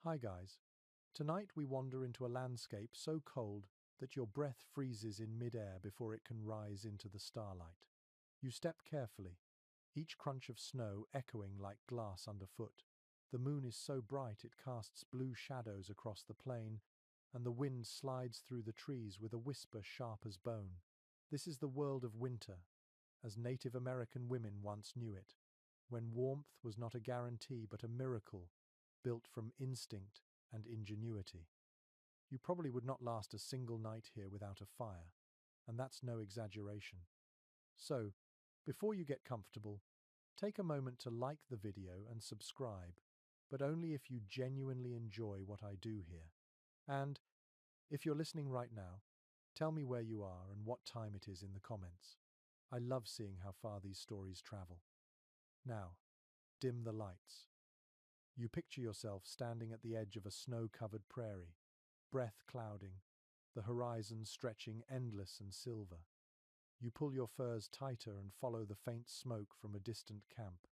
Hi guys. Tonight we wander into a landscape so cold that your breath freezes in midair before it can rise into the starlight. You step carefully, each crunch of snow echoing like glass underfoot. The moon is so bright it casts blue shadows across the plain, and the wind slides through the trees with a whisper sharp as bone. This is the world of winter, as Native American women once knew it, when warmth was not a guarantee but a miracle, built from instinct and ingenuity. You probably would not last a single night here without a fire, and that's no exaggeration. So, before you get comfortable, take a moment to like the video and subscribe, but only if you genuinely enjoy what I do here. And, if you're listening right now, tell me where you are and what time it is in the comments. I love seeing how far these stories travel. Now, dim the lights. You picture yourself standing at the edge of a snow-covered prairie, breath clouding, the horizon stretching endless and silver. You pull your furs tighter and follow the faint smoke from a distant camp.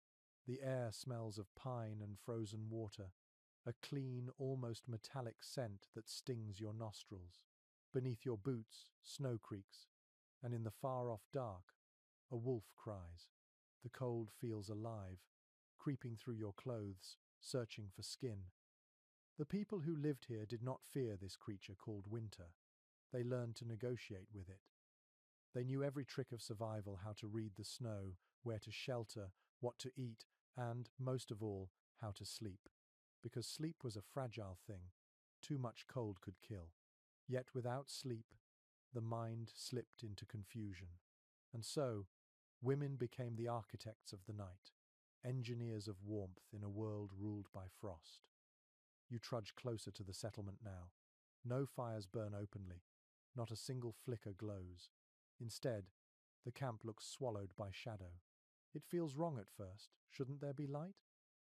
The air smells of pine and frozen water, a clean, almost metallic scent that stings your nostrils. Beneath your boots, snow creaks, and in the far-off dark, a wolf cries. The cold feels alive, creeping through your clothes, searching for skin. The people who lived here did not fear this creature called winter. They learned to negotiate with it. They knew every trick of survival, how to read the snow, where to shelter, what to eat, and, most of all, how to sleep. Because sleep was a fragile thing. Too much cold could kill. Yet without sleep, the mind slipped into confusion. And so, women became the architects of the night, engineers of warmth in a world ruled by frost. You trudge closer to the settlement now. No fires burn openly. Not a single flicker glows. Instead, the camp looks swallowed by shadow. It feels wrong at first. Shouldn't there be light?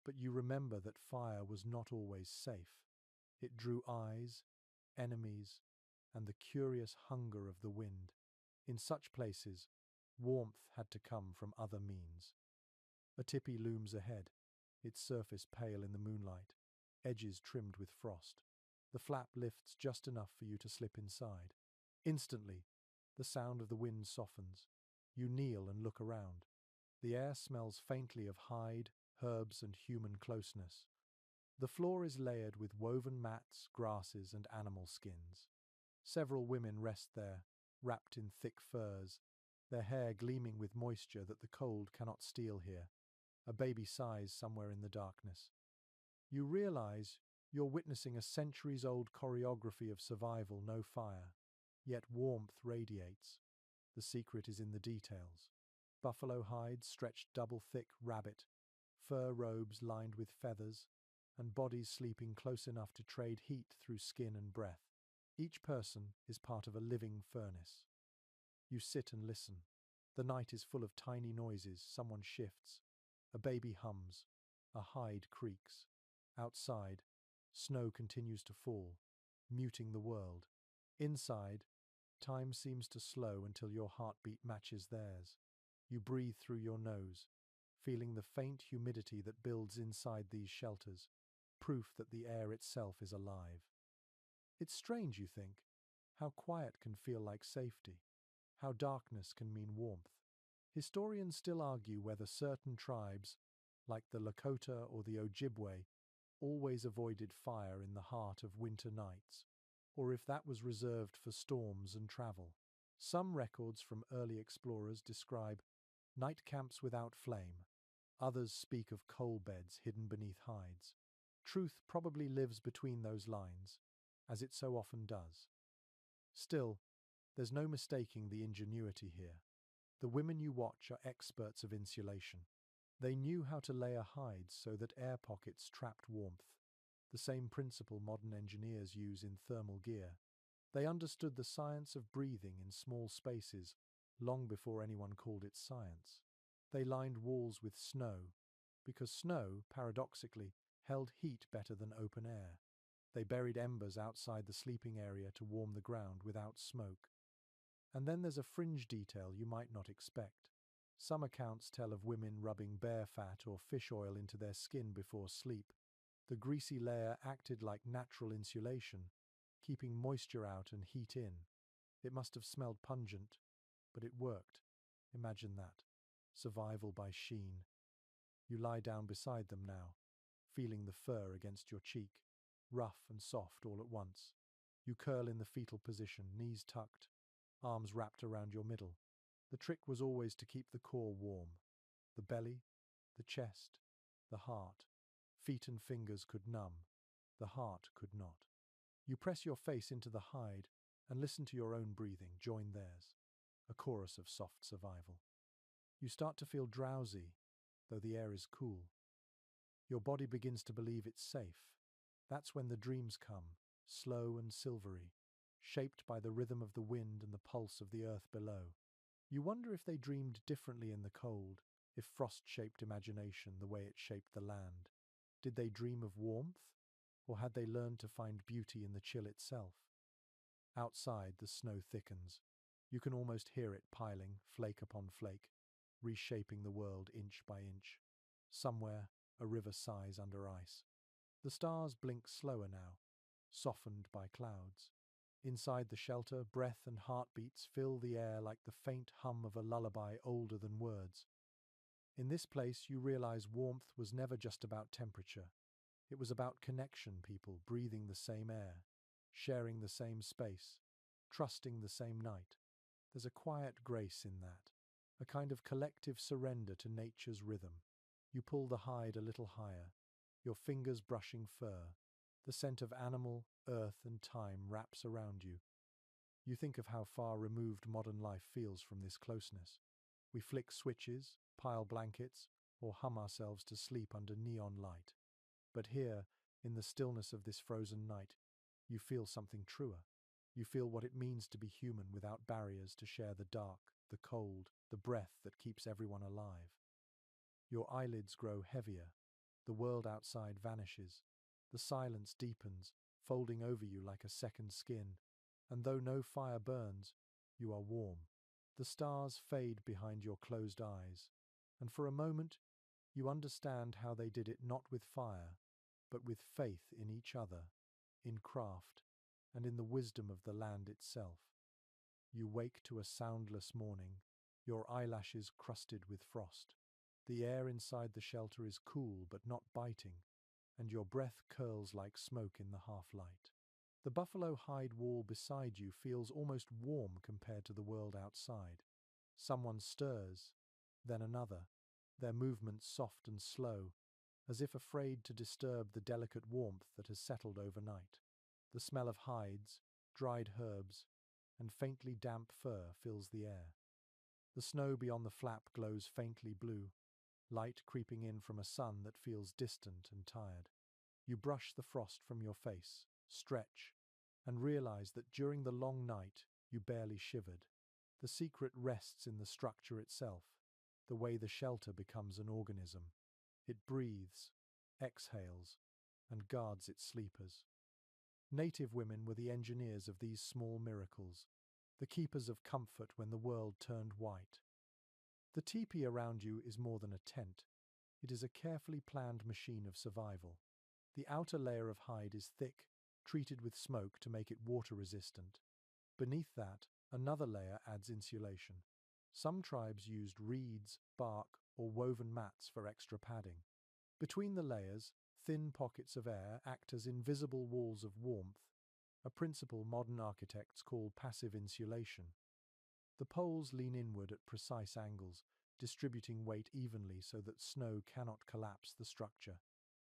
But you remember that fire was not always safe. It drew eyes, enemies, and the curious hunger of the wind. In such places, warmth had to come from other means. A tipi looms ahead, its surface pale in the moonlight, edges trimmed with frost. The flap lifts just enough for you to slip inside. Instantly, the sound of the wind softens. You kneel and look around. The air smells faintly of hide, herbs, and human closeness. The floor is layered with woven mats, grasses, and animal skins. Several women rest there, wrapped in thick furs, their hair gleaming with moisture that the cold cannot steal here. A baby sighs somewhere in the darkness. You realize you're witnessing a centuries-old choreography of survival, no fire. Yet warmth radiates. The secret is in the details. Buffalo hides stretched double thick, rabbit, fur robes lined with feathers, and bodies sleeping close enough to trade heat through skin and breath. Each person is part of a living furnace. You sit and listen. The night is full of tiny noises. Someone shifts. A baby hums. A hide creaks. Outside, snow continues to fall, muting the world. Inside, time seems to slow until your heartbeat matches theirs. You breathe through your nose, feeling the faint humidity that builds inside these shelters, proof that the air itself is alive. It's strange, you think, how quiet can feel like safety, how darkness can mean warmth. Historians still argue whether certain tribes, like the Lakota or the Ojibwe, always avoided fire in the heart of winter nights, or if that was reserved for storms and travel. Some records from early explorers describe night camps without flame. Others speak of coal beds hidden beneath hides. Truth probably lives between those lines, as it so often does. Still, there's no mistaking the ingenuity here. The women you watch are experts of insulation. They knew how to layer hides so that air pockets trapped warmth, the same principle modern engineers use in thermal gear. They understood the science of breathing in small spaces long before anyone called it science. They lined walls with snow, because snow, paradoxically, held heat better than open air. They buried embers outside the sleeping area to warm the ground without smoke. And then there's a fringe detail you might not expect. Some accounts tell of women rubbing bear fat or fish oil into their skin before sleep. The greasy layer acted like natural insulation, keeping moisture out and heat in. It must have smelled pungent, but it worked. Imagine that. Survival by sheen. You lie down beside them now, feeling the fur against your cheek, rough and soft all at once. You curl in the fetal position, knees tucked, arms wrapped around your middle. The trick was always to keep the core warm. The belly, the chest, the heart. Feet and fingers could numb. The heart could not. You press your face into the hide and listen to your own breathing join theirs. A chorus of soft survival. You start to feel drowsy, though the air is cool. Your body begins to believe it's safe. That's when the dreams come, slow and silvery, shaped by the rhythm of the wind and the pulse of the earth below. You wonder if they dreamed differently in the cold, if frost shaped imagination the way it shaped the land. Did they dream of warmth, or had they learned to find beauty in the chill itself? Outside, the snow thickens. You can almost hear it piling, flake upon flake, reshaping the world inch by inch. Somewhere, a river sighs under ice. The stars blink slower now, softened by clouds. Inside the shelter, breath and heartbeats fill the air like the faint hum of a lullaby older than words. In this place, you realize warmth was never just about temperature. It was about connection, people breathing the same air, sharing the same space, trusting the same night. There's a quiet grace in that, a kind of collective surrender to nature's rhythm. You pull the hide a little higher, your fingers brushing fur. The scent of animal, earth, and time wraps around you. You think of how far removed modern life feels from this closeness. We flick switches, pile blankets, or hum ourselves to sleep under neon light. But here, in the stillness of this frozen night, you feel something truer. You feel what it means to be human without barriers, to share the dark, the cold, the breath that keeps everyone alive. Your eyelids grow heavier. The world outside vanishes. The silence deepens, folding over you like a second skin. And though no fire burns, you are warm. The stars fade behind your closed eyes. And for a moment, you understand how they did it not with fire, but with faith in each other, in craft, and in the wisdom of the land itself. You wake to a soundless morning, your eyelashes crusted with frost. The air inside the shelter is cool but not biting, and your breath curls like smoke in the half-light. The buffalo hide wall beside you feels almost warm compared to the world outside. Someone stirs, then another, their movements soft and slow, as if afraid to disturb the delicate warmth that has settled overnight. The smell of hides, dried herbs, and faintly damp fur fills the air. The snow beyond the flap glows faintly blue, light creeping in from a sun that feels distant and tired. You brush the frost from your face, stretch, and realize that during the long night you barely shivered. The secret rests in the structure itself, the way the shelter becomes an organism. It breathes, exhales, and guards its sleepers. Native women were the engineers of these small miracles, the keepers of comfort when the world turned white. The teepee around you is more than a tent. It is a carefully planned machine of survival. The outer layer of hide is thick, treated with smoke to make it water-resistant. Beneath that, another layer adds insulation. Some tribes used reeds, bark, or woven mats for extra padding. Between the layers, thin pockets of air act as invisible walls of warmth, a principle modern architects call passive insulation. The poles lean inward at precise angles, distributing weight evenly so that snow cannot collapse the structure.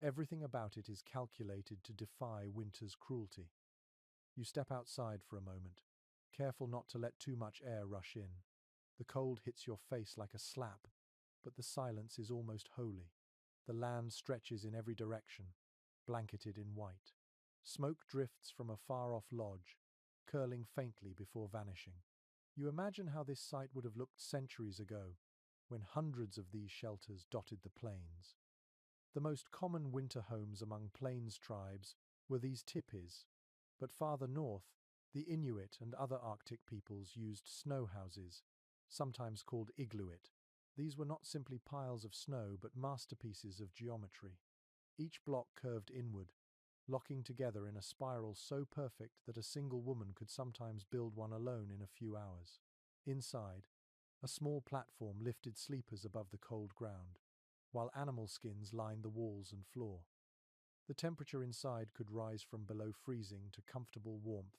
Everything about it is calculated to defy winter's cruelty. You step outside for a moment, careful not to let too much air rush in. The cold hits your face like a slap, but the silence is almost holy. The land stretches in every direction, blanketed in white. Smoke drifts from a far-off lodge, curling faintly before vanishing. You imagine how this site would have looked centuries ago, when hundreds of these shelters dotted the plains. The most common winter homes among plains tribes were these tipis, but farther north, the Inuit and other Arctic peoples used snow houses, sometimes called igluit. These were not simply piles of snow, but masterpieces of geometry. Each block curved inward, locking together in a spiral so perfect that a single woman could sometimes build one alone in a few hours. Inside, a small platform lifted sleepers above the cold ground, while animal skins lined the walls and floor. The temperature inside could rise from below freezing to comfortable warmth,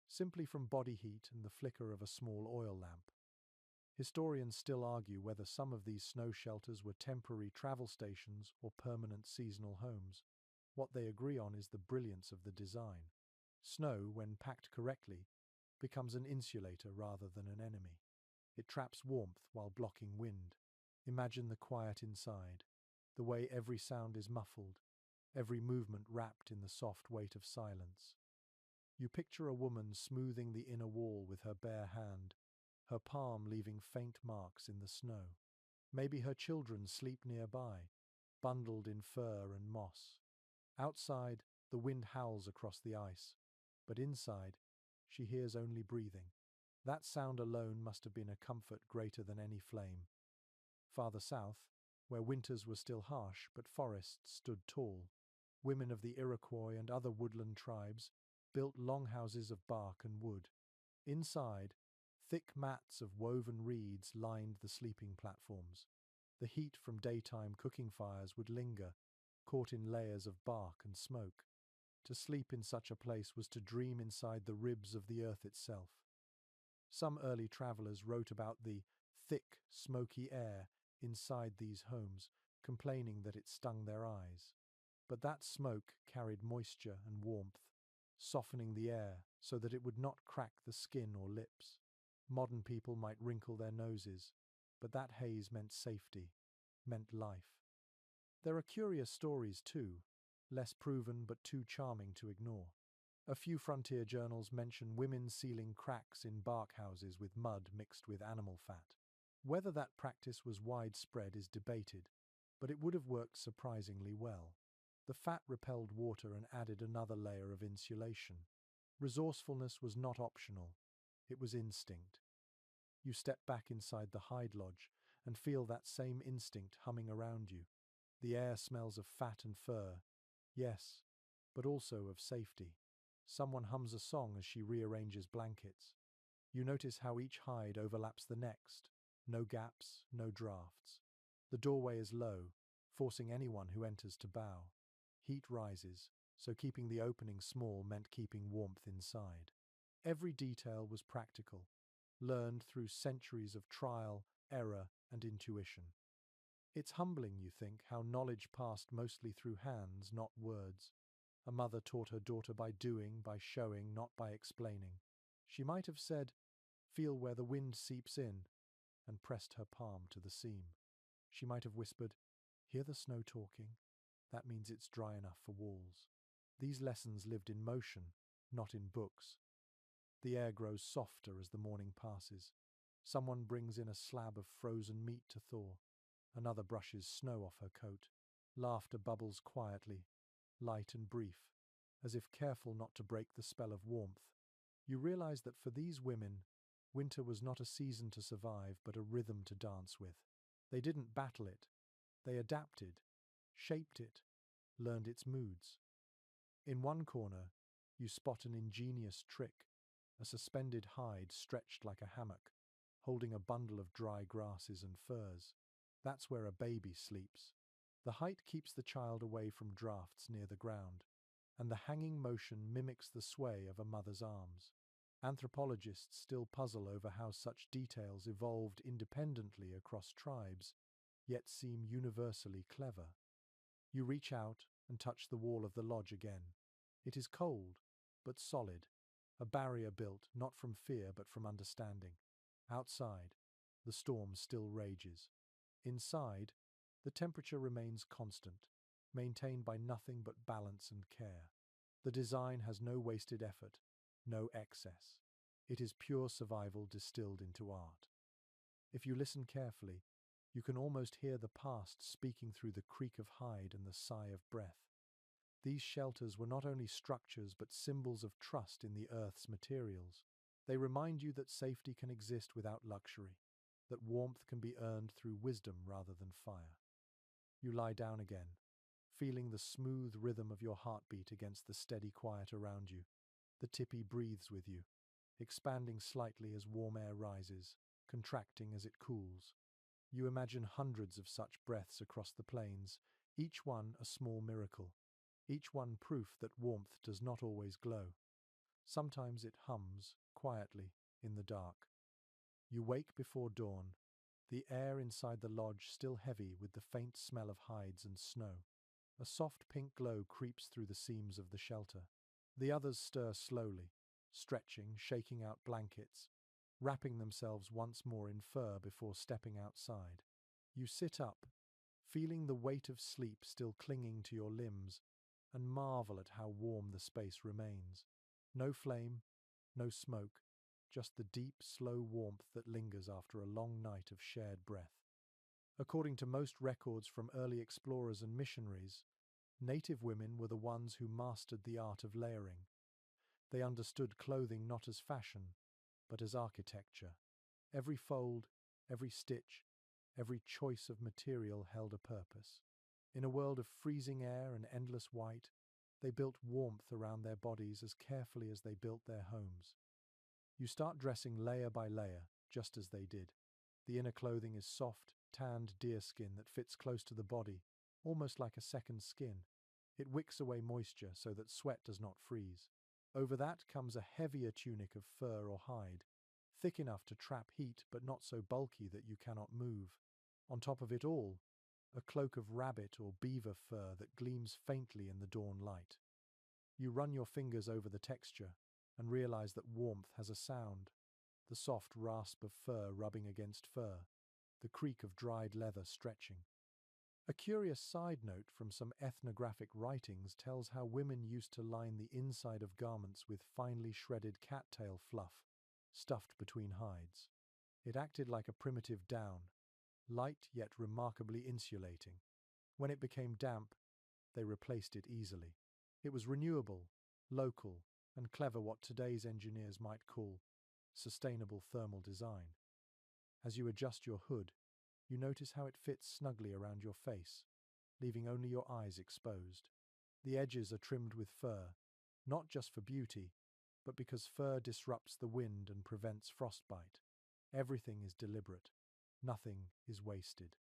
simply from body heat and the flicker of a small oil lamp. Historians still argue whether some of these snow shelters were temporary travel stations or permanent seasonal homes. What they agree on is the brilliance of the design. Snow, when packed correctly, becomes an insulator rather than an enemy. It traps warmth while blocking wind. Imagine the quiet inside, the way every sound is muffled, every movement wrapped in the soft weight of silence. You picture a woman smoothing the inner wall with her bare hand, her palm leaving faint marks in the snow. Maybe her children sleep nearby, bundled in fur and moss. Outside, the wind howls across the ice, but inside, she hears only breathing. That sound alone must have been a comfort greater than any flame. Farther south, where winters were still harsh but forests stood tall, women of the Iroquois and other woodland tribes built longhouses of bark and wood. Inside, thick mats of woven reeds lined the sleeping platforms. The heat from daytime cooking fires would linger, caught in layers of bark and smoke. To sleep in such a place was to dream inside the ribs of the earth itself. Some early travelers wrote about the thick, smoky air inside these homes, complaining that it stung their eyes. But that smoke carried moisture and warmth, softening the air so that it would not crack the skin or lips. Modern people might wrinkle their noses, but that haze meant safety, meant life. There are curious stories too, less proven but too charming to ignore. A few frontier journals mention women sealing cracks in bark houses with mud mixed with animal fat. Whether that practice was widespread is debated, but it would have worked surprisingly well. The fat repelled water and added another layer of insulation. Resourcefulness was not optional, it was instinct. You step back inside the hide lodge and feel that same instinct humming around you. The air smells of fat and fur, yes, but also of safety. Someone hums a song as she rearranges blankets. You notice how each hide overlaps the next. No gaps, no drafts. The doorway is low, forcing anyone who enters to bow. Heat rises, so keeping the opening small meant keeping warmth inside. Every detail was practical, learned through centuries of trial, error, and intuition. It's humbling, you think, how knowledge passed mostly through hands, not words. A mother taught her daughter by doing, by showing, not by explaining. She might have said, "Feel where the wind seeps in," and pressed her palm to the seam. She might have whispered, "Hear the snow talking? That means it's dry enough for walls." These lessons lived in motion, not in books. The air grows softer as the morning passes. Someone brings in a slab of frozen meat to thaw. Another brushes snow off her coat. Laughter bubbles quietly, light and brief, as if careful not to break the spell of warmth. You realize that for these women, winter was not a season to survive, but a rhythm to dance with. They didn't battle it. They adapted, shaped it, learned its moods. In one corner, you spot an ingenious trick, a suspended hide stretched like a hammock, holding a bundle of dry grasses and furs. That's where a baby sleeps. The height keeps the child away from drafts near the ground, and the hanging motion mimics the sway of a mother's arms. Anthropologists still puzzle over how such details evolved independently across tribes, yet seem universally clever. You reach out and touch the wall of the lodge again. It is cold, but solid, a barrier built not from fear but from understanding. Outside, the storm still rages. Inside, the temperature remains constant, maintained by nothing but balance and care. The design has no wasted effort, no excess. It is pure survival distilled into art. If you listen carefully, you can almost hear the past speaking through the creak of hide and the sigh of breath. These shelters were not only structures but symbols of trust in the earth's materials. They remind you that safety can exist without luxury, that warmth can be earned through wisdom rather than fire. You lie down again, feeling the smooth rhythm of your heartbeat against the steady quiet around you. The tipi breathes with you, expanding slightly as warm air rises, contracting as it cools. You imagine hundreds of such breaths across the plains, each one a small miracle, each one proof that warmth does not always glow. Sometimes it hums, quietly, in the dark. You wake before dawn, the air inside the lodge still heavy with the faint smell of hides and snow. A soft pink glow creeps through the seams of the shelter. The others stir slowly, stretching, shaking out blankets, wrapping themselves once more in fur before stepping outside. You sit up, feeling the weight of sleep still clinging to your limbs, and marvel at how warm the space remains. No flame, no smoke, just the deep, slow warmth that lingers after a long night of shared breath. According to most records from early explorers and missionaries, native women were the ones who mastered the art of layering. They understood clothing not as fashion, but as architecture. Every fold, every stitch, every choice of material held a purpose. In a world of freezing air and endless white, they built warmth around their bodies as carefully as they built their homes. You start dressing layer by layer, just as they did. The inner clothing is soft, tanned deerskin that fits close to the body, almost like a second skin. It wicks away moisture so that sweat does not freeze. Over that comes a heavier tunic of fur or hide, thick enough to trap heat but not so bulky that you cannot move. On top of it all, a cloak of rabbit or beaver fur that gleams faintly in the dawn light. You run your fingers over the texture and realize that warmth has a sound, the soft rasp of fur rubbing against fur, the creak of dried leather stretching. A curious side note from some ethnographic writings tells how women used to line the inside of garments with finely shredded cattail fluff, stuffed between hides. It acted like a primitive down, light yet remarkably insulating. When it became damp, they replaced it easily. It was renewable, local, and clever, what today's engineers might call sustainable thermal design. As you adjust your hood, you notice how it fits snugly around your face, leaving only your eyes exposed. The edges are trimmed with fur, not just for beauty, but because fur disrupts the wind and prevents frostbite. Everything is deliberate. Nothing is wasted.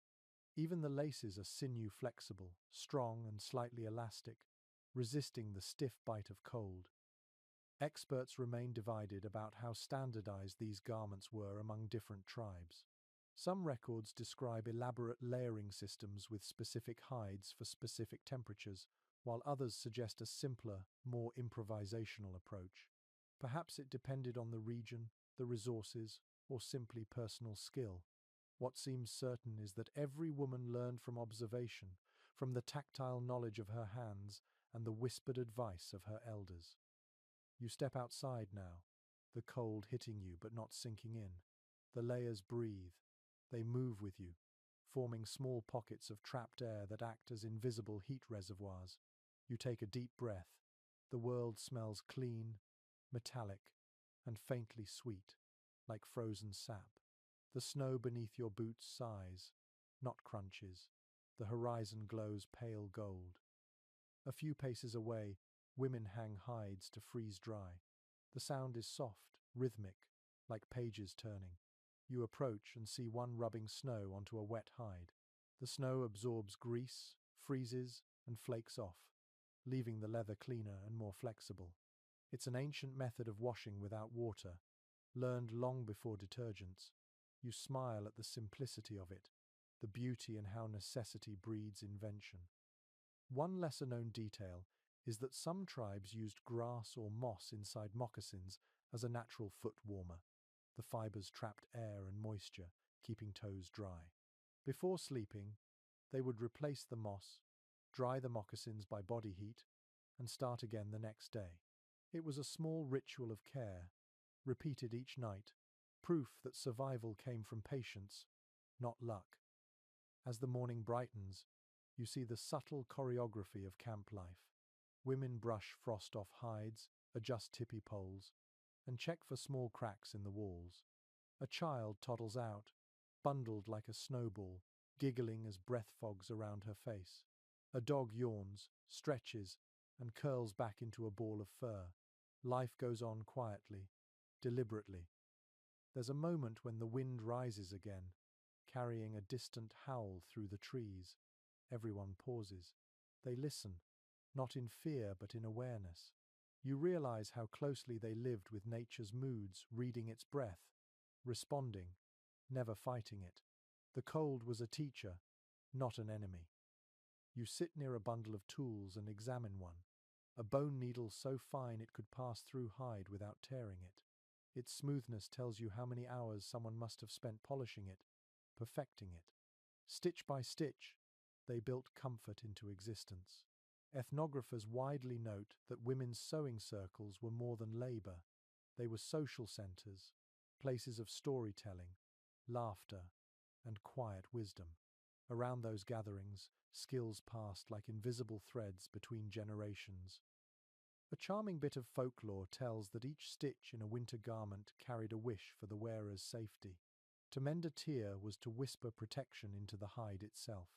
Even the laces are sinew flexible, strong and slightly elastic, resisting the stiff bite of cold. Experts remain divided about how standardized these garments were among different tribes. Some records describe elaborate layering systems with specific hides for specific temperatures, while others suggest a simpler, more improvisational approach. Perhaps it depended on the region, the resources, or simply personal skill. What seems certain is that every woman learned from observation, from the tactile knowledge of her hands and the whispered advice of her elders. You step outside now, the cold hitting you but not sinking in. The layers breathe. They move with you, forming small pockets of trapped air that act as invisible heat reservoirs. You take a deep breath. The world smells clean, metallic, and faintly sweet, like frozen sap. The snow beneath your boots sighs, not crunches. The horizon glows pale gold. A few paces away, women hang hides to freeze dry. The sound is soft, rhythmic, like pages turning. You approach and see one rubbing snow onto a wet hide. The snow absorbs grease, freezes, and flakes off, leaving the leather cleaner and more flexible. It's an ancient method of washing without water, learned long before detergents. You smile at the simplicity of it, the beauty and how necessity breeds invention. One lesser-known detail is that some tribes used grass or moss inside moccasins as a natural foot warmer. The fibers trapped air and moisture, keeping toes dry. Before sleeping, they would replace the moss, dry the moccasins by body heat, and start again the next day. It was a small ritual of care, repeated each night, proof that survival came from patience, not luck. As the morning brightens, you see the subtle choreography of camp life. Women brush frost off hides, adjust tipi poles, and check for small cracks in the walls. A child toddles out, bundled like a snowball, giggling as breath fogs around her face. A dog yawns, stretches, and curls back into a ball of fur. Life goes on quietly, deliberately. There's a moment when the wind rises again, carrying a distant howl through the trees. Everyone pauses. They listen, not in fear but in awareness. You realize how closely they lived with nature's moods, reading its breath, responding, never fighting it. The cold was a teacher, not an enemy. You sit near a bundle of tools and examine one. A bone needle so fine it could pass through hide without tearing it. Its smoothness tells you how many hours someone must have spent polishing it, perfecting it. Stitch by stitch, they built comfort into existence. Ethnographers widely note that women's sewing circles were more than labor. They were social centers, places of storytelling, laughter, and quiet wisdom. Around those gatherings, skills passed like invisible threads between generations. A charming bit of folklore tells that each stitch in a winter garment carried a wish for the wearer's safety. To mend a tear was to whisper protection into the hide itself.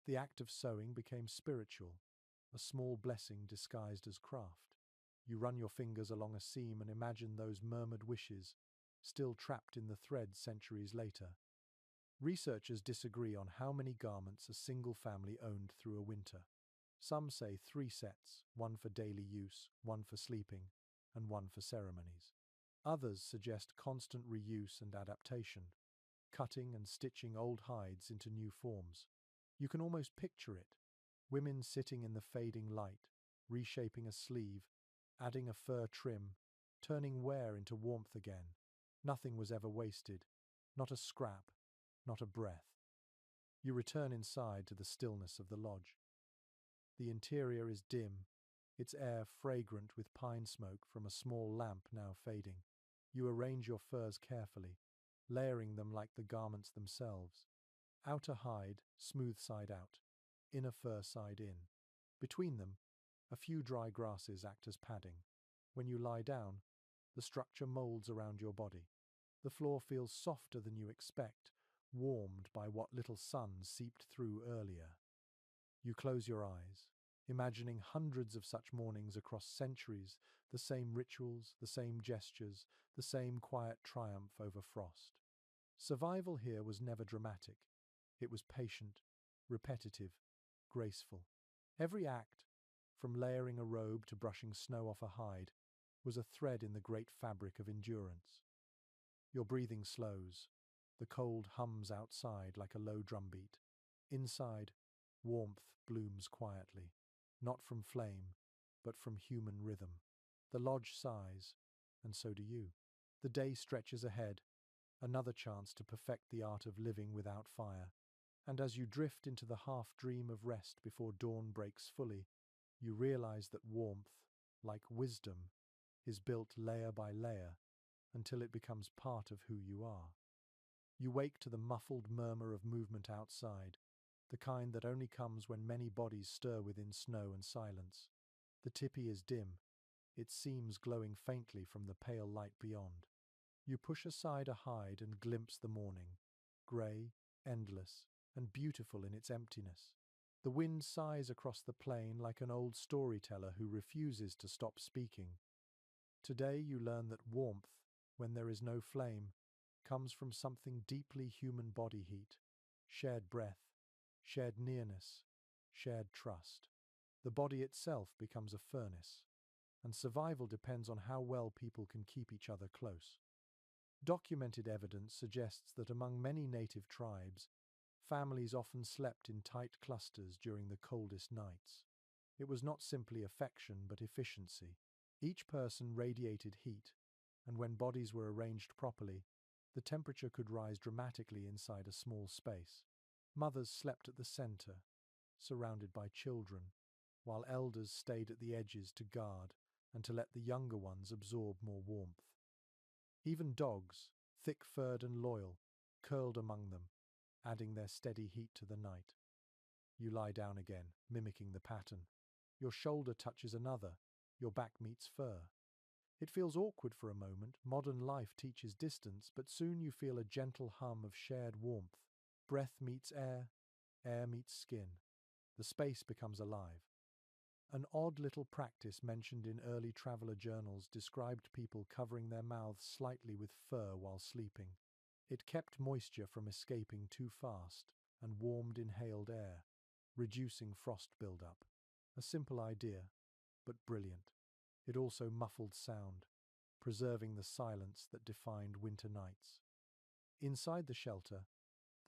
The act of sewing became spiritual, a small blessing disguised as craft. You run your fingers along a seam and imagine those murmured wishes, still trapped in the thread centuries later. Researchers disagree on how many garments a single family owned through a winter. Some say 3 sets, one for daily use, one for sleeping, and one for ceremonies. Others suggest constant reuse and adaptation, cutting and stitching old hides into new forms. You can almost picture it. Women sitting in the fading light, reshaping a sleeve, adding a fur trim, turning wear into warmth again. Nothing was ever wasted, not a scrap, not a breath. You return inside to the stillness of the lodge. The interior is dim, its air fragrant with pine smoke from a small lamp now fading. You arrange your furs carefully, layering them like the garments themselves. Outer hide, smooth side out. Inner fur side in. Between them, a few dry grasses act as padding. When you lie down, the structure molds around your body. The floor feels softer than you expect, warmed by what little sun seeped through earlier. You close your eyes, imagining hundreds of such mornings across centuries, the same rituals, the same gestures, the same quiet triumph over frost. Survival here was never dramatic. It was patient, repetitive, graceful. Every act, from layering a robe to brushing snow off a hide, was a thread in the great fabric of endurance. Your breathing slows. The cold hums outside like a low drumbeat. Inside, warmth blooms quietly, not from flame, but from human rhythm. The lodge sighs, and so do you. The day stretches ahead, another chance to perfect the art of living without fire. And as you drift into the half-dream of rest before dawn breaks fully, you realize that warmth, like wisdom, is built layer by layer until it becomes part of who you are. You wake to the muffled murmur of movement outside, the kind that only comes when many bodies stir within snow and silence. The tipi is dim, its seams glowing faintly from the pale light beyond. You push aside a hide and glimpse the morning, grey, endless, and beautiful in its emptiness. The wind sighs across the plain like an old storyteller who refuses to stop speaking. Today you learn that warmth, when there is no flame, comes from something deeply human: body heat, shared breath, shared nearness, shared trust. The body itself becomes a furnace, and survival depends on how well people can keep each other close. Documented evidence suggests that among many native tribes, families often slept in tight clusters during the coldest nights. It was not simply affection but efficiency. Each person radiated heat, and when bodies were arranged properly, the temperature could rise dramatically inside a small space. Mothers slept at the center, surrounded by children, while elders stayed at the edges to guard and to let the younger ones absorb more warmth. Even dogs, thick-furred and loyal, curled among them, adding their steady heat to the night. You lie down again, mimicking the pattern. Your shoulder touches another, your back meets fur. It feels awkward for a moment. Modern life teaches distance, but soon you feel a gentle hum of shared warmth. Breath meets air, air meets skin. The space becomes alive. An odd little practice mentioned in early traveler journals described people covering their mouths slightly with fur while sleeping. It kept moisture from escaping too fast and warmed inhaled air, reducing frost buildup. A simple idea, but brilliant. It also muffled sound, preserving the silence that defined winter nights. Inside the shelter,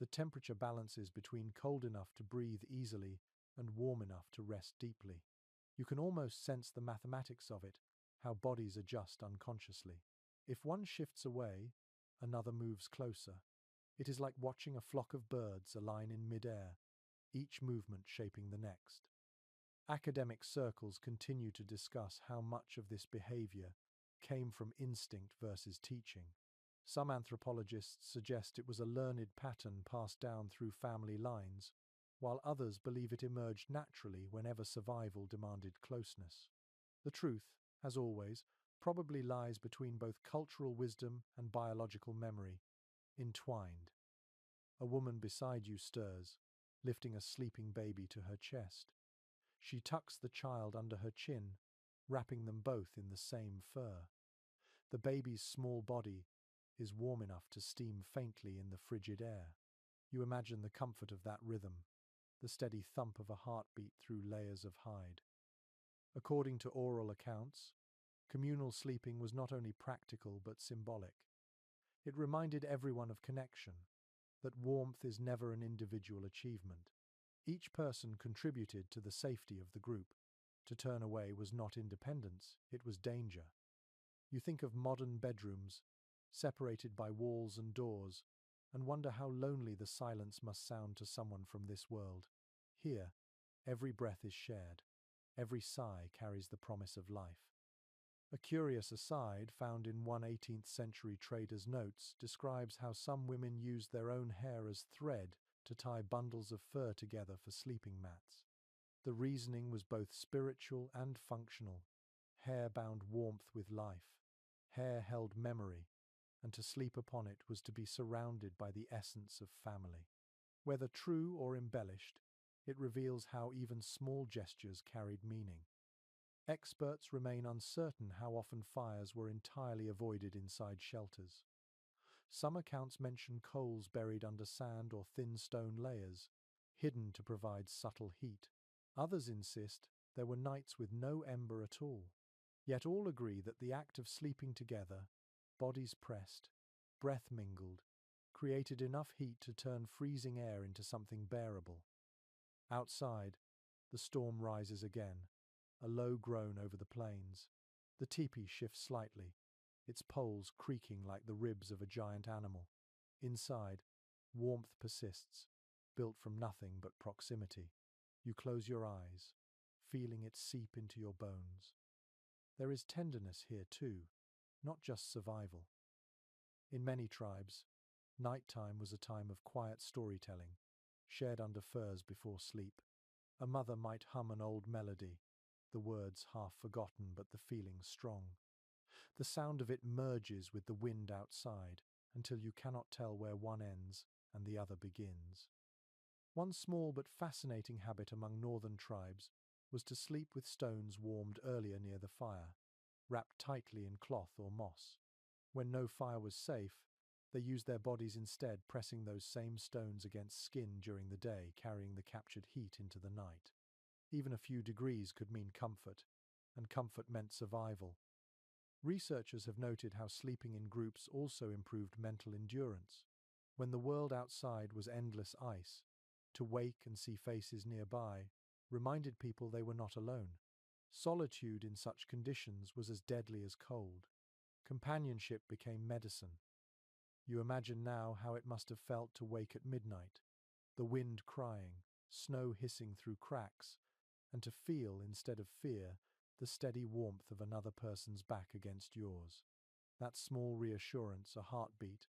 the temperature balances between cold enough to breathe easily and warm enough to rest deeply. You can almost sense the mathematics of it, how bodies adjust unconsciously. If one shifts away, another moves closer. It is like watching a flock of birds align in midair, each movement shaping the next. Academic circles continue to discuss how much of this behavior came from instinct versus teaching. Some anthropologists suggest it was a learned pattern passed down through family lines, while others believe it emerged naturally whenever survival demanded closeness. The truth, as always, probably lies between both cultural wisdom and biological memory, entwined. A woman beside you stirs, lifting a sleeping baby to her chest. She tucks the child under her chin, wrapping them both in the same fur. The baby's small body is warm enough to steam faintly in the frigid air. You imagine the comfort of that rhythm, the steady thump of a heartbeat through layers of hide. According to oral accounts, communal sleeping was not only practical but symbolic. It reminded everyone of connection, that warmth is never an individual achievement. Each person contributed to the safety of the group. To turn away was not independence, it was danger. You think of modern bedrooms, separated by walls and doors, and wonder how lonely the silence must sound to someone from this world. Here, every breath is shared. Every sigh carries the promise of life. A curious aside found in one 18th century trader's notes describes how some women used their own hair as thread to tie bundles of fur together for sleeping mats. The reasoning was both spiritual and functional. Hair bound warmth with life. Hair held memory, and to sleep upon it was to be surrounded by the essence of family. Whether true or embellished, it reveals how even small gestures carried meaning. Experts remain uncertain how often fires were entirely avoided inside shelters. Some accounts mention coals buried under sand or thin stone layers, hidden to provide subtle heat. Others insist there were nights with no ember at all. Yet all agree that the act of sleeping together, bodies pressed, breath mingled, created enough heat to turn freezing air into something bearable. Outside, the storm rises again, a low groan over the plains. The teepee shifts slightly, its poles creaking like the ribs of a giant animal. Inside, warmth persists, built from nothing but proximity. You close your eyes, feeling it seep into your bones. There is tenderness here too, not just survival. In many tribes, nighttime was a time of quiet storytelling, shared under furs before sleep. A mother might hum an old melody, the words half forgotten but the feeling strong. The sound of it merges with the wind outside until you cannot tell where one ends and the other begins. One small but fascinating habit among northern tribes was to sleep with stones warmed earlier near the fire, wrapped tightly in cloth or moss. When no fire was safe, they used their bodies instead, pressing those same stones against skin during the day, carrying the captured heat into the night. Even a few degrees could mean comfort, and comfort meant survival. Researchers have noted how sleeping in groups also improved mental endurance. When the world outside was endless ice, to wake and see faces nearby reminded people they were not alone. Solitude in such conditions was as deadly as cold. Companionship became medicine. You imagine now how it must have felt to wake at midnight, the wind crying, snow hissing through cracks, and to feel, instead of fear, the steady warmth of another person's back against yours. That small reassurance, a heartbeat,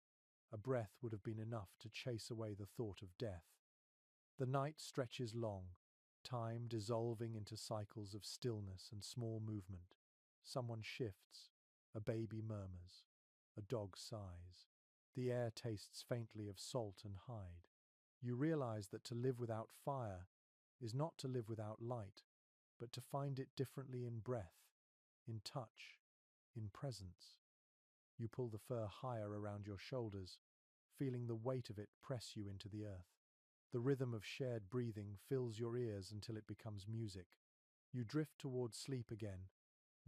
a breath would have been enough to chase away the thought of death. The night stretches long, time dissolving into cycles of stillness and small movement. Someone shifts, a baby murmurs, a dog sighs. The air tastes faintly of salt and hide. You realize that to live without fire is not to live without light, but to find it differently in breath, in touch, in presence. You pull the fur higher around your shoulders, feeling the weight of it press you into the earth. The rhythm of shared breathing fills your ears until it becomes music. You drift towards sleep again,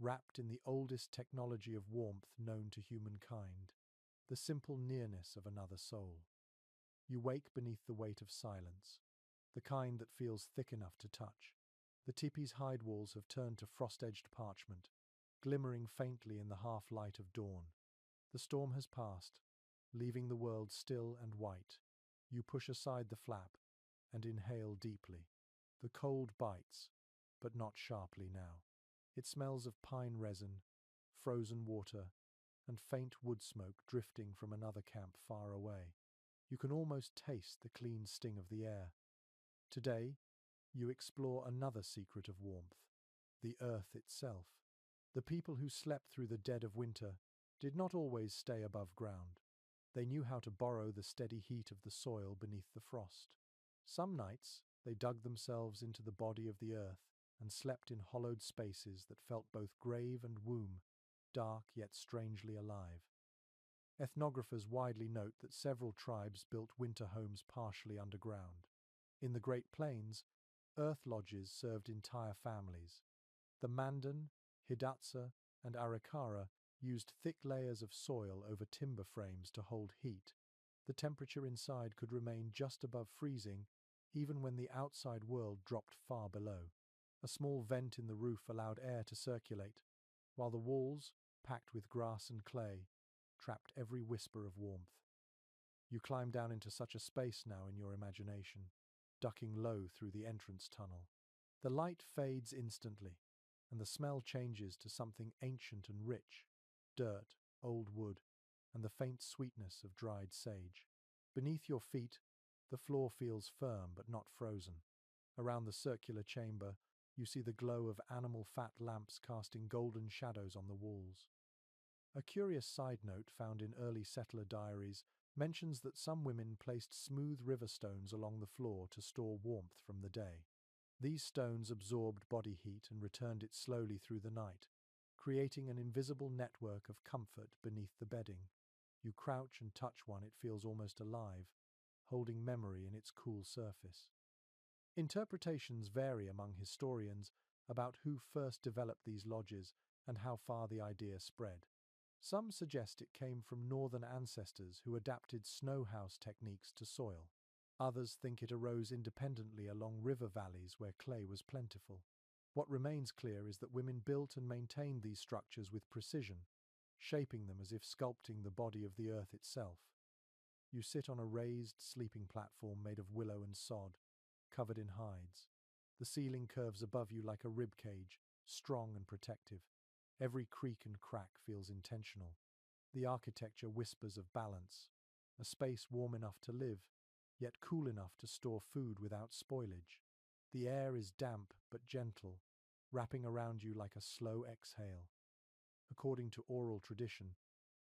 wrapped in the oldest technology of warmth known to humankind, the simple nearness of another soul. You wake beneath the weight of silence, the kind that feels thick enough to touch. The tipi's hide walls have turned to frost-edged parchment, glimmering faintly in the half-light of dawn. The storm has passed, leaving the world still and white. You push aside the flap and inhale deeply. The cold bites, but not sharply now. It smells of pine resin, frozen water, and faint wood smoke drifting from another camp far away. You can almost taste the clean sting of the air. Today, you explore another secret of warmth, the earth itself. The people who slept through the dead of winter did not always stay above ground. They knew how to borrow the steady heat of the soil beneath the frost. Some nights, they dug themselves into the body of the earth and slept in hollowed spaces that felt both grave and womb, dark yet strangely alive. Ethnographers widely note that several tribes built winter homes partially underground. In the Great Plains, earth lodges served entire families. The Mandan, Hidatsa, and Arikara used thick layers of soil over timber frames to hold heat. The temperature inside could remain just above freezing, even when the outside world dropped far below. A small vent in the roof allowed air to circulate, while the walls, packed with grass and clay, trapped every whisper of warmth. You climb down into such a space now in your imagination, ducking low through the entrance tunnel. The light fades instantly, and the smell changes to something ancient and rich: dirt, old wood, and the faint sweetness of dried sage. Beneath your feet, the floor feels firm but not frozen. Around the circular chamber, you see the glow of animal fat lamps casting golden shadows on the walls. A curious side note found in early settler diaries mentions that some women placed smooth river stones along the floor to store warmth from the day. These stones absorbed body heat and returned it slowly through the night, creating an invisible network of comfort beneath the bedding. You crouch and touch one, it feels almost alive, holding memory in its cool surface. Interpretations vary among historians about who first developed these lodges and how far the idea spread. Some suggest it came from northern ancestors who adapted snow house techniques to soil. Others think it arose independently along river valleys where clay was plentiful. What remains clear is that women built and maintained these structures with precision, shaping them as if sculpting the body of the earth itself. You sit on a raised sleeping platform made of willow and sod, covered in hides. The ceiling curves above you like a rib cage, strong and protective. Every creak and crack feels intentional. The architecture whispers of balance, a space warm enough to live, yet cool enough to store food without spoilage. The air is damp but gentle, wrapping around you like a slow exhale. According to oral tradition,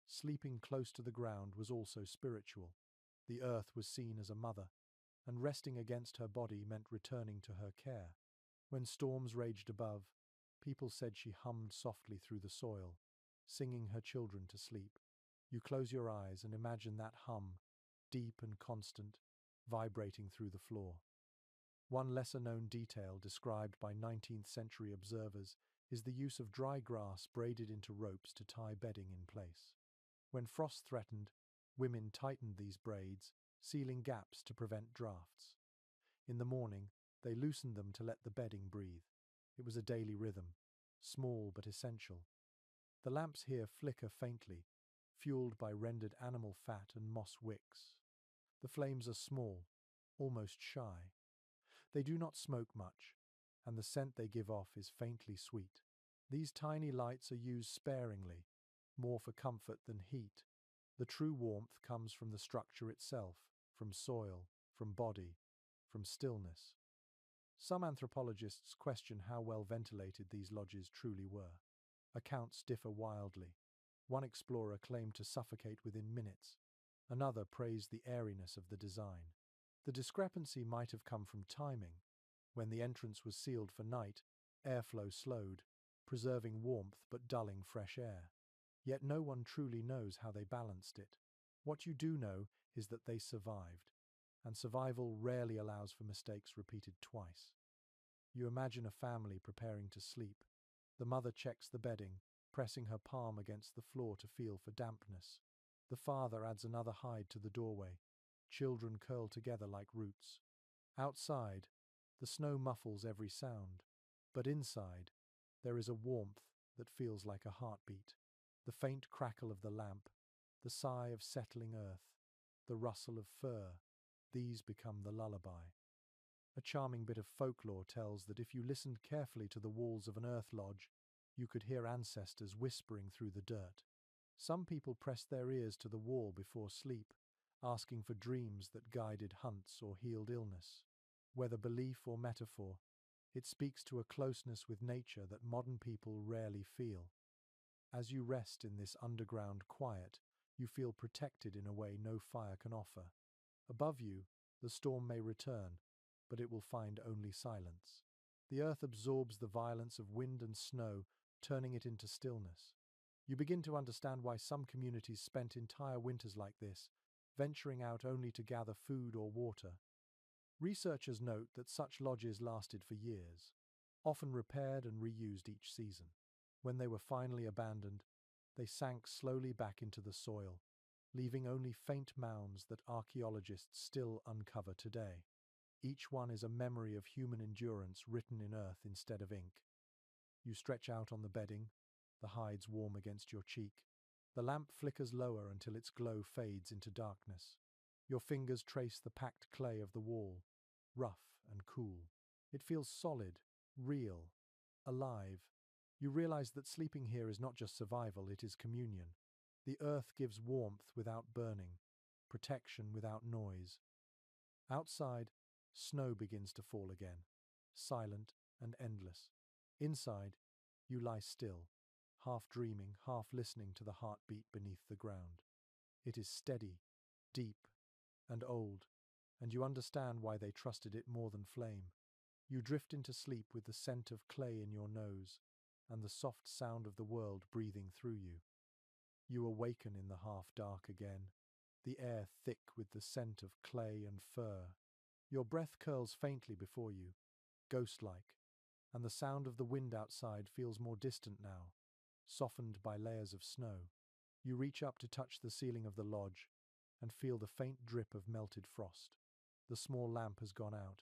sleeping close to the ground was also spiritual. The earth was seen as a mother, and resting against her body meant returning to her care. When storms raged above, people said she hummed softly through the soil, singing her children to sleep. You close your eyes and imagine that hum, deep and constant, vibrating through the floor. One lesser-known detail described by 19th century observers is the use of dry grass braided into ropes to tie bedding in place. When frost threatened, women tightened these braids, sealing gaps to prevent drafts. In the morning, they loosened them to let the bedding breathe. It was a daily rhythm, small but essential. The lamps here flicker faintly, fueled by rendered animal fat and moss wicks. The flames are small, almost shy. They do not smoke much, and the scent they give off is faintly sweet. These tiny lights are used sparingly, more for comfort than heat. The true warmth comes from the structure itself, from soil, from body, from stillness. Some anthropologists question how well ventilated these lodges truly were. Accounts differ wildly. One explorer claimed to suffocate within minutes. Another praised the airiness of the design. The discrepancy might have come from timing. When the entrance was sealed for night, airflow slowed, preserving warmth but dulling fresh air. Yet no one truly knows how they balanced it. What you do know is that they survived, and survival rarely allows for mistakes repeated twice. You imagine a family preparing to sleep. The mother checks the bedding, pressing her palm against the floor to feel for dampness. The father adds another hide to the doorway. Children curl together like roots. Outside, the snow muffles every sound, but inside, there is a warmth that feels like a heartbeat. The faint crackle of the lamp, the sigh of settling earth, the rustle of fur, these become the lullaby. A charming bit of folklore tells that if you listened carefully to the walls of an earth lodge, you could hear ancestors whispering through the dirt. Some people pressed their ears to the wall before sleep, asking for dreams that guided hunts or healed illness. Whether belief or metaphor, it speaks to a closeness with nature that modern people rarely feel. As you rest in this underground quiet, you feel protected in a way no fire can offer. Above you, the storm may return, but it will find only silence. The earth absorbs the violence of wind and snow, turning it into stillness. You begin to understand why some communities spent entire winters like this, venturing out only to gather food or water. Researchers note that such lodges lasted for years, often repaired and reused each season. When they were finally abandoned, they sank slowly back into the soil, leaving only faint mounds that archaeologists still uncover today. Each one is a memory of human endurance written in earth instead of ink. You stretch out on the bedding, the hides warm against your cheek. The lamp flickers lower until its glow fades into darkness. Your fingers trace the packed clay of the wall, rough and cool. It feels solid, real, alive. You realize that sleeping here is not just survival, it is communion. The earth gives warmth without burning, protection without noise. Outside, snow begins to fall again, silent and endless. Inside, you lie still, half dreaming, half listening to the heartbeat beneath the ground. It is steady, deep, and old, and you understand why they trusted it more than flame. You drift into sleep with the scent of clay in your nose and the soft sound of the world breathing through you. You awaken in the half-dark again, the air thick with the scent of clay and fur. Your breath curls faintly before you, ghost-like, and the sound of the wind outside feels more distant now, softened by layers of snow. You reach up to touch the ceiling of the lodge and feel the faint drip of melted frost. The small lamp has gone out,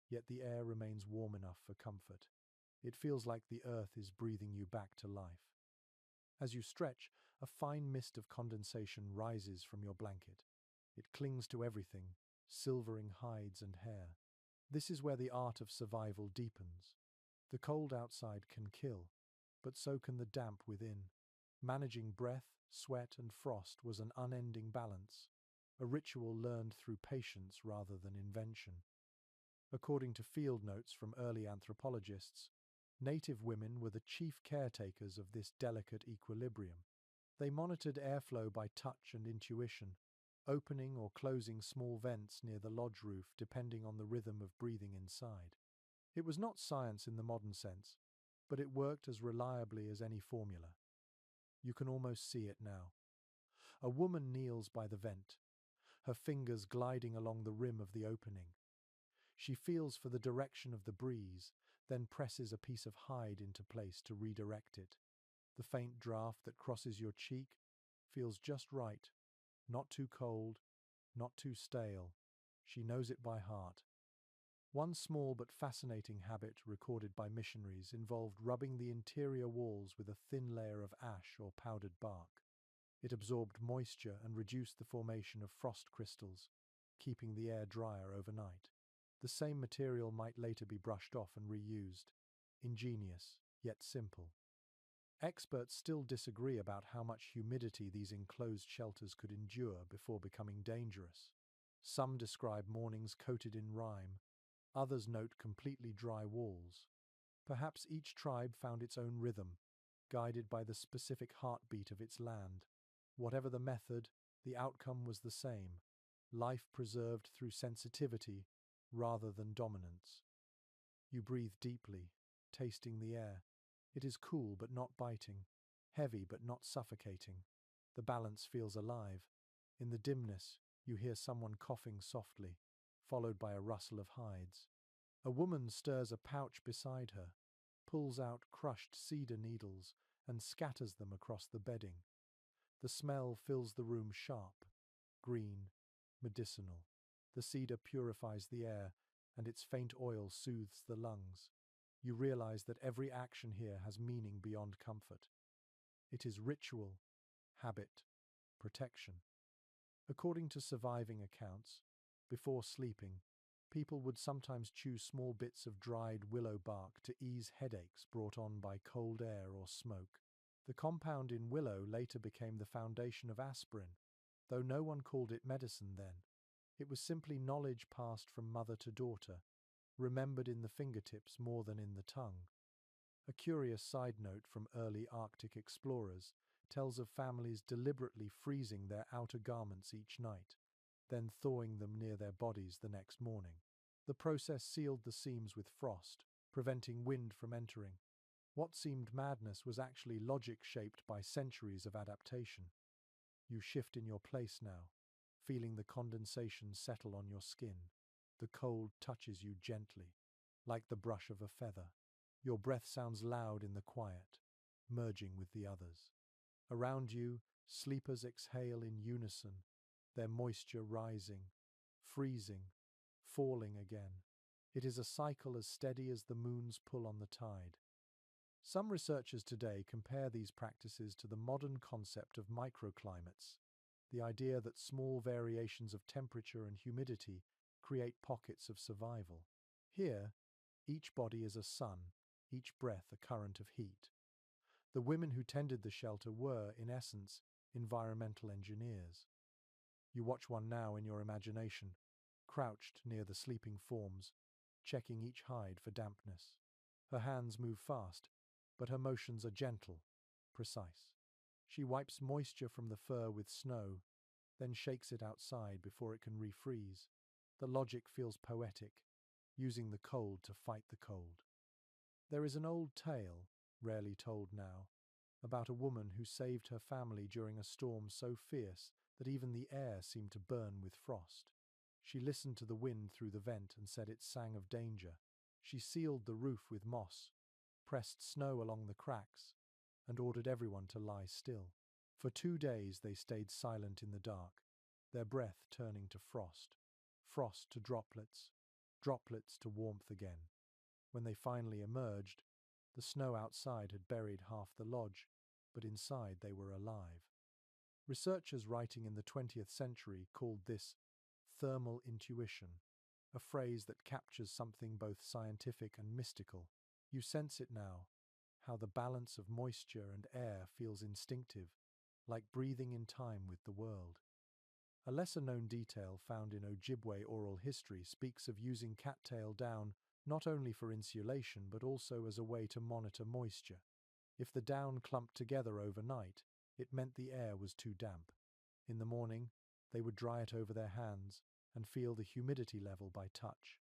yet the air remains warm enough for comfort. It feels like the earth is breathing you back to life. As you stretch, a fine mist of condensation rises from your blanket. It clings to everything, silvering hides and hair. This is where the art of survival deepens. The cold outside can kill, but so can the damp within. Managing breath, sweat, and frost was an unending balance, a ritual learned through patience rather than invention. According to field notes from early anthropologists, native women were the chief caretakers of this delicate equilibrium. They monitored airflow by touch and intuition, opening or closing small vents near the lodge roof depending on the rhythm of breathing inside. It was not science in the modern sense, but it worked as reliably as any formula. You can almost see it now. A woman kneels by the vent, her fingers gliding along the rim of the opening. She feels for the direction of the breeze, then presses a piece of hide into place to redirect it. The faint draft that crosses your cheek feels just right, not too cold, not too stale. She knows it by heart. One small but fascinating habit recorded by missionaries involved rubbing the interior walls with a thin layer of ash or powdered bark. It absorbed moisture and reduced the formation of frost crystals, keeping the air drier overnight. The same material might later be brushed off and reused. Ingenious, yet simple. Experts still disagree about how much humidity these enclosed shelters could endure before becoming dangerous. Some describe mornings coated in rime, others note completely dry walls. Perhaps each tribe found its own rhythm, guided by the specific heartbeat of its land. Whatever the method, the outcome was the same: life preserved through sensitivity rather than dominance. You breathe deeply, tasting the air. It is cool but not biting, heavy but not suffocating. The balance feels alive. In the dimness, you hear someone coughing softly, followed by a rustle of hides. A woman stirs a pouch beside her, pulls out crushed cedar needles, and scatters them across the bedding. The smell fills the room sharp, green, medicinal. The cedar purifies the air, and its faint oil soothes the lungs. You realize that every action here has meaning beyond comfort. It is ritual, habit, protection. According to surviving accounts, before sleeping, people would sometimes chew small bits of dried willow bark to ease headaches brought on by cold air or smoke. The compound in willow later became the foundation of aspirin, though no one called it medicine then. It was simply knowledge passed from mother to daughter, remembered in the fingertips more than in the tongue. A curious side note from early Arctic explorers tells of families deliberately freezing their outer garments each night, then thawing them near their bodies the next morning. The process sealed the seams with frost, preventing wind from entering. What seemed madness was actually logic shaped by centuries of adaptation. You shift in your place now, feeling the condensation settle on your skin. The cold touches you gently, like the brush of a feather. Your breath sounds loud in the quiet, merging with the others. Around you, sleepers exhale in unison, their moisture rising, freezing, falling again. It is a cycle as steady as the moon's pull on the tide. Some researchers today compare these practices to the modern concept of microclimates, the idea that small variations of temperature and humidity create pockets of survival. Here, each body is a sun, each breath a current of heat. The women who tended the shelter were, in essence, environmental engineers. You watch one now in your imagination, crouched near the sleeping forms, checking each hide for dampness. Her hands move fast, but her motions are gentle, precise. She wipes moisture from the fur with snow, then shakes it outside before it can refreeze. The logic feels poetic, using the cold to fight the cold. There is an old tale, rarely told now, about a woman who saved her family during a storm so fierce that even the air seemed to burn with frost. She listened to the wind through the vent and said it sang of danger. She sealed the roof with moss, pressed snow along the cracks, and ordered everyone to lie still. For 2 days they stayed silent in the dark, their breath turning to frost, frost to droplets, droplets to warmth again. When they finally emerged, the snow outside had buried half the lodge, but inside they were alive. Researchers writing in the 20th century called this thermal intuition, a phrase that captures something both scientific and mystical. You sense it now, how the balance of moisture and air feels instinctive, like breathing in time with the world. A lesser-known detail found in Ojibwe oral history speaks of using cattail down not only for insulation but also as a way to monitor moisture. If the down clumped together overnight, it meant the air was too damp. In the morning, they would dry it over their hands and feel the humidity level by touch.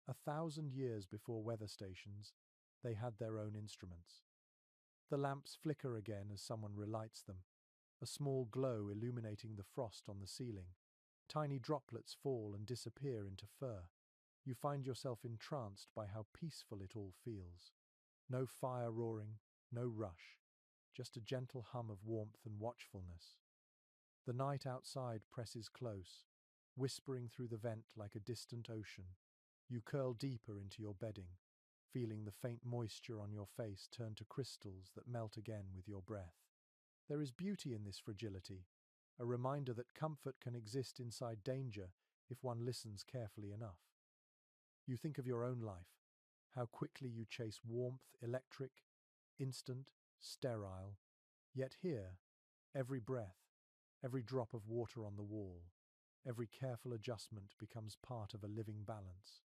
1,000 years before weather stations, they had their own instruments. The lamps flicker again as someone relights them, a small glow illuminating the frost on the ceiling. Tiny droplets fall and disappear into fur. You find yourself entranced by how peaceful it all feels. No fire roaring, no rush, just a gentle hum of warmth and watchfulness. The night outside presses close, whispering through the vent like a distant ocean. You curl deeper into your bedding, feeling the faint moisture on your face turn to crystals that melt again with your breath. There is beauty in this fragility, a reminder that comfort can exist inside danger if one listens carefully enough. You think of your own life, how quickly you chase warmth, electric, instant, sterile. Yet here, every breath, every drop of water on the wall, every careful adjustment becomes part of a living balance.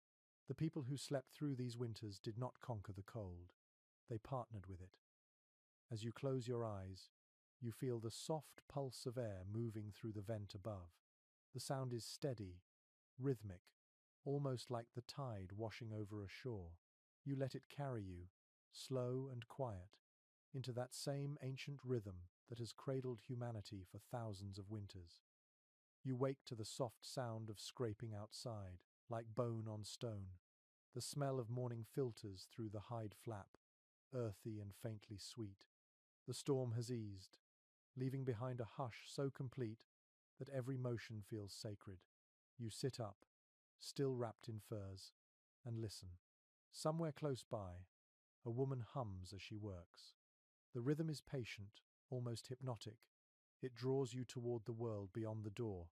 The people who slept through these winters did not conquer the cold. They partnered with it. As you close your eyes, you feel the soft pulse of air moving through the vent above. The sound is steady, rhythmic, almost like the tide washing over a shore. You let it carry you, slow and quiet, into that same ancient rhythm that has cradled humanity for thousands of winters. You wake to the soft sound of scraping outside, like bone on stone. The smell of morning filters through the hide flap, earthy and faintly sweet. The storm has eased, leaving behind a hush so complete that every motion feels sacred. You sit up, still wrapped in furs, and listen. Somewhere close by, a woman hums as she works. The rhythm is patient, almost hypnotic. It draws you toward the world beyond the door,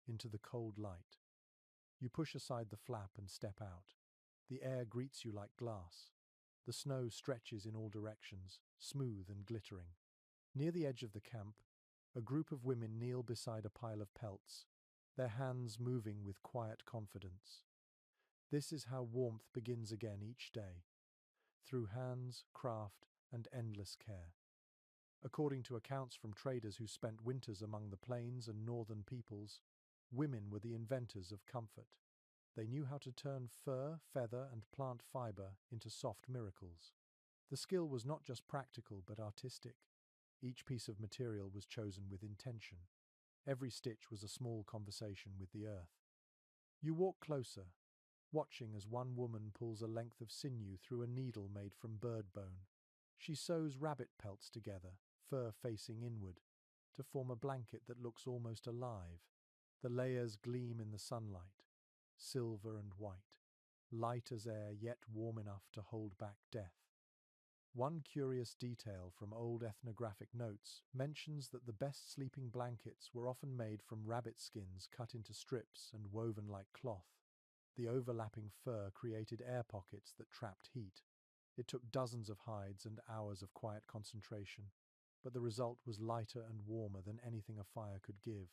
into the cold light. You push aside the flap and step out. The air greets you like glass. The snow stretches in all directions, smooth and glittering. Near the edge of the camp, a group of women kneel beside a pile of pelts, their hands moving with quiet confidence. This is how warmth begins again each day, through hands, craft, and endless care. According to accounts from traders who spent winters among the plains and northern peoples, women were the inventors of comfort. They knew how to turn fur, feather, and plant fiber into soft miracles. The skill was not just practical but artistic. Each piece of material was chosen with intention. Every stitch was a small conversation with the earth. You walk closer, watching as one woman pulls a length of sinew through a needle made from bird bone. She sews rabbit pelts together, fur facing inward, to form a blanket that looks almost alive. The layers gleam in the sunlight, silver and white, light as air yet warm enough to hold back death. One curious detail from old ethnographic notes mentions that the best sleeping blankets were often made from rabbit skins cut into strips and woven like cloth. The overlapping fur created air pockets that trapped heat. It took dozens of hides and hours of quiet concentration, but the result was lighter and warmer than anything a fire could give.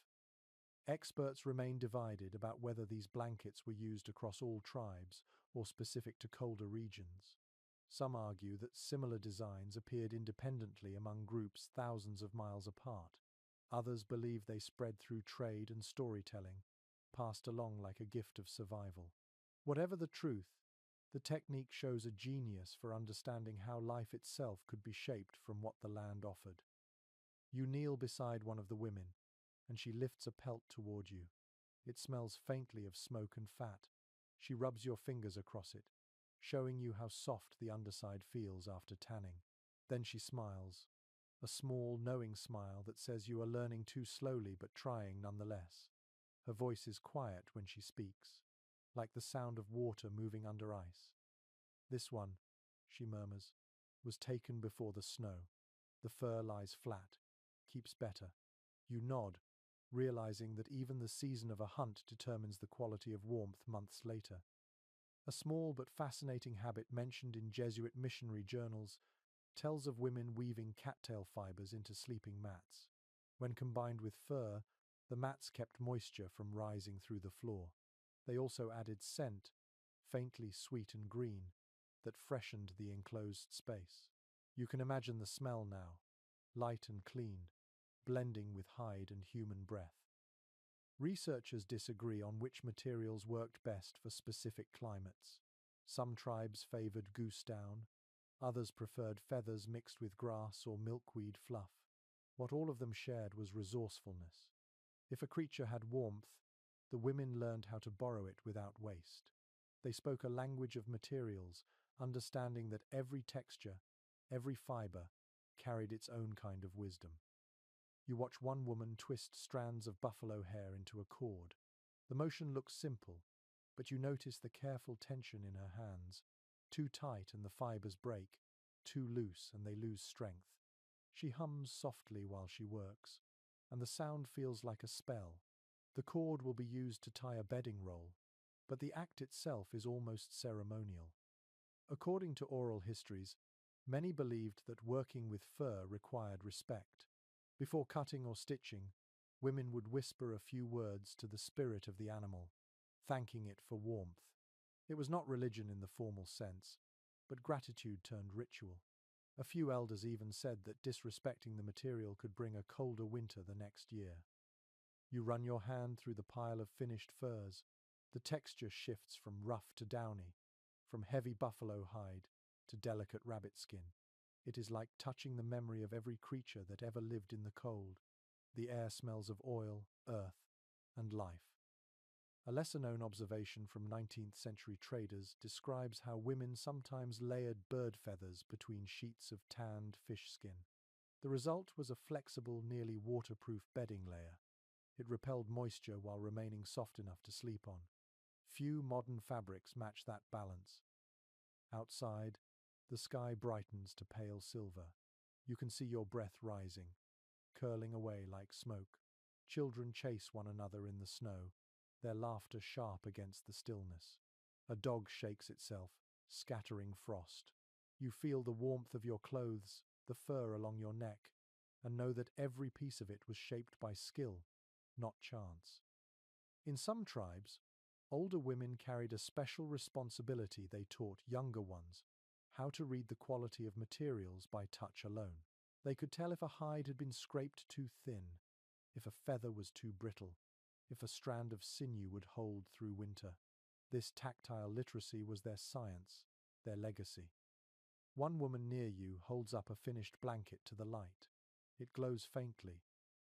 Experts remain divided about whether these blankets were used across all tribes or specific to colder regions. Some argue that similar designs appeared independently among groups thousands of miles apart. Others believe they spread through trade and storytelling, passed along like a gift of survival. Whatever the truth, the technique shows a genius for understanding how life itself could be shaped from what the land offered. You kneel beside one of the women, and she lifts a pelt toward you. It smells faintly of smoke and fat. She rubs your fingers across it, showing you how soft the underside feels after tanning. Then she smiles, a small, knowing smile that says you are learning too slowly but trying nonetheless. Her voice is quiet when she speaks, like the sound of water moving under ice. "This one," she murmurs, "was taken before the snow. The fur lies flat, keeps better." You nod, realizing that even the season of a hunt determines the quality of warmth months later. A small but fascinating habit mentioned in Jesuit missionary journals tells of women weaving cattail fibers into sleeping mats. When combined with fur, the mats kept moisture from rising through the floor. They also added scent, faintly sweet and green, that freshened the enclosed space. You can imagine the smell now, light and clean, blending with hide and human breath. Researchers disagree on which materials worked best for specific climates. Some tribes favored goose down, others preferred feathers mixed with grass or milkweed fluff. What all of them shared was resourcefulness. If a creature had warmth, the women learned how to borrow it without waste. They spoke a language of materials, understanding that every texture, every fiber, carried its own kind of wisdom. You watch one woman twist strands of buffalo hair into a cord. The motion looks simple, but you notice the careful tension in her hands. Too tight and the fibers break, too loose and they lose strength. She hums softly while she works, and the sound feels like a spell. The cord will be used to tie a bedding roll, but the act itself is almost ceremonial. According to oral histories, many believed that working with fur required respect. Before cutting or stitching, women would whisper a few words to the spirit of the animal, thanking it for warmth. It was not religion in the formal sense, but gratitude turned ritual. A few elders even said that disrespecting the material could bring a colder winter the next year. You run your hand through the pile of finished furs. The texture shifts from rough to downy, from heavy buffalo hide to delicate rabbit skin. It is like touching the memory of every creature that ever lived in the cold. The air smells of oil, earth, and life. A lesser-known observation from 19th century traders describes how women sometimes layered bird feathers between sheets of tanned fish skin. The result was a flexible, nearly waterproof bedding layer. It repelled moisture while remaining soft enough to sleep on. Few modern fabrics match that balance. Outside, the sky brightens to pale silver. You can see your breath rising, curling away like smoke. Children chase one another in the snow, their laughter sharp against the stillness. A dog shakes itself, scattering frost. You feel the warmth of your clothes, the fur along your neck, and know that every piece of it was shaped by skill, not chance. In some tribes, older women carried a special responsibility. They taught younger ones how to read the quality of materials by touch alone. They could tell if a hide had been scraped too thin, if a feather was too brittle, if a strand of sinew would hold through winter. This tactile literacy was their science, their legacy. One woman near you holds up a finished blanket to the light. It glows faintly,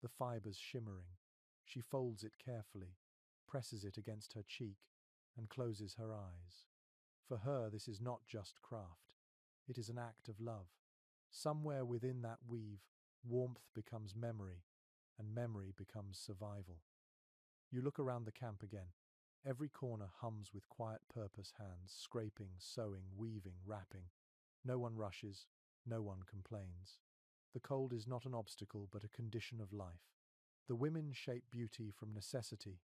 the fibers shimmering. She folds it carefully, presses it against her cheek, and closes her eyes. For her, this is not just craft. It is an act of love. Somewhere within that weave, warmth becomes memory, and memory becomes survival. You look around the camp again. Every corner hums with quiet purpose, hands scraping, sewing, weaving, wrapping. No one rushes, no one complains. The cold is not an obstacle but a condition of life. The women shape beauty from necessity,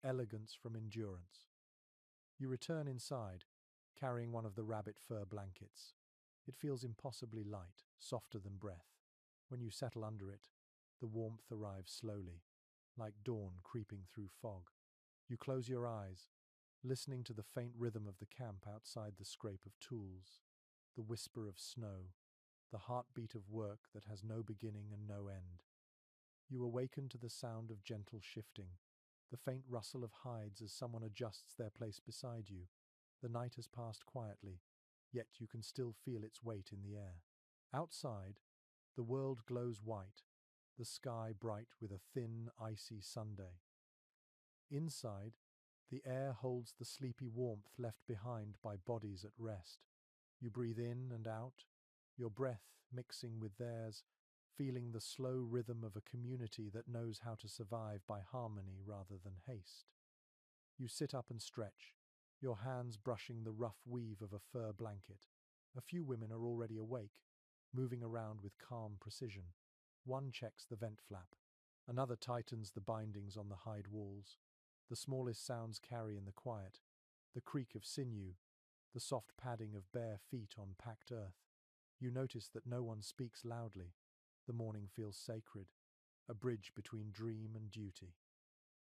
elegance from endurance. You return inside, carrying one of the rabbit fur blankets. It feels impossibly light, softer than breath. When you settle under it, the warmth arrives slowly, like dawn creeping through fog. You close your eyes, listening to the faint rhythm of the camp outside, the scrape of tools, the whisper of snow, the heartbeat of work that has no beginning and no end. You awaken to the sound of gentle shifting, the faint rustle of hides as someone adjusts their place beside you. The night has passed quietly, yet you can still feel its weight in the air. Outside, the world glows white, the sky bright with a thin, icy Sunday. Inside, the air holds the sleepy warmth left behind by bodies at rest. You breathe in and out, your breath mixing with theirs, feeling the slow rhythm of a community that knows how to survive by harmony rather than haste. You sit up and stretch, your hands brushing the rough weave of a fur blanket. A few women are already awake, moving around with calm precision. One checks the vent flap. Another tightens the bindings on the hide walls. The smallest sounds carry in the quiet, the creak of sinew, the soft padding of bare feet on packed earth. You notice that no one speaks loudly. The morning feels sacred, a bridge between dream and duty.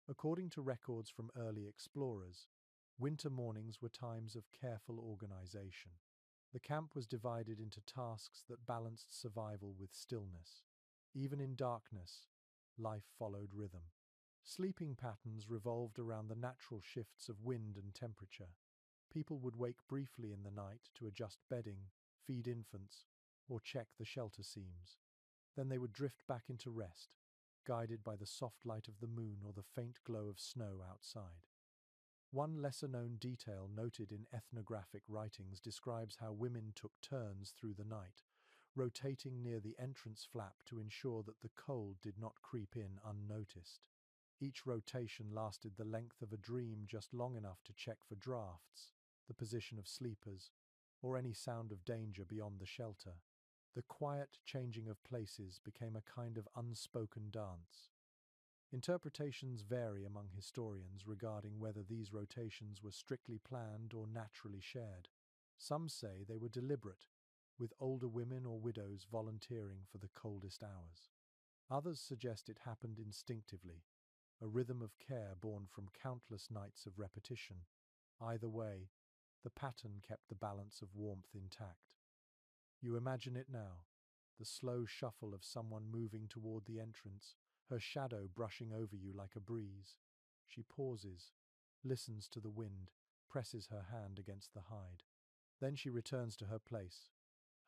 According to records from early explorers, winter mornings were times of careful organization. The camp was divided into tasks that balanced survival with stillness. Even in darkness, life followed rhythm. Sleeping patterns revolved around the natural shifts of wind and temperature. People would wake briefly in the night to adjust bedding, feed infants, or check the shelter seams. Then they would drift back into rest, guided by the soft light of the moon or the faint glow of snow outside. One lesser-known detail noted in ethnographic writings describes how women took turns through the night, rotating near the entrance flap to ensure that the cold did not creep in unnoticed. Each rotation lasted the length of a dream, just long enough to check for drafts, the position of sleepers, or any sound of danger beyond the shelter. The quiet changing of places became a kind of unspoken dance. Interpretations vary among historians regarding whether these rotations were strictly planned or naturally shared. Some say they were deliberate, with older women or widows volunteering for the coldest hours. Others suggest it happened instinctively, a rhythm of care born from countless nights of repetition. Either way, the pattern kept the balance of warmth intact. You imagine it now, the slow shuffle of someone moving toward the entrance, her shadow brushing over you like a breeze. She pauses, listens to the wind, presses her hand against the hide. Then she returns to her place,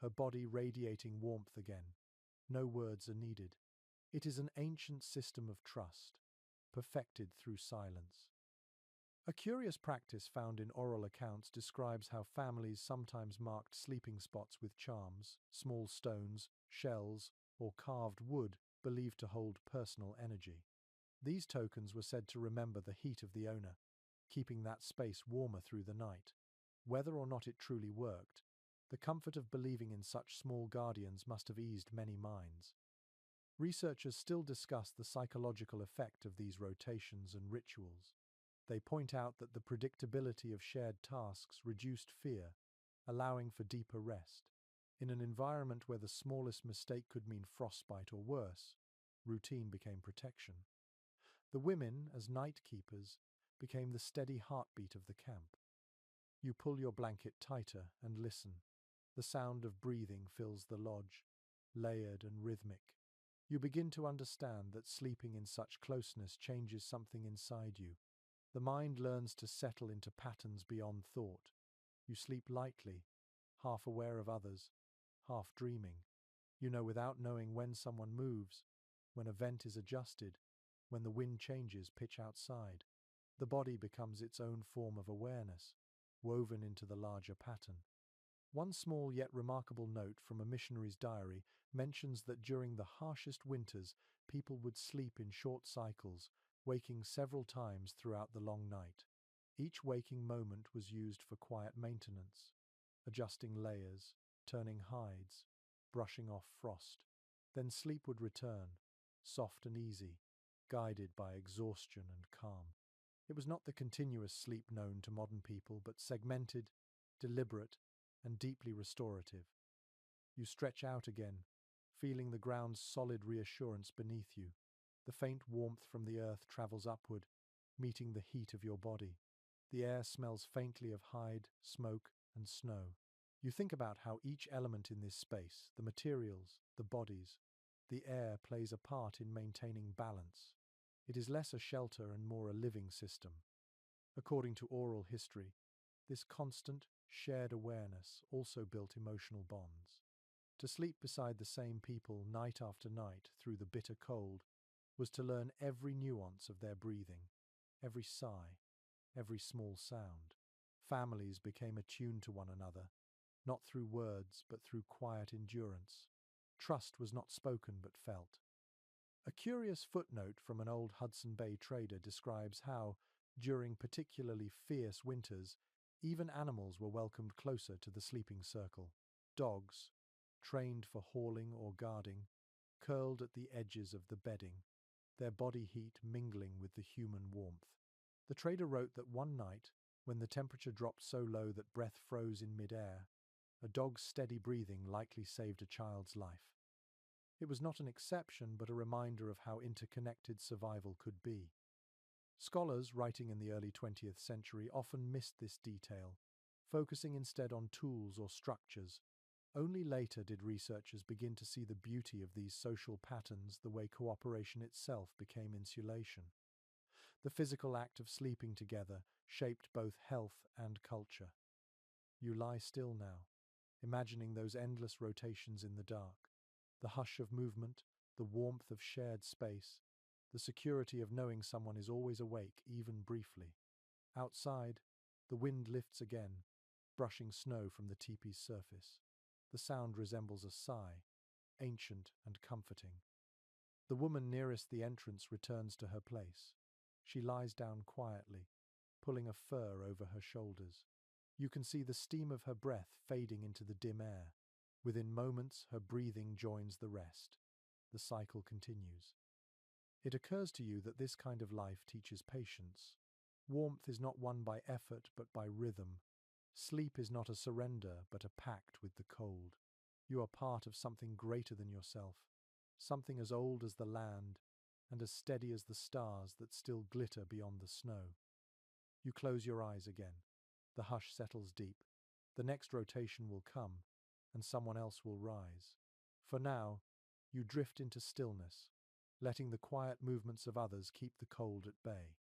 her body radiating warmth again. No words are needed. It is an ancient system of trust, perfected through silence. A curious practice found in oral accounts describes how families sometimes marked sleeping spots with charms, small stones, shells, or carved wood believed to hold personal energy. These tokens were said to remember the heat of the owner, keeping that space warmer through the night. Whether or not it truly worked, the comfort of believing in such small guardians must have eased many minds. Researchers still discuss the psychological effect of these rotations and rituals. They point out that the predictability of shared tasks reduced fear, allowing for deeper rest. In an environment where the smallest mistake could mean frostbite or worse, routine became protection. The women, as night keepers, became the steady heartbeat of the camp. You pull your blanket tighter and listen. The sound of breathing fills the lodge, layered and rhythmic. You begin to understand that sleeping in such closeness changes something inside you. The mind learns to settle into patterns beyond thought. You sleep lightly, half aware of others, half dreaming. You know without knowing when someone moves, when a vent is adjusted, when the wind changes pitch outside. The body becomes its own form of awareness, woven into the larger pattern. One small yet remarkable note from a missionary's diary mentions that during the harshest winters, people would sleep in short cycles, waking several times throughout the long night. Each waking moment was used for quiet maintenance, adjusting layers, turning hides, brushing off frost. Then sleep would return, soft and easy, guided by exhaustion and calm. It was not the continuous sleep known to modern people, but segmented, deliberate, and deeply restorative. You stretch out again, feeling the ground's solid reassurance beneath you. The faint warmth from the earth travels upward, meeting the heat of your body. The air smells faintly of hide, smoke, and snow. You think about how each element in this space, the materials, the bodies, the air plays a part in maintaining balance. It is less a shelter and more a living system. According to oral history, this constant, shared awareness also built emotional bonds. To sleep beside the same people night after night through the bitter cold was to learn every nuance of their breathing, every sigh, every small sound. Families became attuned to one another, not through words but through quiet endurance. Trust was not spoken but felt. A curious footnote from an old Hudson Bay trader describes how, during particularly fierce winters, even animals were welcomed closer to the sleeping circle. Dogs, trained for hauling or guarding, curled at the edges of the bedding, their body heat mingling with the human warmth. The trader wrote that one night, when the temperature dropped so low that breath froze in mid-air, a dog's steady breathing likely saved a child's life. It was not an exception, but a reminder of how interconnected survival could be. Scholars writing in the early 20th century often missed this detail, focusing instead on tools or structures. Only later did researchers begin to see the beauty of these social patterns, the way cooperation itself became insulation. The physical act of sleeping together shaped both health and culture. You lie still now, imagining those endless rotations in the dark, the hush of movement, the warmth of shared space, the security of knowing someone is always awake, even briefly. Outside, the wind lifts again, brushing snow from the teepee's surface. The sound resembles a sigh, ancient and comforting. The woman nearest the entrance returns to her place. She lies down quietly, pulling a fur over her shoulders. You can see the steam of her breath fading into the dim air. Within moments, her breathing joins the rest. The cycle continues. It occurs to you that this kind of life teaches patience. Warmth is not won by effort but by rhythm. Sleep is not a surrender but a pact with the cold. You are part of something greater than yourself, something as old as the land and as steady as the stars that still glitter beyond the snow. You close your eyes again. The hush settles deep. The next rotation will come, and someone else will rise. For now, you drift into stillness, letting the quiet movements of others keep the cold at bay.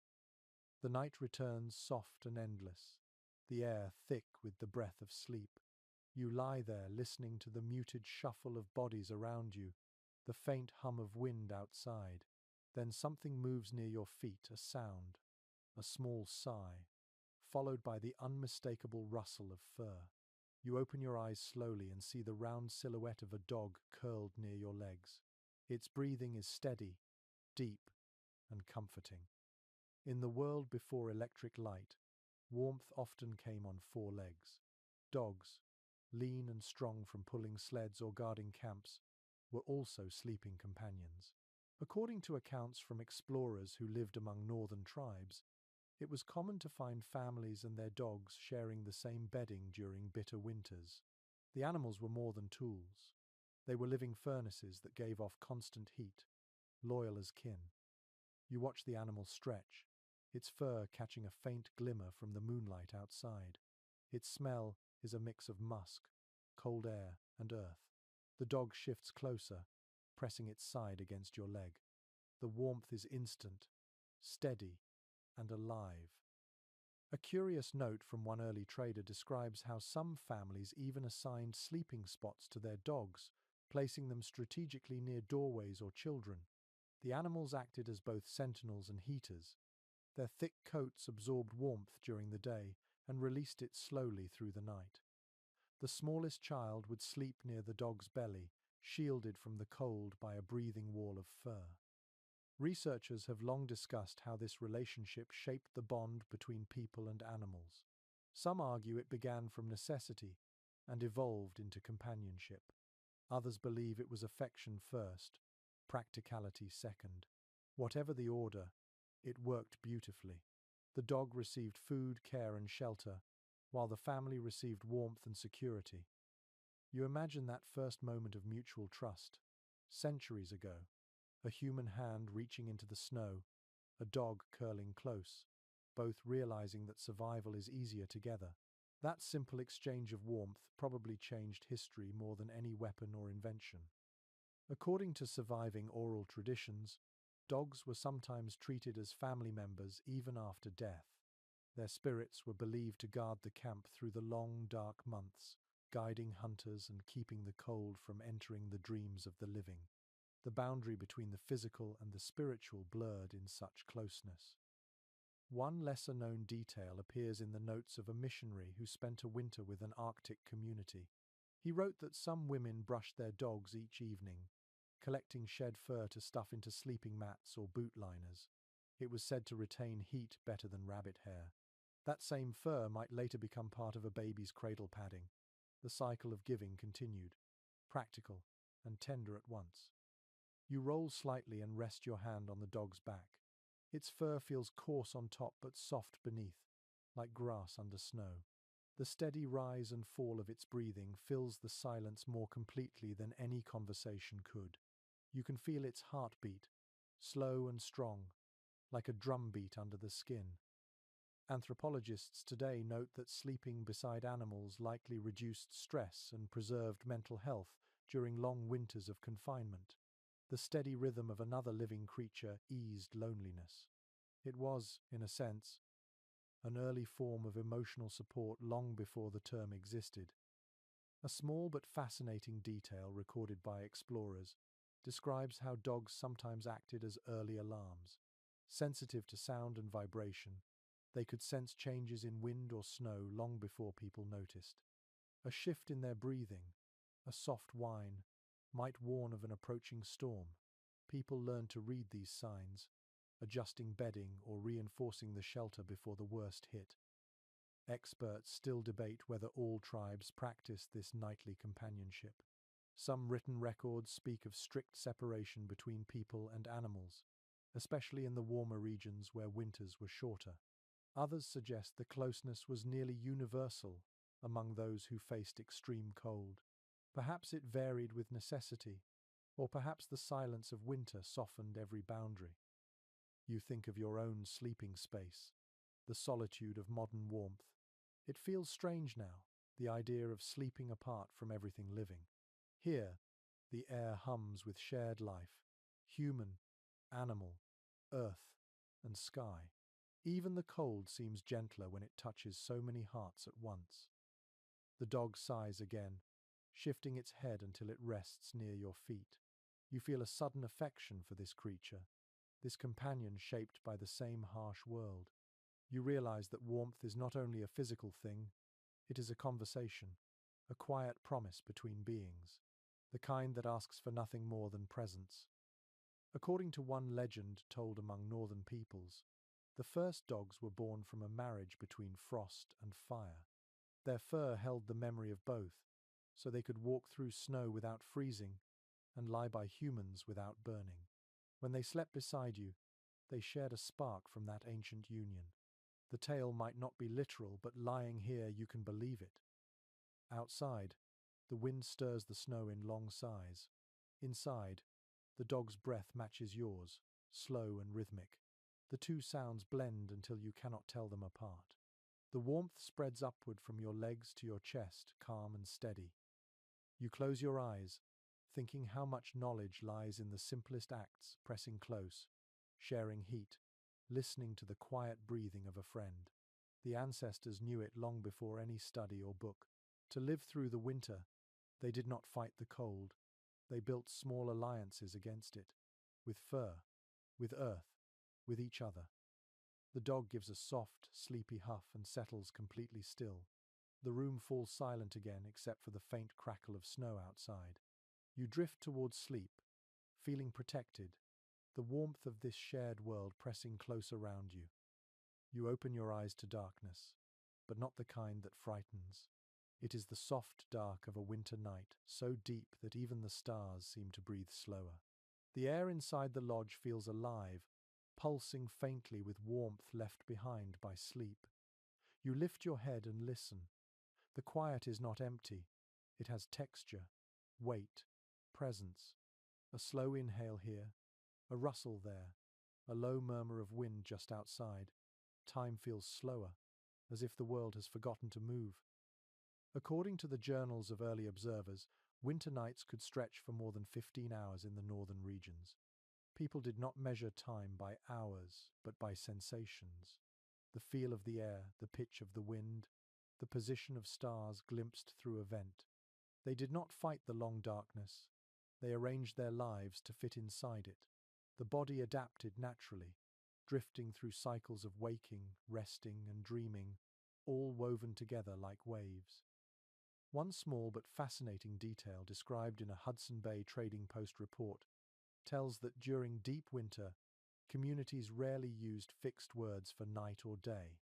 The night returns soft and endless. the air thick with the breath of sleep. You lie there listening to the muted shuffle of bodies around you, the faint hum of wind outside. Then something moves near your feet, a sound, a small sigh, followed by the unmistakable rustle of fur. You open your eyes slowly and see the round silhouette of a dog curled near your legs. Its breathing is steady, deep, and comforting. In the world before electric light, warmth often came on four legs. Dogs, lean and strong from pulling sleds or guarding camps, were also sleeping companions. According to accounts from explorers who lived among northern tribes, it was common to find families and their dogs sharing the same bedding during bitter winters. The animals were more than tools. They were living furnaces that gave off constant heat, loyal as kin. You watch the animal stretch, its fur catching a faint glimmer from the moonlight outside. Its smell is a mix of musk, cold air, and earth. The dog shifts closer, pressing its side against your leg. The warmth is instant, steady, and alive. A curious note from one early trader describes how some families even assigned sleeping spots to their dogs, placing them strategically near doorways or children. The animals acted as both sentinels and heaters. Their thick coats absorbed warmth during the day and released it slowly through the night. The smallest child would sleep near the dog's belly, shielded from the cold by a breathing wall of fur. Researchers have long discussed how this relationship shaped the bond between people and animals. Some argue it began from necessity and evolved into companionship. Others believe it was affection first, practicality second. Whatever the order, it worked beautifully. The dog received food, care, and shelter, while the family received warmth and security. You imagine that first moment of mutual trust, centuries ago, a human hand reaching into the snow, a dog curling close, both realizing that survival is easier together. That simple exchange of warmth probably changed history more than any weapon or invention. According to surviving oral traditions, dogs were sometimes treated as family members even after death. Their spirits were believed to guard the camp through the long, dark months, guiding hunters and keeping the cold from entering the dreams of the living. The boundary between the physical and the spiritual blurred in such closeness. One lesser-known detail appears in the notes of a missionary who spent a winter with an Arctic community. He wrote that some women brushed their dogs each evening, collecting shed fur to stuff into sleeping mats or boot liners. It was said to retain heat better than rabbit hair. That same fur might later become part of a baby's cradle padding. The cycle of giving continued, practical and tender at once. You roll slightly and rest your hand on the dog's back. Its fur feels coarse on top but soft beneath, like grass under snow. The steady rise and fall of its breathing fills the silence more completely than any conversation could. You can feel its heartbeat, slow and strong, like a drumbeat under the skin. Anthropologists today note that sleeping beside animals likely reduced stress and preserved mental health during long winters of confinement. The steady rhythm of another living creature eased loneliness. It was, in a sense, an early form of emotional support long before the term existed. A small but fascinating detail recorded by explorers describes how dogs sometimes acted as early alarms. Sensitive to sound and vibration, they could sense changes in wind or snow long before people noticed. A shift in their breathing, a soft whine, might warn of an approaching storm. People learned to read these signs, adjusting bedding or reinforcing the shelter before the worst hit. Experts still debate whether all tribes practiced this nightly companionship. Some written records speak of strict separation between people and animals, especially in the warmer regions where winters were shorter. Others suggest the closeness was nearly universal among those who faced extreme cold. Perhaps it varied with necessity, or perhaps the silence of winter softened every boundary. You think of your own sleeping space, the solitude of modern warmth. It feels strange now, the idea of sleeping apart from everything living. Here, the air hums with shared life, human, animal, earth, and sky. Even the cold seems gentler when it touches so many hearts at once. The dog sighs again, shifting its head until it rests near your feet. You feel a sudden affection for this creature, this companion shaped by the same harsh world. You realize that warmth is not only a physical thing, it is a conversation, a quiet promise between beings, the kind that asks for nothing more than presence. According to one legend told among northern peoples, the first dogs were born from a marriage between frost and fire. Their fur held the memory of both, so they could walk through snow without freezing and lie by humans without burning. When they slept beside you, they shared a spark from that ancient union. The tale might not be literal, but lying here you can believe it. Outside, the wind stirs the snow in long sighs. Inside, the dog's breath matches yours, slow and rhythmic. The two sounds blend until you cannot tell them apart. The warmth spreads upward from your legs to your chest, calm and steady. You close your eyes, thinking how much knowledge lies in the simplest acts, pressing close, sharing heat, listening to the quiet breathing of a friend. The ancestors knew it long before any study or book. To live through the winter, they did not fight the cold. They built small alliances against it, with fur, with earth, with each other. The dog gives a soft, sleepy huff and settles completely still. The room falls silent again except for the faint crackle of snow outside. You drift towards sleep, feeling protected, the warmth of this shared world pressing close around you. You open your eyes to darkness, but not the kind that frightens. It is the soft dark of a winter night, so deep that even the stars seem to breathe slower. The air inside the lodge feels alive, pulsing faintly with warmth left behind by sleep. You lift your head and listen. The quiet is not empty. It has texture, weight, presence. A slow inhale here, a rustle there, a low murmur of wind just outside. Time feels slower, as if the world has forgotten to move. According to the journals of early observers, winter nights could stretch for more than 15 hours in the northern regions. People did not measure time by hours, but by sensations. The feel of the air, the pitch of the wind, the position of stars glimpsed through a vent. They did not fight the long darkness. They arranged their lives to fit inside it. The body adapted naturally, drifting through cycles of waking, resting, and dreaming, all woven together like waves. One small but fascinating detail described in a Hudson Bay Trading Post report tells that during deep winter, communities rarely used fixed words for night or day.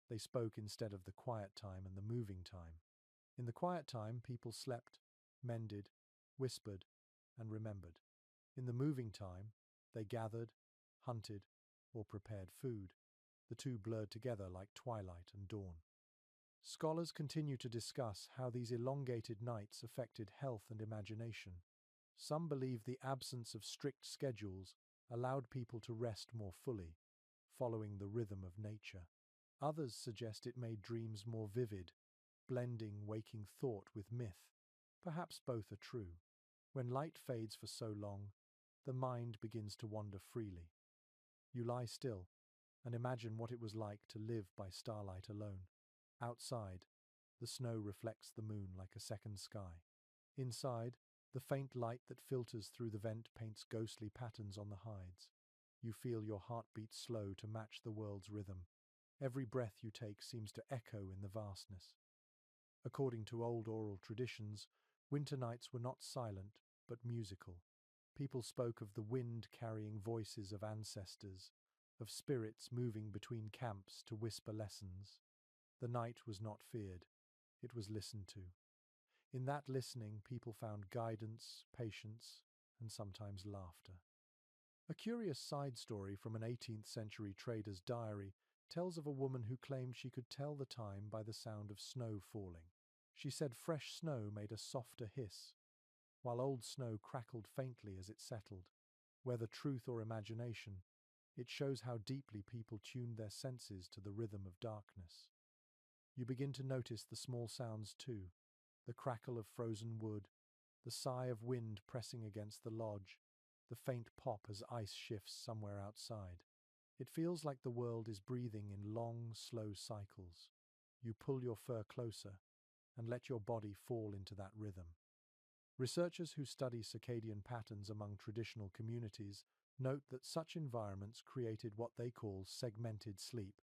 They spoke instead of the quiet time and the moving time. In the quiet time, people slept, mended, whispered, and remembered. In the moving time, they gathered, hunted, or prepared food. The two blurred together like twilight and dawn. Scholars continue to discuss how these elongated nights affected health and imagination. Some believe the absence of strict schedules allowed people to rest more fully, following the rhythm of nature. Others suggest it made dreams more vivid, blending waking thought with myth. Perhaps both are true. When light fades for so long, the mind begins to wander freely. You lie still and imagine what it was like to live by starlight alone. Outside, the snow reflects the moon like a second sky. Inside, the faint light that filters through the vent paints ghostly patterns on the hides. You feel your heartbeat slow to match the world's rhythm. Every breath you take seems to echo in the vastness. According to old oral traditions, winter nights were not silent, but musical. People spoke of the wind carrying voices of ancestors, of spirits moving between camps to whisper lessons. The night was not feared, it was listened to. In that listening, people found guidance, patience, and sometimes laughter. A curious side story from an 18th century trader's diary tells of a woman who claimed she could tell the time by the sound of snow falling. She said fresh snow made a softer hiss, while old snow crackled faintly as it settled. Whether truth or imagination, it shows how deeply people tuned their senses to the rhythm of darkness. You begin to notice the small sounds too, the crackle of frozen wood, the sigh of wind pressing against the lodge, the faint pop as ice shifts somewhere outside. It feels like the world is breathing in long, slow cycles. You pull your fur closer and let your body fall into that rhythm. Researchers who study circadian patterns among traditional communities note that such environments created what they call segmented sleep.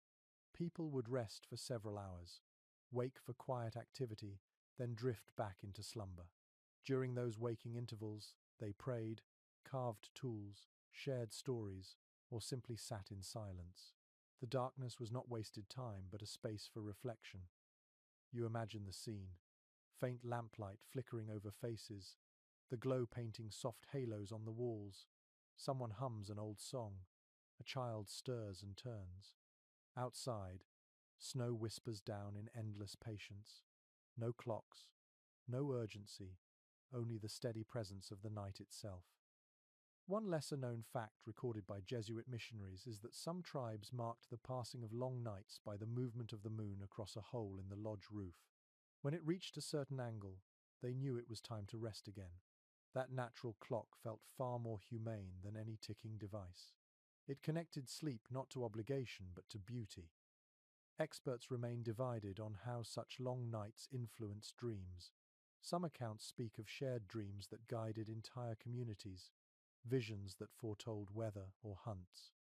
People would rest for several hours, wake for quiet activity, then drift back into slumber. During those waking intervals, they prayed, carved tools, shared stories, or simply sat in silence. The darkness was not wasted time, but a space for reflection. You imagine the scene: faint lamplight flickering over faces, the glow painting soft halos on the walls. Someone hums an old song, a child stirs and turns. Outside, snow whispers down in endless patience. No clocks, no urgency, only the steady presence of the night itself. One lesser-known fact recorded by Jesuit missionaries is that some tribes marked the passing of long nights by the movement of the moon across a hole in the lodge roof. When it reached a certain angle, they knew it was time to rest again. That natural clock felt far more humane than any ticking device. It connected sleep not to obligation but to beauty. Experts remain divided on how such long nights influence dreams. Some accounts speak of shared dreams that guided entire communities, visions that foretold weather or hunts.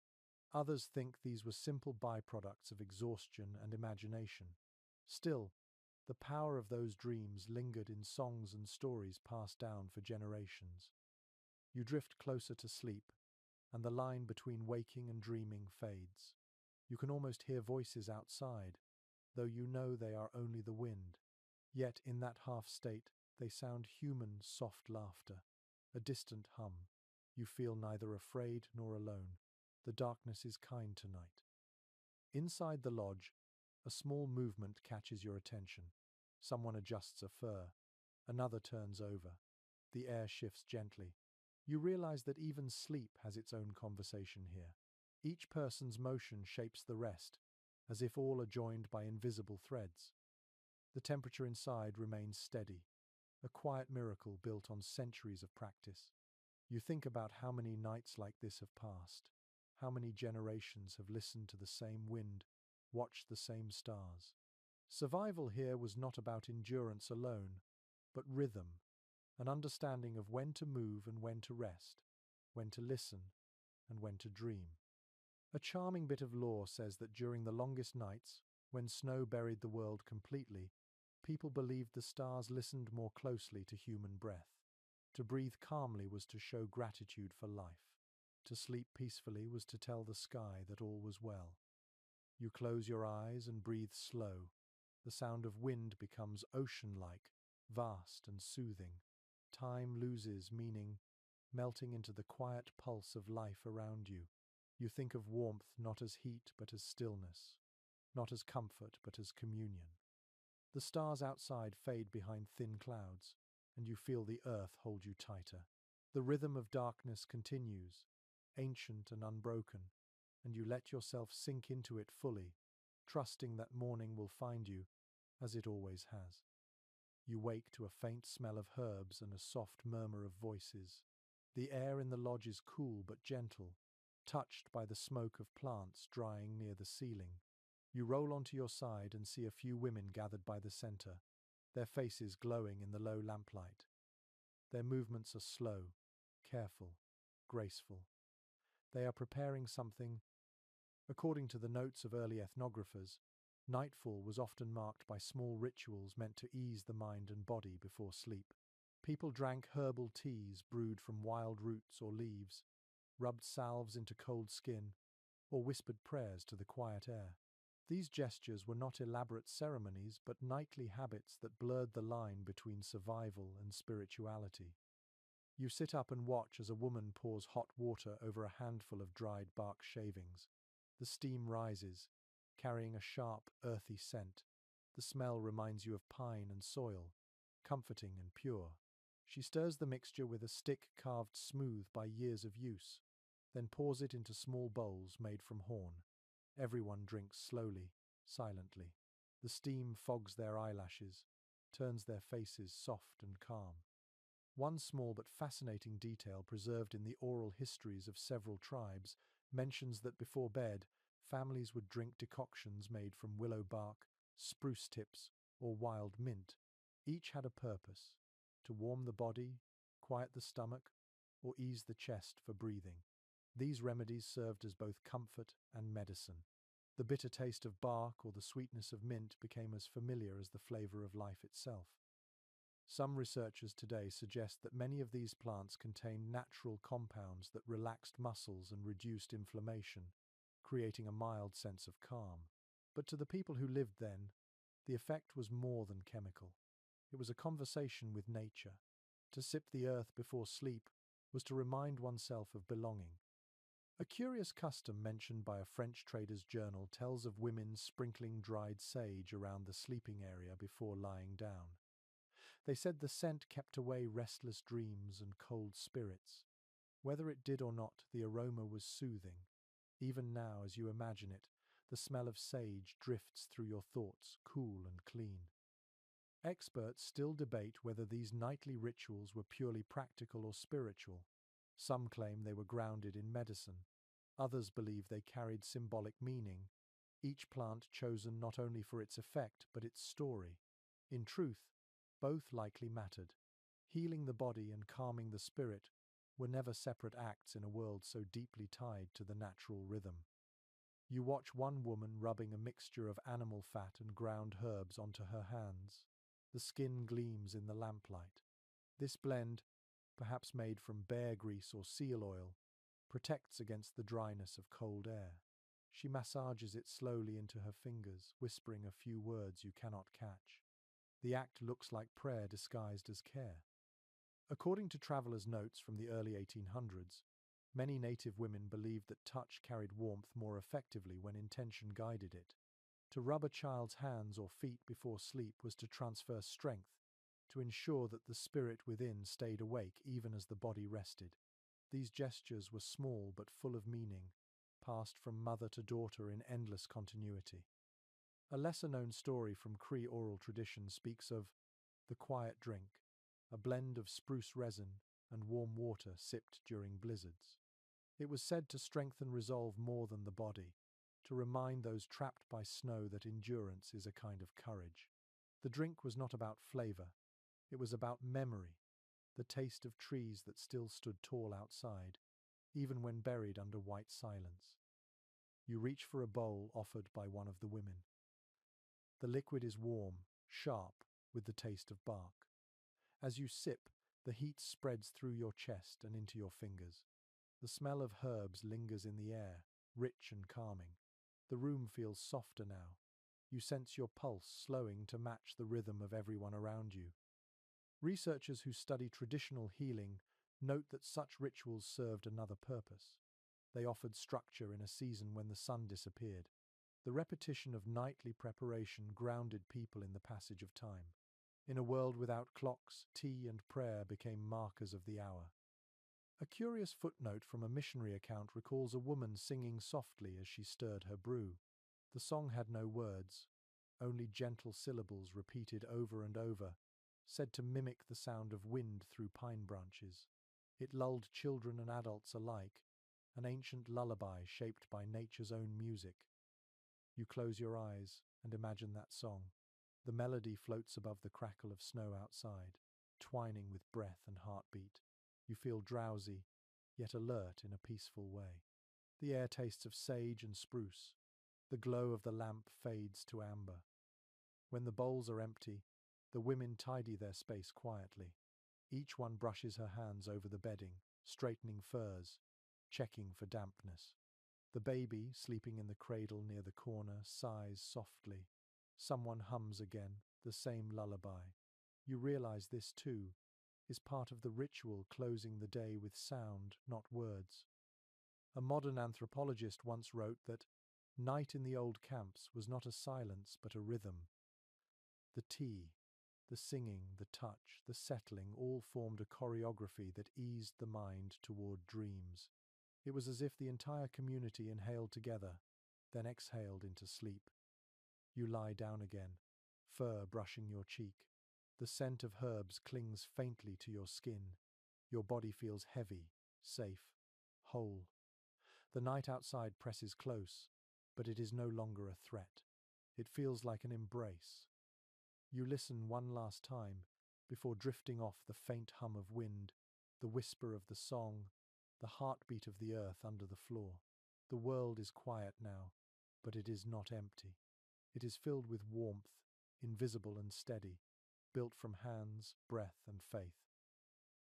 Others think these were simple byproducts of exhaustion and imagination. Still, the power of those dreams lingered in songs and stories passed down for generations. You drift closer to sleep, and the line between waking and dreaming fades. You can almost hear voices outside, though you know they are only the wind. Yet in that half state, they sound human, soft laughter, a distant hum. You feel neither afraid nor alone. The darkness is kind tonight. Inside the lodge, a small movement catches your attention. Someone adjusts a fur. Another turns over. The air shifts gently. You realize that even sleep has its own conversation here. Each person's motion shapes the rest, as if all are joined by invisible threads. The temperature inside remains steady, a quiet miracle built on centuries of practice. You think about how many nights like this have passed, how many generations have listened to the same wind, watched the same stars. Survival here was not about endurance alone, but rhythm, an understanding of when to move and when to rest, when to listen and when to dream. A charming bit of lore says that during the longest nights, when snow buried the world completely, people believed the stars listened more closely to human breath. To breathe calmly was to show gratitude for life. To sleep peacefully was to tell the sky that all was well. You close your eyes and breathe slow. The sound of wind becomes ocean-like, vast and soothing. Time loses meaning, melting into the quiet pulse of life around you. You think of warmth not as heat but as stillness, not as comfort but as communion. The stars outside fade behind thin clouds, and you feel the earth hold you tighter. The rhythm of darkness continues, ancient and unbroken, and you let yourself sink into it fully, trusting that morning will find you, as it always has. You wake to a faint smell of herbs and a soft murmur of voices. The air in the lodge is cool but gentle, touched by the smoke of plants drying near the ceiling. You roll onto your side and see a few women gathered by the center, their faces glowing in the low lamplight. Their movements are slow, careful, graceful. They are preparing something. According to the notes of early ethnographers, nightfall was often marked by small rituals meant to ease the mind and body before sleep. People drank herbal teas brewed from wild roots or leaves, rubbed salves into cold skin, or whispered prayers to the quiet air. These gestures were not elaborate ceremonies, but nightly habits that blurred the line between survival and spirituality. You sit up and watch as a woman pours hot water over a handful of dried bark shavings. The steam rises, carrying a sharp, earthy scent. The smell reminds you of pine and soil, comforting and pure. She stirs the mixture with a stick carved smooth by years of use, then pours it into small bowls made from horn. Everyone drinks slowly, silently. The steam fogs their eyelashes, turns their faces soft and calm. One small but fascinating detail preserved in the oral histories of several tribes mentions that before bed, families would drink decoctions made from willow bark, spruce tips, or wild mint. Each had a purpose: to warm the body, quiet the stomach, or ease the chest for breathing. These remedies served as both comfort and medicine. The bitter taste of bark or the sweetness of mint became as familiar as the flavor of life itself. Some researchers today suggest that many of these plants contain natural compounds that relaxed muscles and reduced inflammation, creating a mild sense of calm. But to the people who lived then, the effect was more than chemical. It was a conversation with nature. To sip the earth before sleep was to remind oneself of belonging. A curious custom mentioned by a French trader's journal tells of women sprinkling dried sage around the sleeping area before lying down. They said the scent kept away restless dreams and cold spirits. Whether it did or not, the aroma was soothing. Even now, as you imagine it, the smell of sage drifts through your thoughts, cool and clean. Experts still debate whether these nightly rituals were purely practical or spiritual. Some claim they were grounded in medicine. Others believe they carried symbolic meaning, each plant chosen not only for its effect but its story. In truth, both likely mattered. Healing the body and calming the spirit were never separate acts in a world so deeply tied to the natural rhythm. You watch one woman rubbing a mixture of animal fat and ground herbs onto her hands. The skin gleams in the lamplight. This blend, perhaps made from bear grease or seal oil, protects against the dryness of cold air. She massages it slowly into her fingers, whispering a few words you cannot catch. The act looks like prayer disguised as care. According to travelers' notes from the early 1800s, many native women believed that touch carried warmth more effectively when intention guided it. To rub a child's hands or feet before sleep was to transfer strength, to ensure that the spirit within stayed awake even as the body rested. These gestures were small but full of meaning, passed from mother to daughter in endless continuity. A lesser-known story from Cree oral tradition speaks of the quiet drink, a blend of spruce resin and warm water sipped during blizzards. It was said to strengthen resolve more than the body, to remind those trapped by snow that endurance is a kind of courage. The drink was not about flavor, it was about memory, the taste of trees that still stood tall outside, even when buried under white silence. You reach for a bowl offered by one of the women. The liquid is warm, sharp, with the taste of bark. As you sip, the heat spreads through your chest and into your fingers. The smell of herbs lingers in the air, rich and calming. The room feels softer now. You sense your pulse slowing to match the rhythm of everyone around you. Researchers who study traditional healing note that such rituals served another purpose. They offered structure in a season when the sun disappeared. The repetition of nightly preparation grounded people in the passage of time. In a world without clocks, tea and prayer became markers of the hour. A curious footnote from a missionary account recalls a woman singing softly as she stirred her brew. The song had no words, only gentle syllables repeated over and over, said to mimic the sound of wind through pine branches. It lulled children and adults alike, an ancient lullaby shaped by nature's own music. You close your eyes and imagine that song. The melody floats above the crackle of snow outside, twining with breath and heartbeat. You feel drowsy, yet alert in a peaceful way. The air tastes of sage and spruce. The glow of the lamp fades to amber. When the bowls are empty, the women tidy their space quietly. Each one brushes her hands over the bedding, straightening furs, checking for dampness. The baby, sleeping in the cradle near the corner, sighs softly. Someone hums again, the same lullaby. You realize this, too, is part of the ritual closing the day with sound, not words. A modern anthropologist once wrote that night in the old camps was not a silence but a rhythm. The tea, the singing, the touch, the settling all formed a choreography that eased the mind toward dreams. It was as if the entire community inhaled together, then exhaled into sleep. You lie down again, fur brushing your cheek. The scent of herbs clings faintly to your skin. Your body feels heavy, safe, whole. The night outside presses close, but it is no longer a threat. It feels like an embrace. You listen one last time before drifting off the faint hum of wind, the whisper of the song, the heartbeat of the earth under the floor. The world is quiet now, but it is not empty. It is filled with warmth, invisible and steady, built from hands, breath, and faith.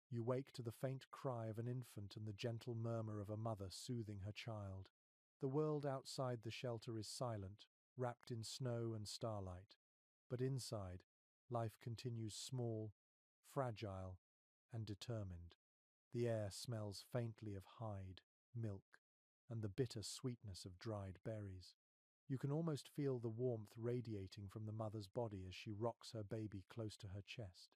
You wake to the faint cry of an infant and the gentle murmur of a mother soothing her child. The world outside the shelter is silent, wrapped in snow and starlight. But inside, life continues small, fragile, and determined. The air smells faintly of hide, milk, and the bitter sweetness of dried berries. You can almost feel the warmth radiating from the mother's body as she rocks her baby close to her chest.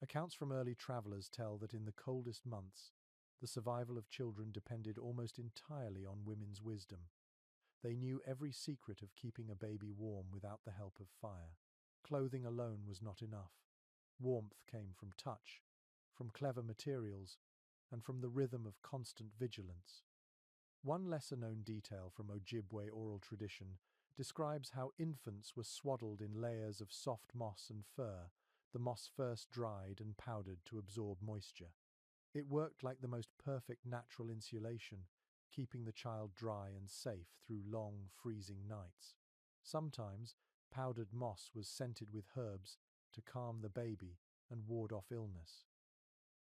Accounts from early travelers tell that in the coldest months, the survival of children depended almost entirely on women's wisdom. They knew every secret of keeping a baby warm without the help of fire. Clothing alone was not enough. Warmth came from touch, from clever materials, and from the rhythm of constant vigilance. One lesser-known detail from Ojibwe oral tradition describes how infants were swaddled in layers of soft moss and fur, the moss first dried and powdered to absorb moisture. It worked like the most perfect natural insulation, keeping the child dry and safe through long, freezing nights. Sometimes, powdered moss was scented with herbs to calm the baby and ward off illness.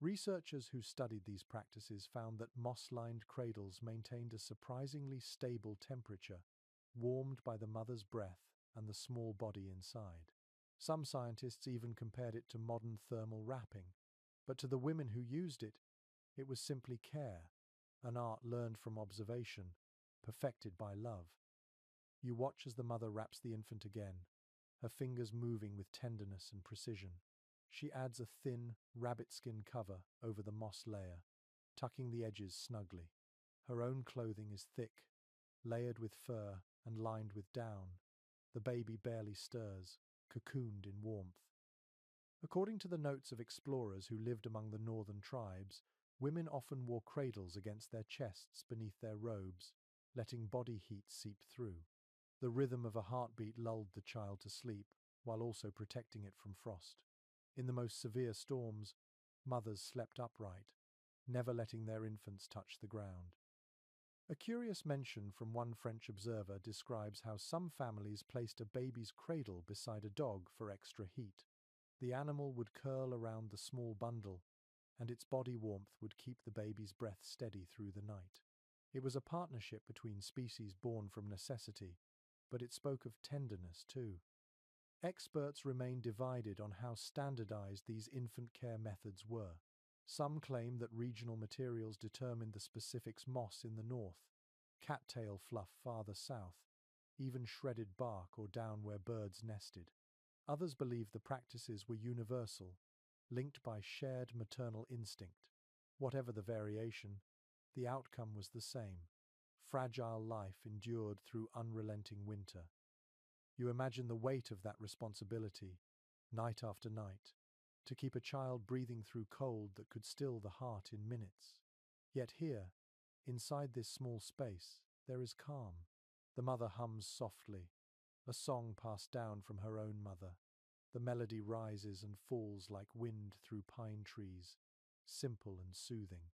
Researchers who studied these practices found that moss-lined cradles maintained a surprisingly stable temperature, warmed by the mother's breath and the small body inside. Some scientists even compared it to modern thermal wrapping, but to the women who used it, it was simply care, an art learned from observation, perfected by love. You watch as the mother wraps the infant again, her fingers moving with tenderness and precision. She adds a thin, rabbit-skin cover over the moss layer, tucking the edges snugly. Her own clothing is thick, layered with fur and lined with down. The baby barely stirs, cocooned in warmth. According to the notes of explorers who lived among the northern tribes, women often wore cradles against their chests beneath their robes, letting body heat seep through. The rhythm of a heartbeat lulled the child to sleep, while also protecting it from frost. In the most severe storms, mothers slept upright, never letting their infants touch the ground. A curious mention from one French observer describes how some families placed a baby's cradle beside a dog for extra heat. The animal would curl around the small bundle, and its body warmth would keep the baby's breath steady through the night. It was a partnership between species born from necessity, but it spoke of tenderness too. Experts remain divided on how standardized these infant care methods were. Some claim that regional materials determined the specifics: moss in the north, cattail fluff farther south, even shredded bark or down where birds nested. Others believe the practices were universal, linked by shared maternal instinct. Whatever the variation, the outcome was the same: fragile life endured through unrelenting winter. You imagine the weight of that responsibility, night after night, to keep a child breathing through cold that could still the heart in minutes. Yet here, inside this small space, there is calm. The mother hums softly, a song passed down from her own mother. The melody rises and falls like wind through pine trees, simple and soothing.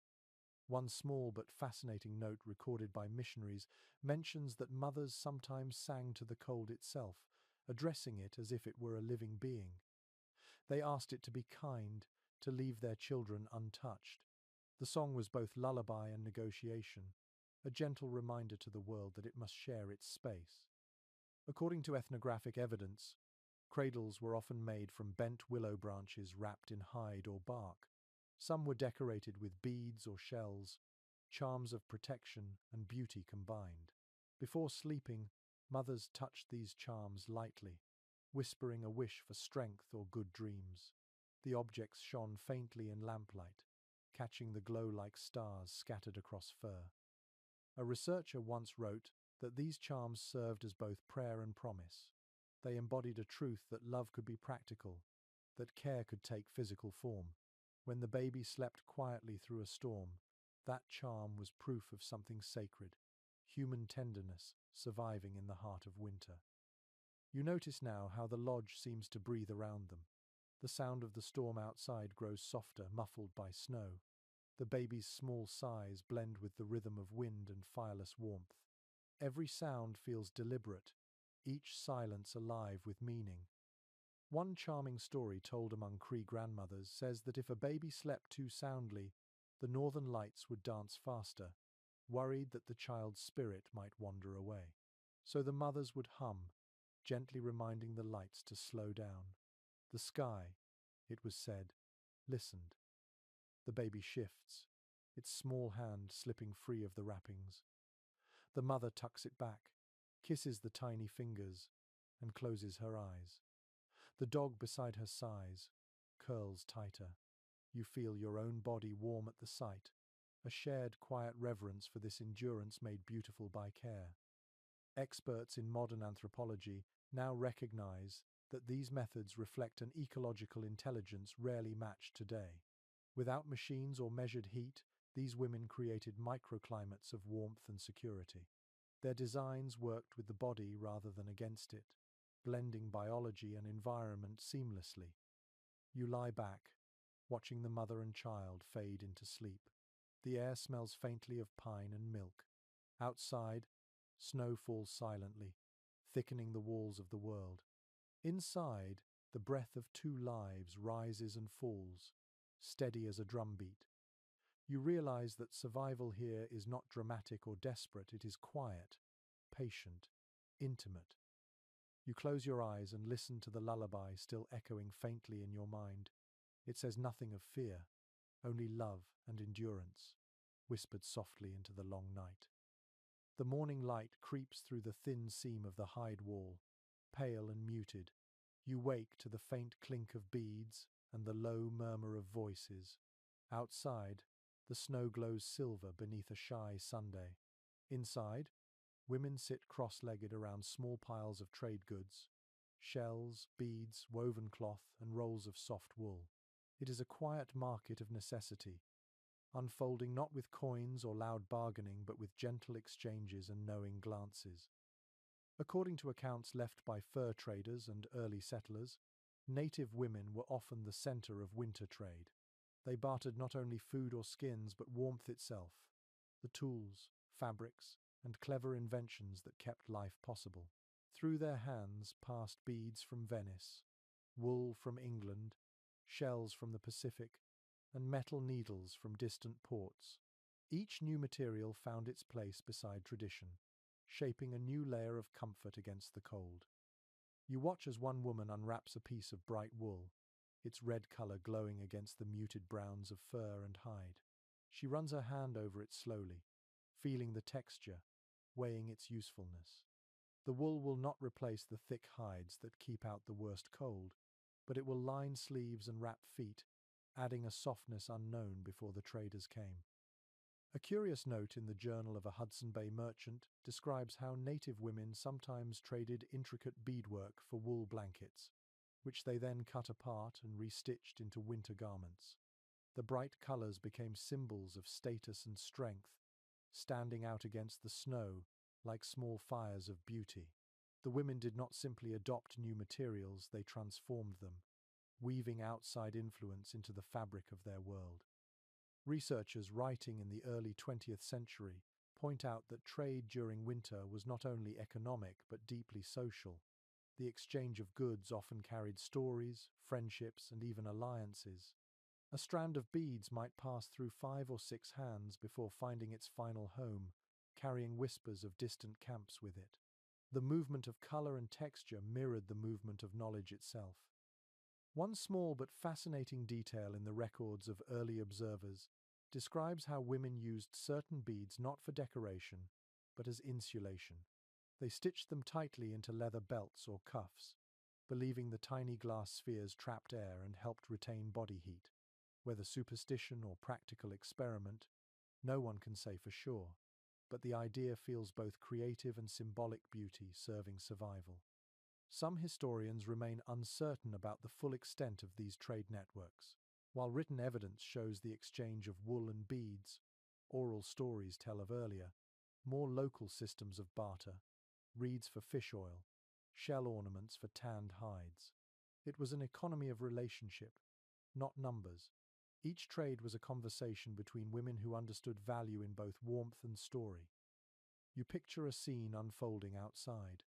One small but fascinating note recorded by missionaries mentions that mothers sometimes sang to the cold itself, addressing it as if it were a living being. They asked it to be kind, to leave their children untouched. The song was both lullaby and negotiation, a gentle reminder to the world that it must share its space. According to ethnographic evidence, cradles were often made from bent willow branches wrapped in hide or bark. Some were decorated with beads or shells, charms of protection and beauty combined. Before sleeping, mothers touched these charms lightly, whispering a wish for strength or good dreams. The objects shone faintly in lamplight, catching the glow like stars scattered across fur. A researcher once wrote that these charms served as both prayer and promise. They embodied a truth that love could be practical, that care could take physical form. When the baby slept quietly through a storm, That charm was proof of something sacred, human tenderness surviving in the heart of winter. You notice now how the lodge seems to breathe around them. The sound of the storm outside grows softer, muffled by snow. The baby's small sighs blend with the rhythm of wind and fireless warmth. Every sound feels deliberate, each silence alive with meaning. One charming story told among Cree grandmothers says that if a baby slept too soundly, the northern lights would dance faster, worried that the child's spirit might wander away. So the mothers would hum, gently reminding the lights to slow down. The sky, it was said, listened. The baby shifts, its small hand slipping free of the wrappings. The mother tucks it back, kisses the tiny fingers, and closes her eyes. The dog beside her sighs, curls tighter. You feel your own body warm at the sight, a shared quiet reverence for this endurance made beautiful by care. Experts in modern anthropology now recognize that these methods reflect an ecological intelligence rarely matched today. Without machines or measured heat, these women created microclimates of warmth and security. Their designs worked with the body rather than against it, blending biology and environment seamlessly. You lie back, watching the mother and child fade into sleep. The air smells faintly of pine and milk. Outside, snow falls silently, thickening the walls of the world. Inside, the breath of two lives rises and falls, steady as a drumbeat. You realize that survival here is not dramatic or desperate, it is quiet, patient, intimate. You close your eyes and listen to the lullaby still echoing faintly in your mind. It says nothing of fear, only love and endurance, whispered softly into the long night. The morning light creeps through the thin seam of the hide wall, pale and muted. You wake to the faint clink of beads and the low murmur of voices. Outside, the snow glows silver beneath a shy Sunday. Inside, women sit cross-legged around small piles of trade goods, shells, beads, woven cloth, and rolls of soft wool. It is a quiet market of necessity, unfolding not with coins or loud bargaining but with gentle exchanges and knowing glances. According to accounts left by fur traders and early settlers, native women were often the center of winter trade. They bartered not only food or skins but warmth itself, the tools, fabrics, and clever inventions that kept life possible. Through their hands passed beads from Venice, wool from England, shells from the Pacific, and metal needles from distant ports. Each new material found its place beside tradition, shaping a new layer of comfort against the cold. You watch as one woman unwraps a piece of bright wool, its red color glowing against the muted browns of fur and hide. She runs her hand over it slowly, feeling the texture, weighing its usefulness. The wool will not replace the thick hides that keep out the worst cold, but it will line sleeves and wrap feet, adding a softness unknown before the traders came. A curious note in the journal of a Hudson Bay merchant describes how native women sometimes traded intricate beadwork for wool blankets, which they then cut apart and restitched into winter garments. The bright colors became symbols of status and strength, standing out against the snow like small fires of beauty. The women did not simply adopt new materials, they transformed them, weaving outside influence into the fabric of their world. Researchers writing in the early 20th century point out that trade during winter was not only economic but deeply social. The exchange of goods often carried stories, friendships, and even alliances. A strand of beads might pass through 5 or 6 hands before finding its final home, carrying whispers of distant camps with it. The movement of color and texture mirrored the movement of knowledge itself. One small but fascinating detail in the records of early observers describes how women used certain beads not for decoration, but as insulation. They stitched them tightly into leather belts or cuffs, believing the tiny glass spheres trapped air and helped retain body heat. Whether superstition or practical experiment, no one can say for sure, but the idea feels both creative and symbolic beauty serving survival. Some historians remain uncertain about the full extent of these trade networks. While written evidence shows the exchange of wool and beads, Oral stories tell of earlier, more local systems of barter, reeds for fish oil, shell ornaments for tanned hides. It was an economy of relationship, not numbers. Each trade was a conversation between women who understood value in both warmth and story. You picture a scene unfolding outside.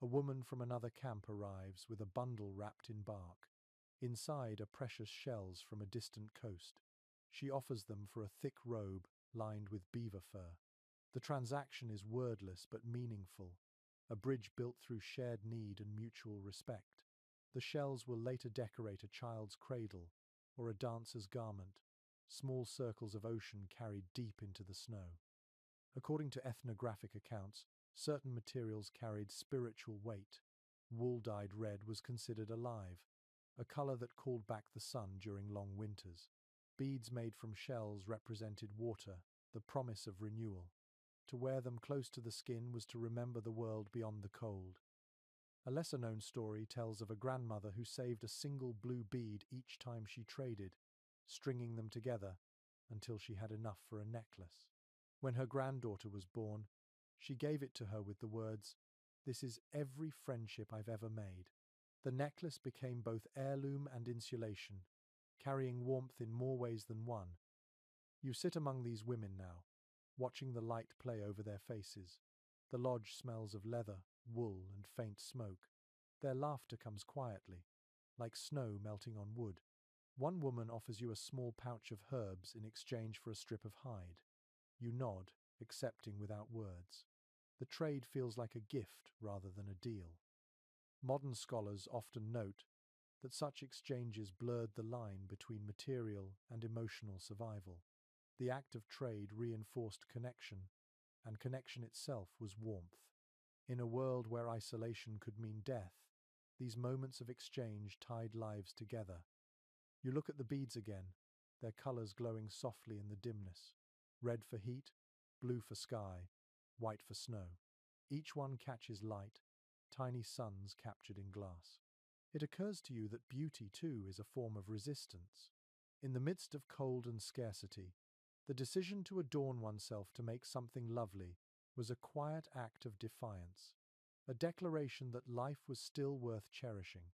A woman from another camp arrives with a bundle wrapped in bark. Inside are precious shells from a distant coast. She offers them for a thick robe lined with beaver fur. The transaction is wordless but meaningful, a bridge built through shared need and mutual respect. The shells will later decorate a child's cradle or a dancer's garment, small circles of ocean carried deep into the snow. According to ethnographic accounts, certain materials carried spiritual weight. Wool dyed red was considered alive, a color that called back the sun during long winters. Beads made from shells represented water, the promise of renewal. To wear them close to the skin was to remember the world beyond the cold. A lesser-known story tells of a grandmother who saved a single blue bead each time she traded, stringing them together until she had enough for a necklace. When her granddaughter was born, she gave it to her with the words, "This is every friendship I've ever made." The necklace became both heirloom and insulation, carrying warmth in more ways than one. You sit among these women now, watching the light play over their faces. The lodge smells of leather, wool, and faint smoke. Their laughter comes quietly, like snow melting on wood. One woman offers you a small pouch of herbs in exchange for a strip of hide. You nod, accepting without words. The trade feels like a gift rather than a deal. Modern scholars often note that such exchanges blurred the line between material and emotional survival. The act of trade reinforced connection, and connection itself was warmth. In a world where isolation could mean death, these moments of exchange tied lives together. You look at the beads again, their colors glowing softly in the dimness. Red for heat, blue for sky, white for snow. Each one catches light, tiny suns captured in glass. It occurs to you that beauty, too, is a form of resistance. In the midst of cold and scarcity, the decision to adorn oneself to make something lovely was a quiet act of defiance, a declaration that life was still worth cherishing.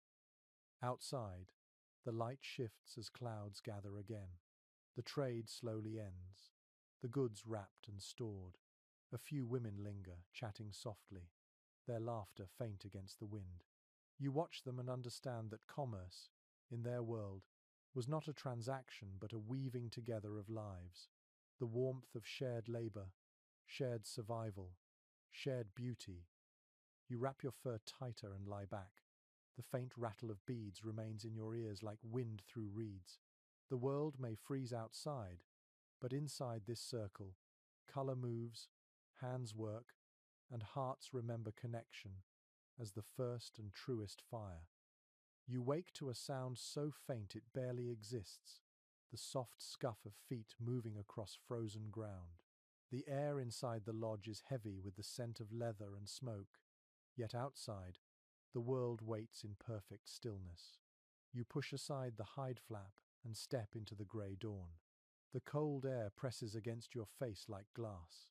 Outside, the light shifts as clouds gather again. The trade slowly ends, the goods wrapped and stored. A few women linger, chatting softly, their laughter faint against the wind. You watch them and understand that commerce, in their world, was not a transaction but a weaving together of lives. The warmth of shared labor, shared survival, shared beauty. You wrap your fur tighter and lie back. The faint rattle of beads remains in your ears like wind through reeds. The world may freeze outside, but inside this circle, color moves, hands work, and hearts remember connection as the first and truest fire. You wake to a sound so faint it barely exists, the soft scuff of feet moving across frozen ground. The air inside the lodge is heavy with the scent of leather and smoke, yet outside, the world waits in perfect stillness. You push aside the hide flap and step into the grey dawn. The cold air presses against your face like glass.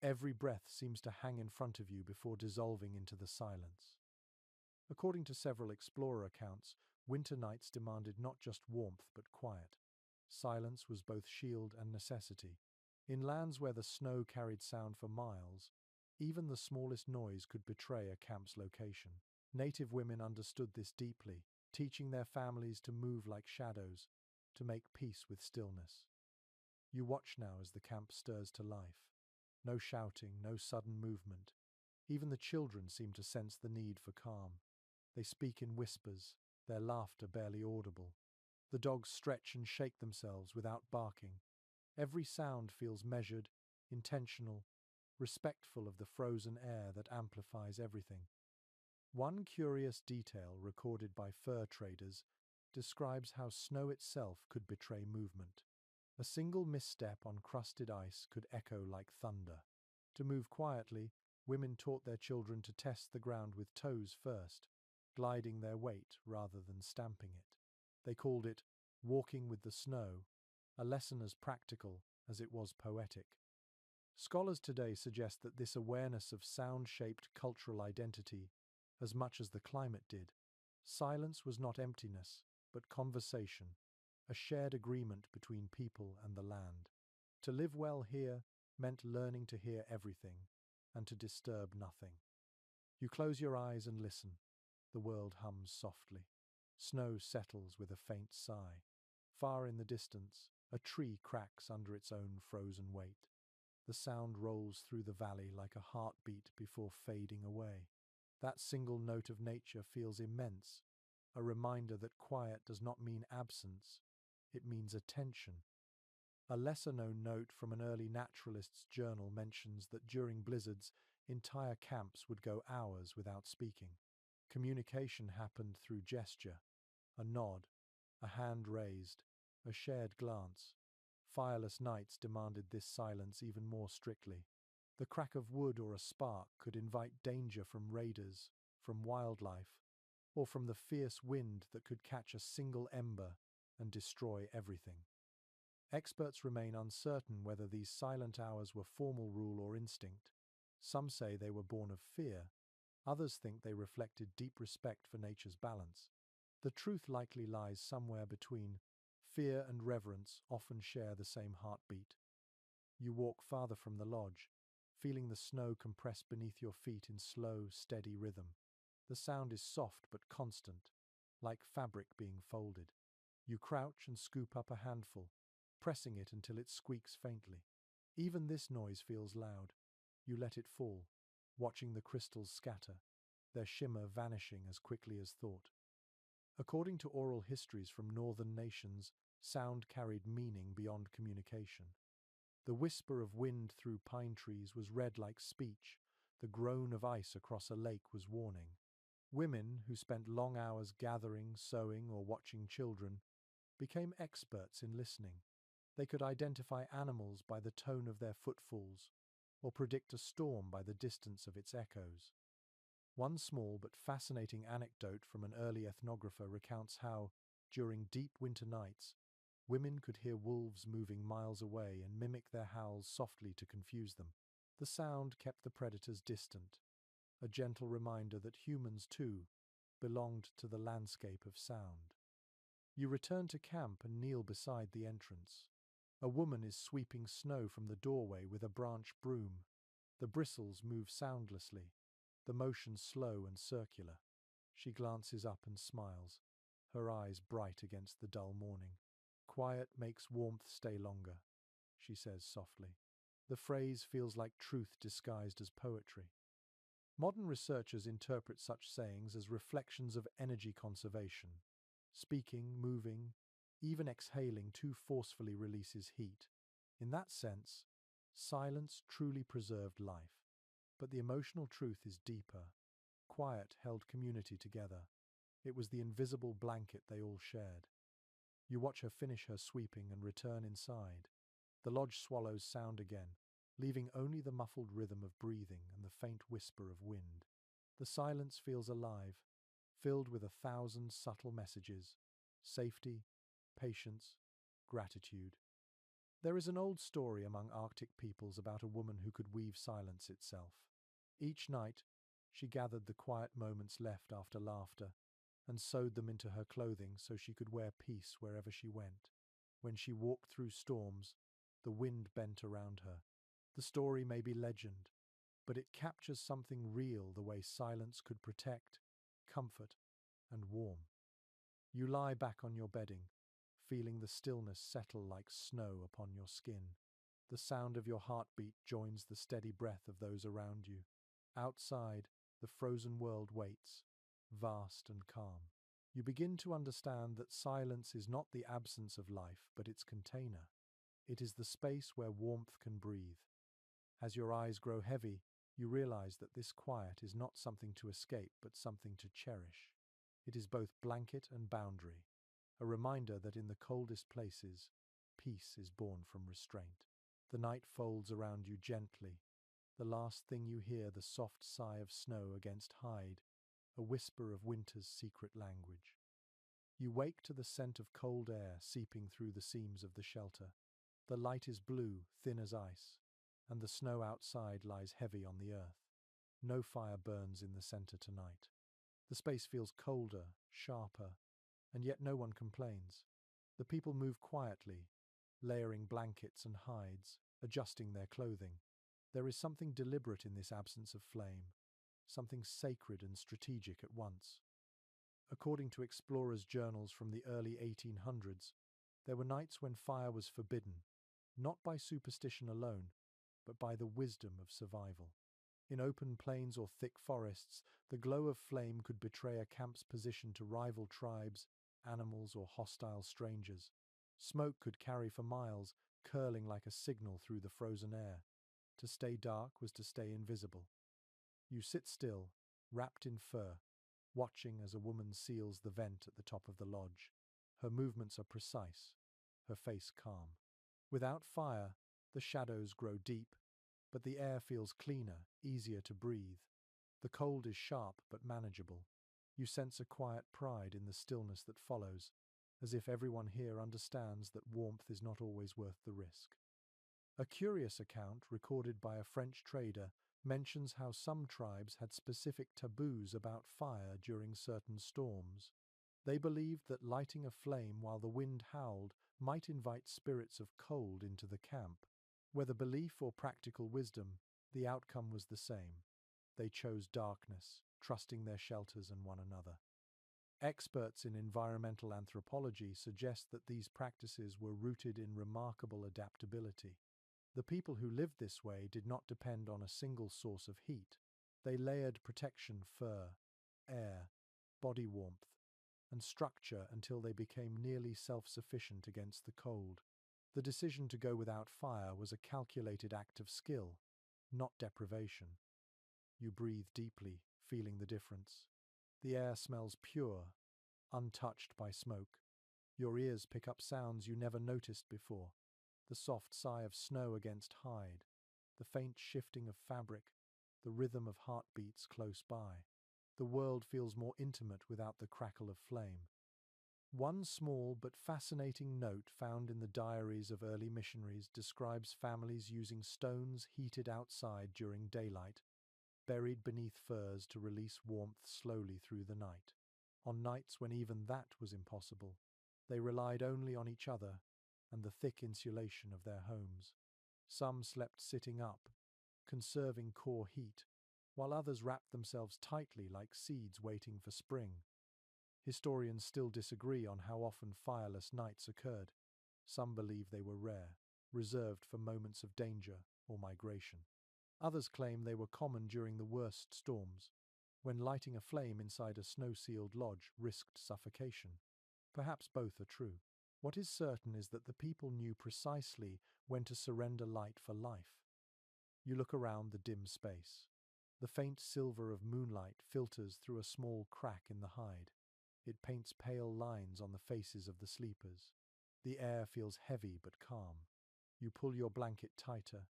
Every breath seems to hang in front of you before dissolving into the silence. According to several explorer accounts, winter nights demanded not just warmth but quiet. Silence was both shield and necessity. In lands where the snow carried sound for miles, even the smallest noise could betray a camp's location. Native women understood this deeply, teaching their families to move like shadows, to make peace with stillness. You watch now as the camp stirs to life. No shouting, no sudden movement. Even the children seem to sense the need for calm. They speak in whispers, their laughter barely audible. The dogs stretch and shake themselves without barking. Every sound feels measured, intentional, respectful of the frozen air that amplifies everything. One curious detail recorded by fur traders describes how snow itself could betray movement. A single misstep on crusted ice could echo like thunder. To move quietly, women taught their children to test the ground with toes first, gliding their weight rather than stamping it. They called it walking with the snow, a lesson as practical as it was poetic. Scholars today suggest that this awareness of sound shaped cultural identity as much as the climate did. Silence was not emptiness, but conversation, a shared agreement between people and the land. To live well here meant learning to hear everything and to disturb nothing. You close your eyes and listen. The world hums softly. Snow settles with a faint sigh. Far in the distance, a tree cracks under its own frozen weight. The sound rolls through the valley like a heartbeat before fading away. That single note of nature feels immense, a reminder that quiet does not mean absence, it means attention. A lesser-known note from an early naturalist's journal mentions that during blizzards, entire camps would go hours without speaking. Communication happened through gesture, a nod, a hand raised, a shared glance. Fireless nights demanded this silence even more strictly. The crack of wood or a spark could invite danger from raiders, from wildlife, or from the fierce wind that could catch a single ember and destroy everything. Experts remain uncertain whether these silent hours were formal rule or instinct. Some say they were born of fear, others think they reflected deep respect for nature's balance. The truth likely lies somewhere between. Fear and reverence often share the same heartbeat. You walk farther from the lodge, feeling the snow compress beneath your feet in slow, steady rhythm. The sound is soft but constant, like fabric being folded. You crouch and scoop up a handful, pressing it until it squeaks faintly. Even this noise feels loud. You let it fall, watching the crystals scatter, their shimmer vanishing as quickly as thought. According to oral histories from northern nations, sound carried meaning beyond communication. The whisper of wind through pine trees was read like speech, the groan of ice across a lake was warning. Women, who spent long hours gathering, sewing, or watching children, became experts in listening. They could identify animals by the tone of their footfalls, or predict a storm by the distance of its echoes. One small but fascinating anecdote from an early ethnographer recounts how, during deep winter nights, women could hear wolves moving miles away and mimic their howls softly to confuse them. The sound kept the predators distant, a gentle reminder that humans, too, belonged to the landscape of sound. You return to camp and kneel beside the entrance. A woman is sweeping snow from the doorway with a branch broom. The bristles move soundlessly, the motion slow and circular. She glances up and smiles, her eyes bright against the dull morning. "Quiet makes warmth stay longer," she says softly. The phrase feels like truth disguised as poetry. Modern researchers interpret such sayings as reflections of energy conservation. Speaking, moving, even exhaling too forcefully releases heat. In that sense, silence truly preserved life. But the emotional truth is deeper. Quiet held community together. It was the invisible blanket they all shared. You watch her finish her sweeping and return inside. The lodge swallows sound again, leaving only the muffled rhythm of breathing and the faint whisper of wind. The silence feels alive, filled with 1,000 subtle messages: safety, patience, gratitude. There is an old story among Arctic peoples about a woman who could weave silence itself. Each night, she gathered the quiet moments left after laughter and sewed them into her clothing so she could wear peace wherever she went. When she walked through storms, the wind bent around her. The story may be legend, but it captures something real, the way silence could protect, comfort, and warm. You lie back on your bedding, feeling the stillness settle like snow upon your skin. The sound of your heartbeat joins the steady breath of those around you. Outside, the frozen world waits, vast and calm. You begin to understand that silence is not the absence of life, but its container. It is the space where warmth can breathe. As your eyes grow heavy, you realize that this quiet is not something to escape, but something to cherish. It is both blanket and boundary, a reminder that in the coldest places, peace is born from restraint. The night folds around you gently. The last thing you hear, the soft sigh of snow against hide, a whisper of winter's secret language. You wake to the scent of cold air seeping through the seams of the shelter. The light is blue, thin as ice, and the snow outside lies heavy on the earth. No fire burns in the center tonight. The space feels colder, sharper, and yet no one complains. The people move quietly, layering blankets and hides, adjusting their clothing. There is something deliberate in this absence of flame, something sacred and strategic at once. According to explorers' journals from the early 1800s, there were nights when fire was forbidden, not by superstition alone, but by the wisdom of survival. In open plains or thick forests, the glow of flame could betray a camp's position to rival tribes, animals, or hostile strangers. Smoke could carry for miles, curling like a signal through the frozen air. To stay dark was to stay invisible. You sit still, wrapped in fur, watching as a woman seals the vent at the top of the lodge. Her movements are precise, her face calm. Without fire, the shadows grow deep, but the air feels cleaner, easier to breathe. The cold is sharp but manageable. You sense a quiet pride in the stillness that follows, as if everyone here understands that warmth is not always worth the risk. A curious account recorded by a French trader mentions how some tribes had specific taboos about fire during certain storms. They believed that lighting a flame while the wind howled might invite spirits of cold into the camp. Whether belief or practical wisdom, the outcome was the same. They chose darkness, trusting their shelters and one another. Experts in environmental anthropology suggest that these practices were rooted in remarkable adaptability. The people who lived this way did not depend on a single source of heat. They layered protection, fur, air, body warmth, and structure until they became nearly self-sufficient against the cold. The decision to go without fire was a calculated act of skill, not deprivation. You breathe deeply, feeling the difference. The air smells pure, untouched by smoke. Your ears pick up sounds you never noticed before. The soft sigh of snow against hide, the faint shifting of fabric, the rhythm of heartbeats close by. The world feels more intimate without the crackle of flame. One small but fascinating note found in the diaries of early missionaries describes families using stones heated outside during daylight, buried beneath furs to release warmth slowly through the night. On nights when even that was impossible, they relied only on each other and the thick insulation of their homes. Some slept sitting up, conserving core heat, while others wrapped themselves tightly like seeds waiting for spring. Historians still disagree on how often fireless nights occurred. Some believe they were rare, reserved for moments of danger or migration. Others claim they were common during the worst storms, when lighting a flame inside a snow-sealed lodge risked suffocation. Perhaps both are true. What is certain is that the people knew precisely when to surrender light for life. You look around the dim space. The faint silver of moonlight filters through a small crack in the hide. It paints pale lines on the faces of the sleepers. The air feels heavy but calm. You pull your blanket tighter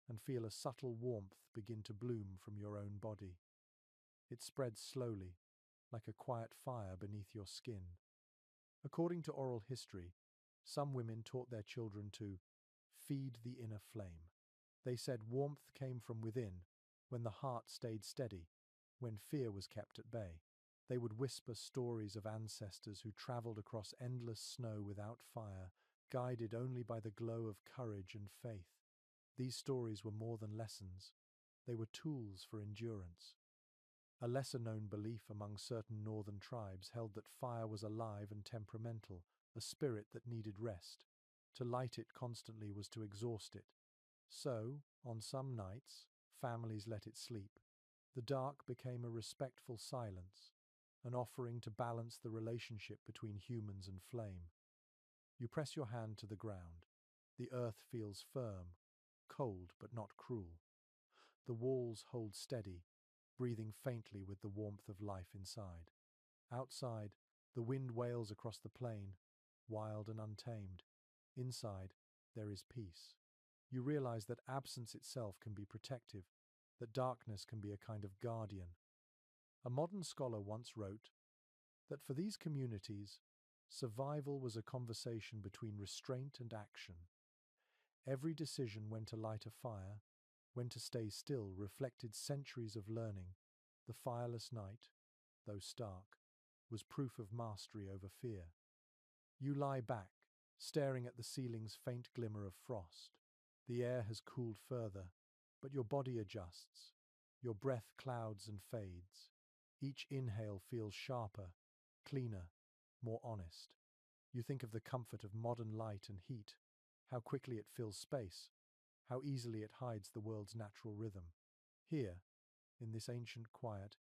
and feel a subtle warmth begin to bloom from your own body. It spreads slowly, like a quiet fire beneath your skin. According to oral history, some women taught their children to feed the inner flame. They said warmth came from within, when the heart stayed steady, when fear was kept at bay. They would whisper stories of ancestors who traveled across endless snow without fire, guided only by the glow of courage and faith. These stories were more than lessons. They were tools for endurance. A lesser-known belief among certain northern tribes held that fire was alive and temperamental, a spirit that needed rest. To light it constantly was to exhaust it. So, on some nights, families let it sleep. The dark became a respectful silence, an offering to balance the relationship between humans and flame. You press your hand to the ground. The earth feels firm, cold but not cruel. The walls hold steady, breathing faintly with the warmth of life inside. Outside, the wind wails across the plain, wild and untamed. Inside, there is peace. You realize that absence itself can be protective, that darkness can be a kind of guardian. A modern scholar once wrote that for these communities, survival was a conversation between restraint and action. Every decision when to light a fire, when to stay still, reflected centuries of learning. The fireless night, though stark, was proof of mastery over fear. You lie back, staring at the ceiling's faint glimmer of frost. The air has cooled further, but your body adjusts. Your breath clouds and fades. Each inhale feels sharper, cleaner, more honest. You think of the comfort of modern light and heat, how quickly it fills space, how easily it hides the world's natural rhythm. Here, in this ancient quiet,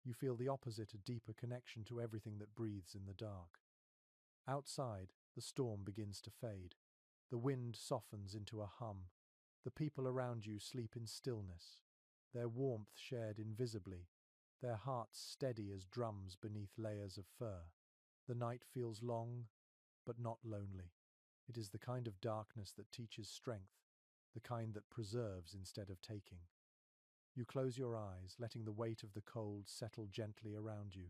you feel the opposite, a deeper connection to everything that breathes in the dark. Outside, the storm begins to fade. The wind softens into a hum. The people around you sleep in stillness, their warmth shared invisibly, their hearts steady as drums beneath layers of fur. The night feels long, but not lonely. It is the kind of darkness that teaches strength, the kind that preserves instead of taking. You close your eyes, letting the weight of the cold settle gently around you.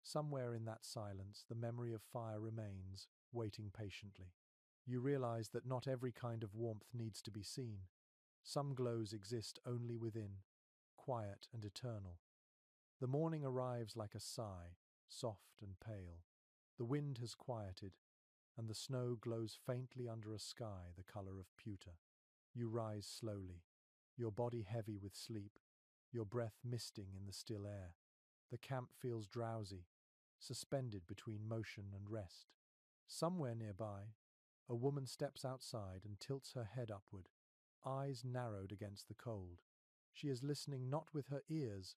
Somewhere in that silence, the memory of fire remains, waiting patiently. You realize that not every kind of warmth needs to be seen. Some glows exist only within, quiet and eternal. The morning arrives like a sigh, soft and pale. The wind has quieted, and the snow glows faintly under a sky the color of pewter. You rise slowly, your body heavy with sleep, your breath misting in the still air. The camp feels drowsy, suspended between motion and rest. Somewhere nearby, a woman steps outside and tilts her head upward, eyes narrowed against the cold. She is listening not with her ears,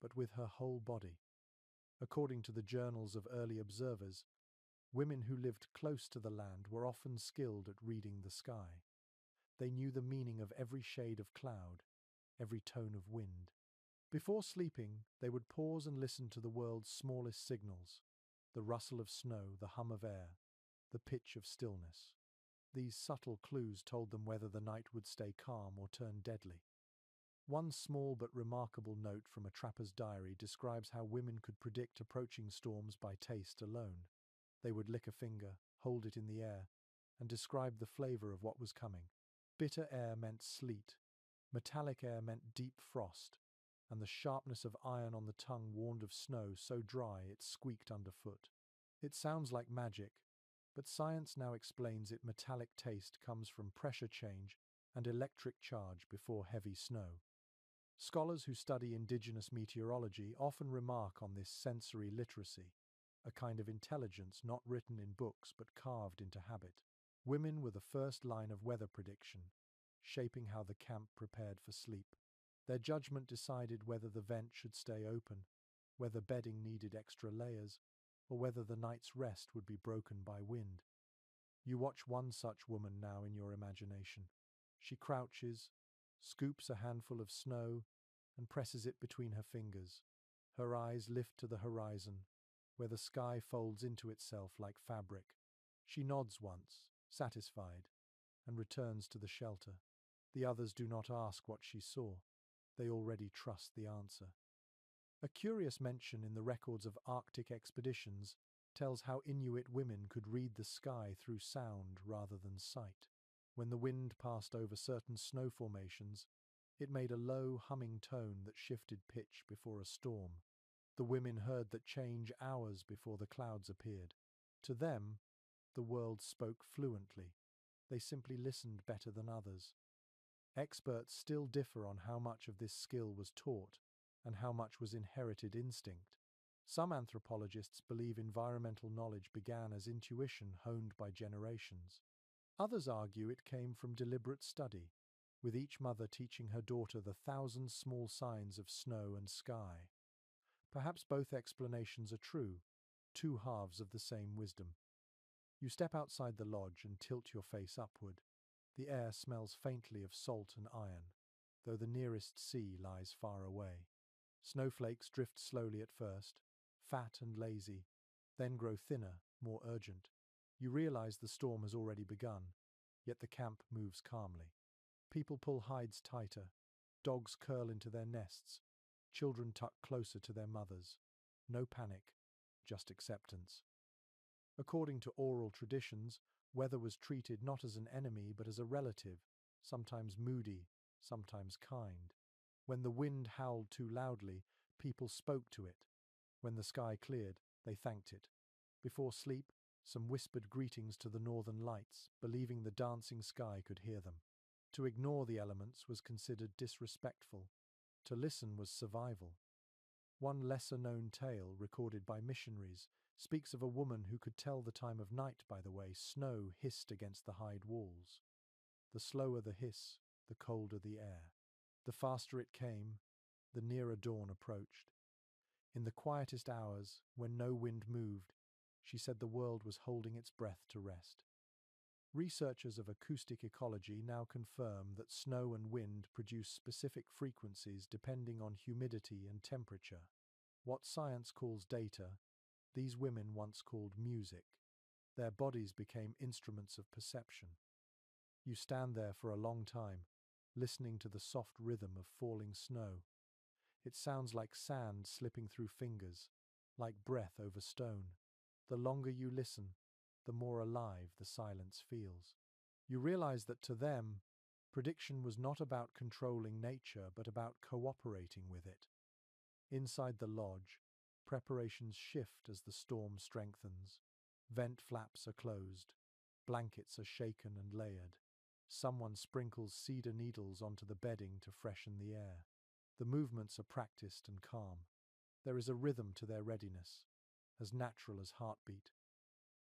but with her whole body. According to the journals of early observers, women who lived close to the land were often skilled at reading the sky. They knew the meaning of every shade of cloud, every tone of wind. Before sleeping, they would pause and listen to the world's smallest signals, the rustle of snow, the hum of air, the pitch of stillness. These subtle clues told them whether the night would stay calm or turn deadly. One small but remarkable note from a trapper's diary describes how women could predict approaching storms by taste alone. They would lick a finger, hold it in the air, and describe the flavor of what was coming. Bitter air meant sleet, metallic air meant deep frost, and the sharpness of iron on the tongue warned of snow so dry it squeaked underfoot. It sounds like magic, but science now explains it. Metallic taste comes from pressure change and electric charge before heavy snow. Scholars who study indigenous meteorology often remark on this sensory literacy, a kind of intelligence not written in books but carved into habit. Women were the first line of weather prediction, shaping how the camp prepared for sleep. Their judgment decided whether the vent should stay open, whether bedding needed extra layers, or whether the night's rest would be broken by wind. You watch one such woman now in your imagination. She crouches, scoops a handful of snow, and presses it between her fingers. Her eyes lift to the horizon, where the sky folds into itself like fabric. She nods once, satisfied, and returns to the shelter. The others do not ask what she saw. They already trust the answer. A curious mention in the records of Arctic expeditions tells how Inuit women could read the sky through sound rather than sight. When the wind passed over certain snow formations, it made a low, humming tone that shifted pitch before a storm. The women heard that change hours before the clouds appeared. To them, the world spoke fluently. They simply listened better than others. Experts still differ on how much of this skill was taught and how much was inherited instinct. Some anthropologists believe environmental knowledge began as intuition honed by generations. Others argue it came from deliberate study, with each mother teaching her daughter the thousand small signs of snow and sky. Perhaps both explanations are true, two halves of the same wisdom. You step outside the lodge and tilt your face upward. The air smells faintly of salt and iron, though the nearest sea lies far away. Snowflakes drift slowly at first, fat and lazy, then grow thinner, more urgent. You realize the storm has already begun, yet the camp moves calmly. People pull hides tighter, dogs curl into their nests, children tuck closer to their mothers. No panic, just acceptance. According to oral traditions, Weather was treated not as an enemy but as a relative, sometimes moody, sometimes kind. When the wind howled too loudly, people spoke to it. When the sky cleared, they thanked it. Before sleep, some whispered greetings to the northern lights, believing the dancing sky could hear them. To ignore the elements was considered disrespectful. To listen was survival. One lesser-known tale, recorded by missionaries, speaks of a woman who could tell the time of night by the way snow hissed against the hide walls. The slower the hiss, the colder the air. The faster it came, the nearer dawn approached. In the quietest hours, when no wind moved, she said the world was holding its breath to rest. Researchers of acoustic ecology now confirm that snow and wind produce specific frequencies depending on humidity and temperature. What science calls data, these women once called music. Their bodies became instruments of perception. You stand there for a long time, listening to the soft rhythm of falling snow. It sounds like sand slipping through fingers, like breath over stone. The longer you listen, the more alive the silence feels. You realize that to them, prediction was not about controlling nature but about cooperating with it. Inside the lodge, preparations shift as the storm strengthens. Vent flaps are closed, blankets are shaken and layered. Someone sprinkles cedar needles onto the bedding to freshen the air. The movements are practiced and calm. There is a rhythm to their readiness, as natural as heartbeat.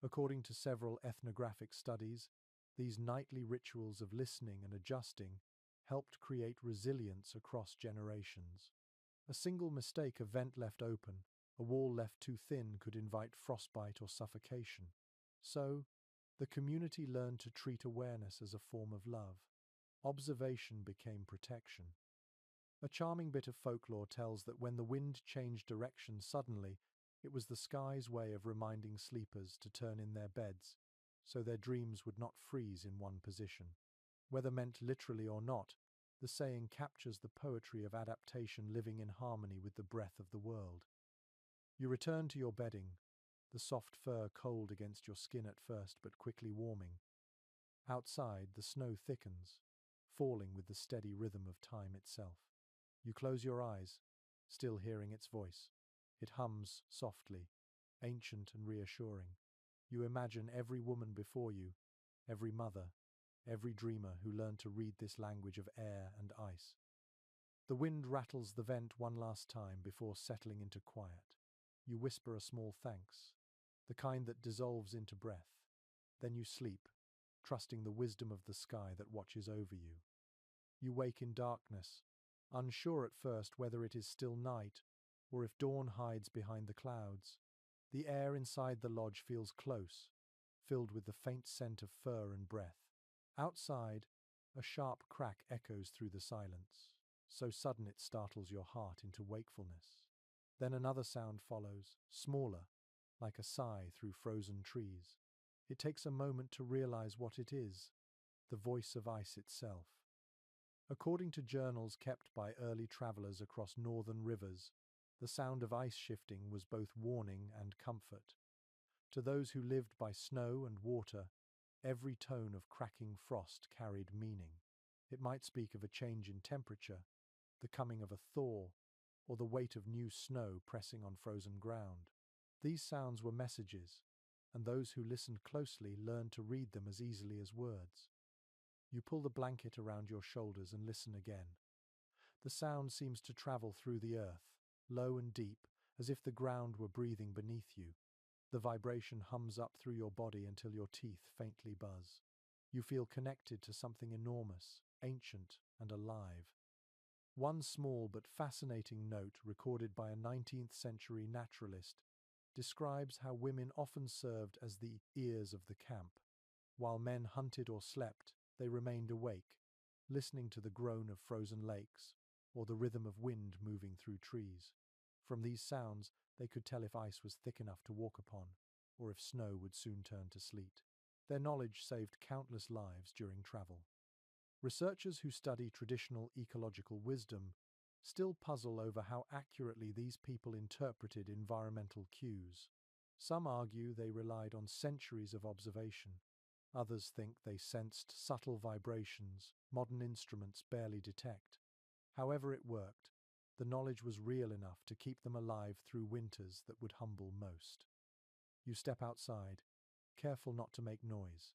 According to several ethnographic studies, these nightly rituals of listening and adjusting helped create resilience across generations. A single mistake, a vent left open, a wall left too thin, could invite frostbite or suffocation. So, the community learned to treat awareness as a form of love. Observation became protection. A charming bit of folklore tells that when the wind changed direction suddenly, it was the sky's way of reminding sleepers to turn in their beds, so their dreams would not freeze in one position. Whether meant literally or not, the saying captures the poetry of adaptation living in harmony with the breath of the world. You return to your bedding, the soft fur cold against your skin at first but quickly warming. Outside, the snow thickens, falling with the steady rhythm of time itself. You close your eyes, still hearing its voice. It hums softly, ancient and reassuring. You imagine every woman before you, every mother, every dreamer who learned to read this language of air and ice. The wind rattles the vent one last time before settling into quiet. You whisper a small thanks, the kind that dissolves into breath. Then you sleep, trusting the wisdom of the sky that watches over you. You wake in darkness, unsure at first whether it is still night or if dawn hides behind the clouds. The air inside the lodge feels close, filled with the faint scent of fur and breath. Outside, a sharp crack echoes through the silence, so sudden it startles your heart into wakefulness. Then another sound follows, smaller, like a sigh through frozen trees. It takes a moment to realize what it is, the voice of ice itself. According to journals kept by early travelers across northern rivers, the sound of ice shifting was both warning and comfort. To those who lived by snow and water, every tone of cracking frost carried meaning. It might speak of a change in temperature, the coming of a thaw, or the weight of new snow pressing on frozen ground. These sounds were messages, and those who listened closely learned to read them as easily as words. You pull the blanket around your shoulders and listen again. The sound seems to travel through the earth, low and deep, as if the ground were breathing beneath you. The vibration hums up through your body until your teeth faintly buzz. You feel connected to something enormous, ancient, and alive. One small but fascinating note recorded by a 19th century naturalist describes how women often served as the ears of the camp. While men hunted or slept, they remained awake, listening to the groan of frozen lakes or the rhythm of wind moving through trees. From these sounds, they could tell if ice was thick enough to walk upon, or if snow would soon turn to sleet. Their knowledge saved countless lives during travel. Researchers who study traditional ecological wisdom still puzzle over how accurately these people interpreted environmental cues. Some argue they relied on centuries of observation, Others think they sensed subtle vibrations modern instruments barely detect. However it worked, the knowledge was real enough to keep them alive through winters that would humble most. You step outside, careful not to make noise.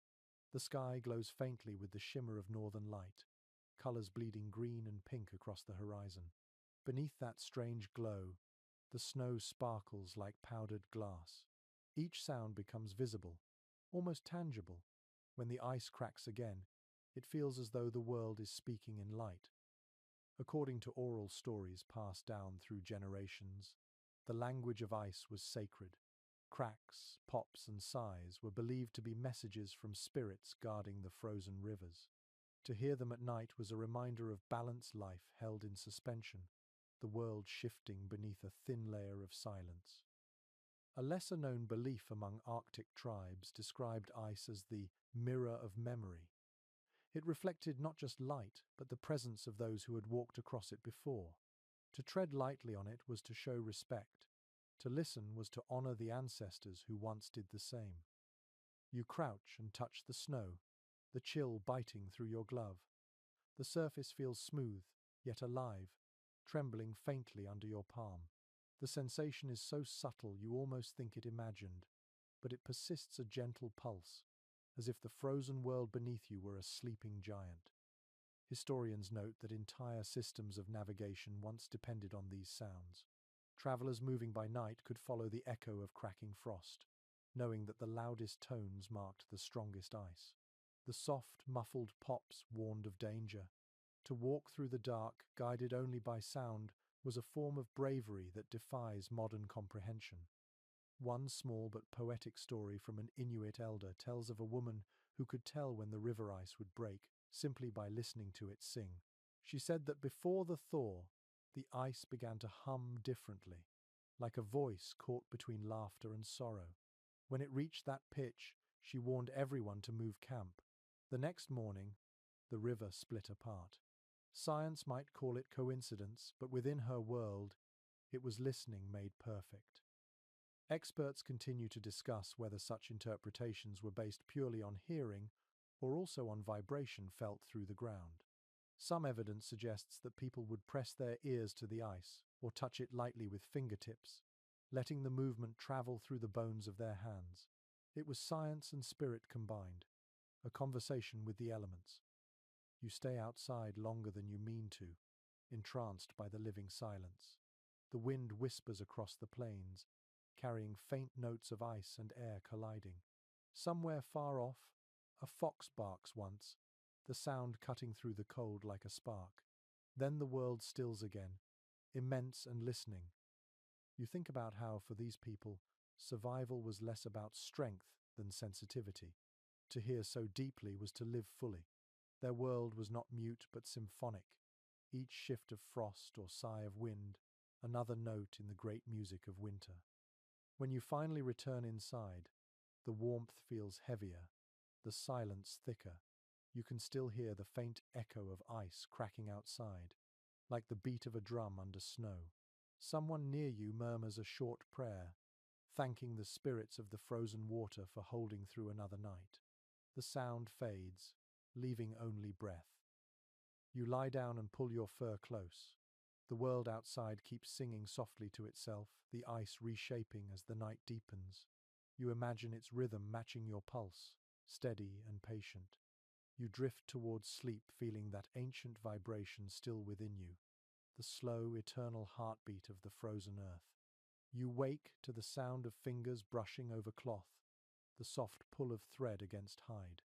The sky glows faintly with the shimmer of northern light, colors bleeding green and pink across the horizon. Beneath that strange glow, the snow sparkles like powdered glass. Each sound becomes visible, almost tangible. When the ice cracks again, it feels as though the world is speaking in light. According to oral stories passed down through generations, the language of ice was sacred. Cracks, pops, and sighs were believed to be messages from spirits guarding the frozen rivers. To hear them at night was a reminder of balanced life held in suspension, the world shifting beneath a thin layer of silence. A lesser-known belief among Arctic tribes described ice as the mirror of memory. It reflected not just light, but the presence of those who had walked across it before. To tread lightly on it was to show respect. To listen was to honor the ancestors who once did the same. You crouch and touch the snow, the chill biting through your glove. The surface feels smooth, yet alive, trembling faintly under your palm. The sensation is so subtle you almost think it imagined, but it persists a gentle pulse, as if the frozen world beneath you were a sleeping giant. Historians note that entire systems of navigation once depended on these sounds. Travelers moving by night could follow the echo of cracking frost, knowing that the loudest tones marked the strongest ice. The soft, muffled pops warned of danger. To walk through the dark, guided only by sound, was a form of bravery that defies modern comprehension. One small but poetic story from an Inuit elder tells of a woman who could tell when the river ice would break simply by listening to it sing. She said that before the thaw, the ice began to hum differently, like a voice caught between laughter and sorrow. When it reached that pitch, she warned everyone to move camp. The next morning, the river split apart. Science might call it coincidence, but within her world, it was listening made perfect. Experts continue to discuss whether such interpretations were based purely on hearing or also on vibration felt through the ground. Some evidence suggests that people would press their ears to the ice or touch it lightly with fingertips, letting the movement travel through the bones of their hands. It was science and spirit combined, a conversation with the elements. You stay outside longer than you mean to, entranced by the living silence. The wind whispers across the plains, carrying faint notes of ice and air colliding. Somewhere far off, a fox barks once, the sound cutting through the cold like a spark. Then the world stills again, immense and listening. You think about how, for these people, survival was less about strength than sensitivity. To hear so deeply was to live fully. Their world was not mute but symphonic, each shift of frost or sigh of wind, another note in the great music of winter. When you finally return inside, the warmth feels heavier, the silence thicker. You can still hear the faint echo of ice cracking outside, like the beat of a drum under snow. Someone near you murmurs a short prayer, thanking the spirits of the frozen water for holding through another night. The sound fades, leaving only breath. You lie down and pull your fur close. The world outside keeps singing softly to itself, the ice reshaping as the night deepens. You imagine its rhythm matching your pulse, steady and patient. You drift towards sleep, feeling that ancient vibration still within you, the slow, eternal heartbeat of the frozen earth. You wake to the sound of fingers brushing over cloth, the soft pull of thread against hide.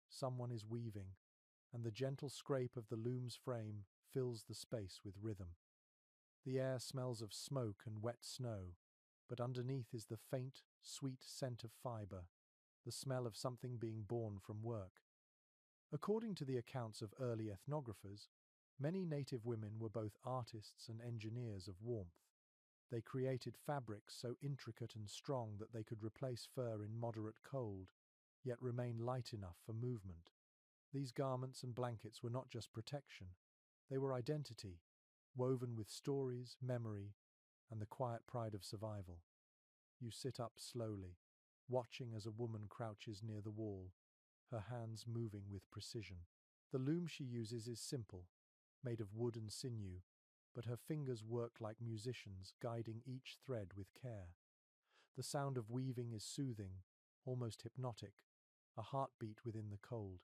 Someone is weaving, and the gentle scrape of the loom's frame fills the space with rhythm. The air smells of smoke and wet snow, but underneath is the faint, sweet scent of fiber, the smell of something being born from work. According to the accounts of early ethnographers, many native women were both artists and engineers of warmth. They created fabrics so intricate and strong that they could replace fur in moderate cold, yet remain light enough for movement. These garments and blankets were not just protection, they were identity, woven with stories, memory, and the quiet pride of survival. You sit up slowly, watching as a woman crouches near the wall, her hands moving with precision. The loom she uses is simple, made of wood and sinew, but her fingers work like musicians, guiding each thread with care. The sound of weaving is soothing, almost hypnotic, a heartbeat within the cold.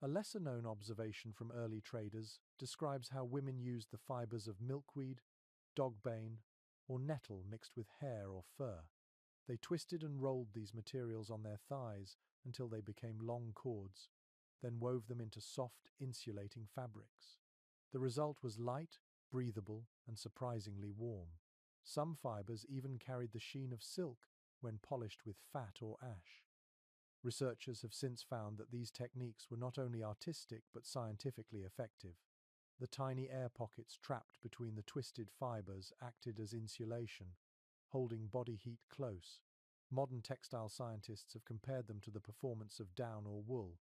A lesser-known observation from early traders describes how women used the fibers of milkweed, dogbane, or nettle mixed with hair or fur. They twisted and rolled these materials on their thighs until they became long cords, then wove them into soft, insulating fabrics. The result was light, breathable, and surprisingly warm. Some fibers even carried the sheen of silk when polished with fat or ash. Researchers have since found that these techniques were not only artistic but scientifically effective. The tiny air pockets trapped between the twisted fibers acted as insulation, holding body heat close. Modern textile scientists have compared them to the performance of down or wool,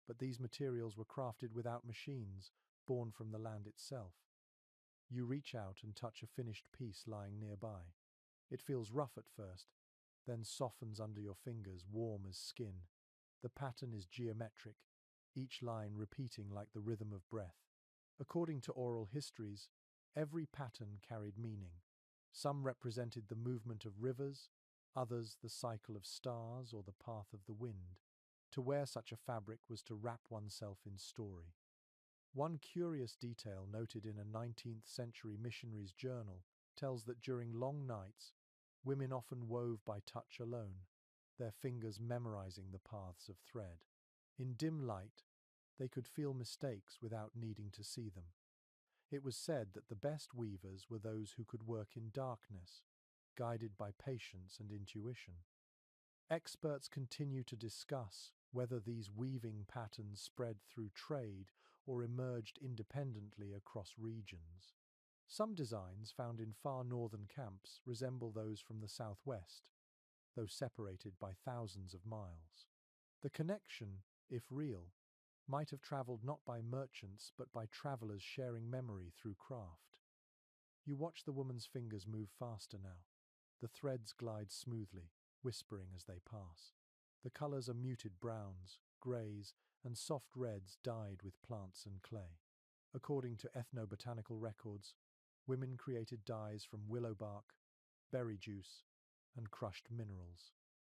but these materials were crafted without machines, born from the land itself. You reach out and touch a finished piece lying nearby. It feels rough at first, then softens under your fingers, warm as skin. The pattern is geometric, each line repeating like the rhythm of breath. According to oral histories, every pattern carried meaning. Some represented the movement of rivers, others the cycle of stars or the path of the wind. To wear such a fabric was to wrap oneself in story. One curious detail noted in a 19th century missionary's journal tells that during long nights, women often wove by touch alone, their fingers memorizing the paths of thread. In dim light, they could feel mistakes without needing to see them. It was said that the best weavers were those who could work in darkness, guided by patience and intuition. Experts continue to discuss whether these weaving patterns spread through trade or emerged independently across regions. Some designs found in far northern camps resemble those from the southwest, though separated by thousands of miles. The connection, if real, might have traveled not by merchants but by travelers sharing memory through craft. You watch the woman's fingers move faster now. The threads glide smoothly, whispering as they pass. The colors are muted browns, grays, and soft reds dyed with plants and clay. According to ethnobotanical records, women created dyes from willow bark, berry juice, and crushed minerals.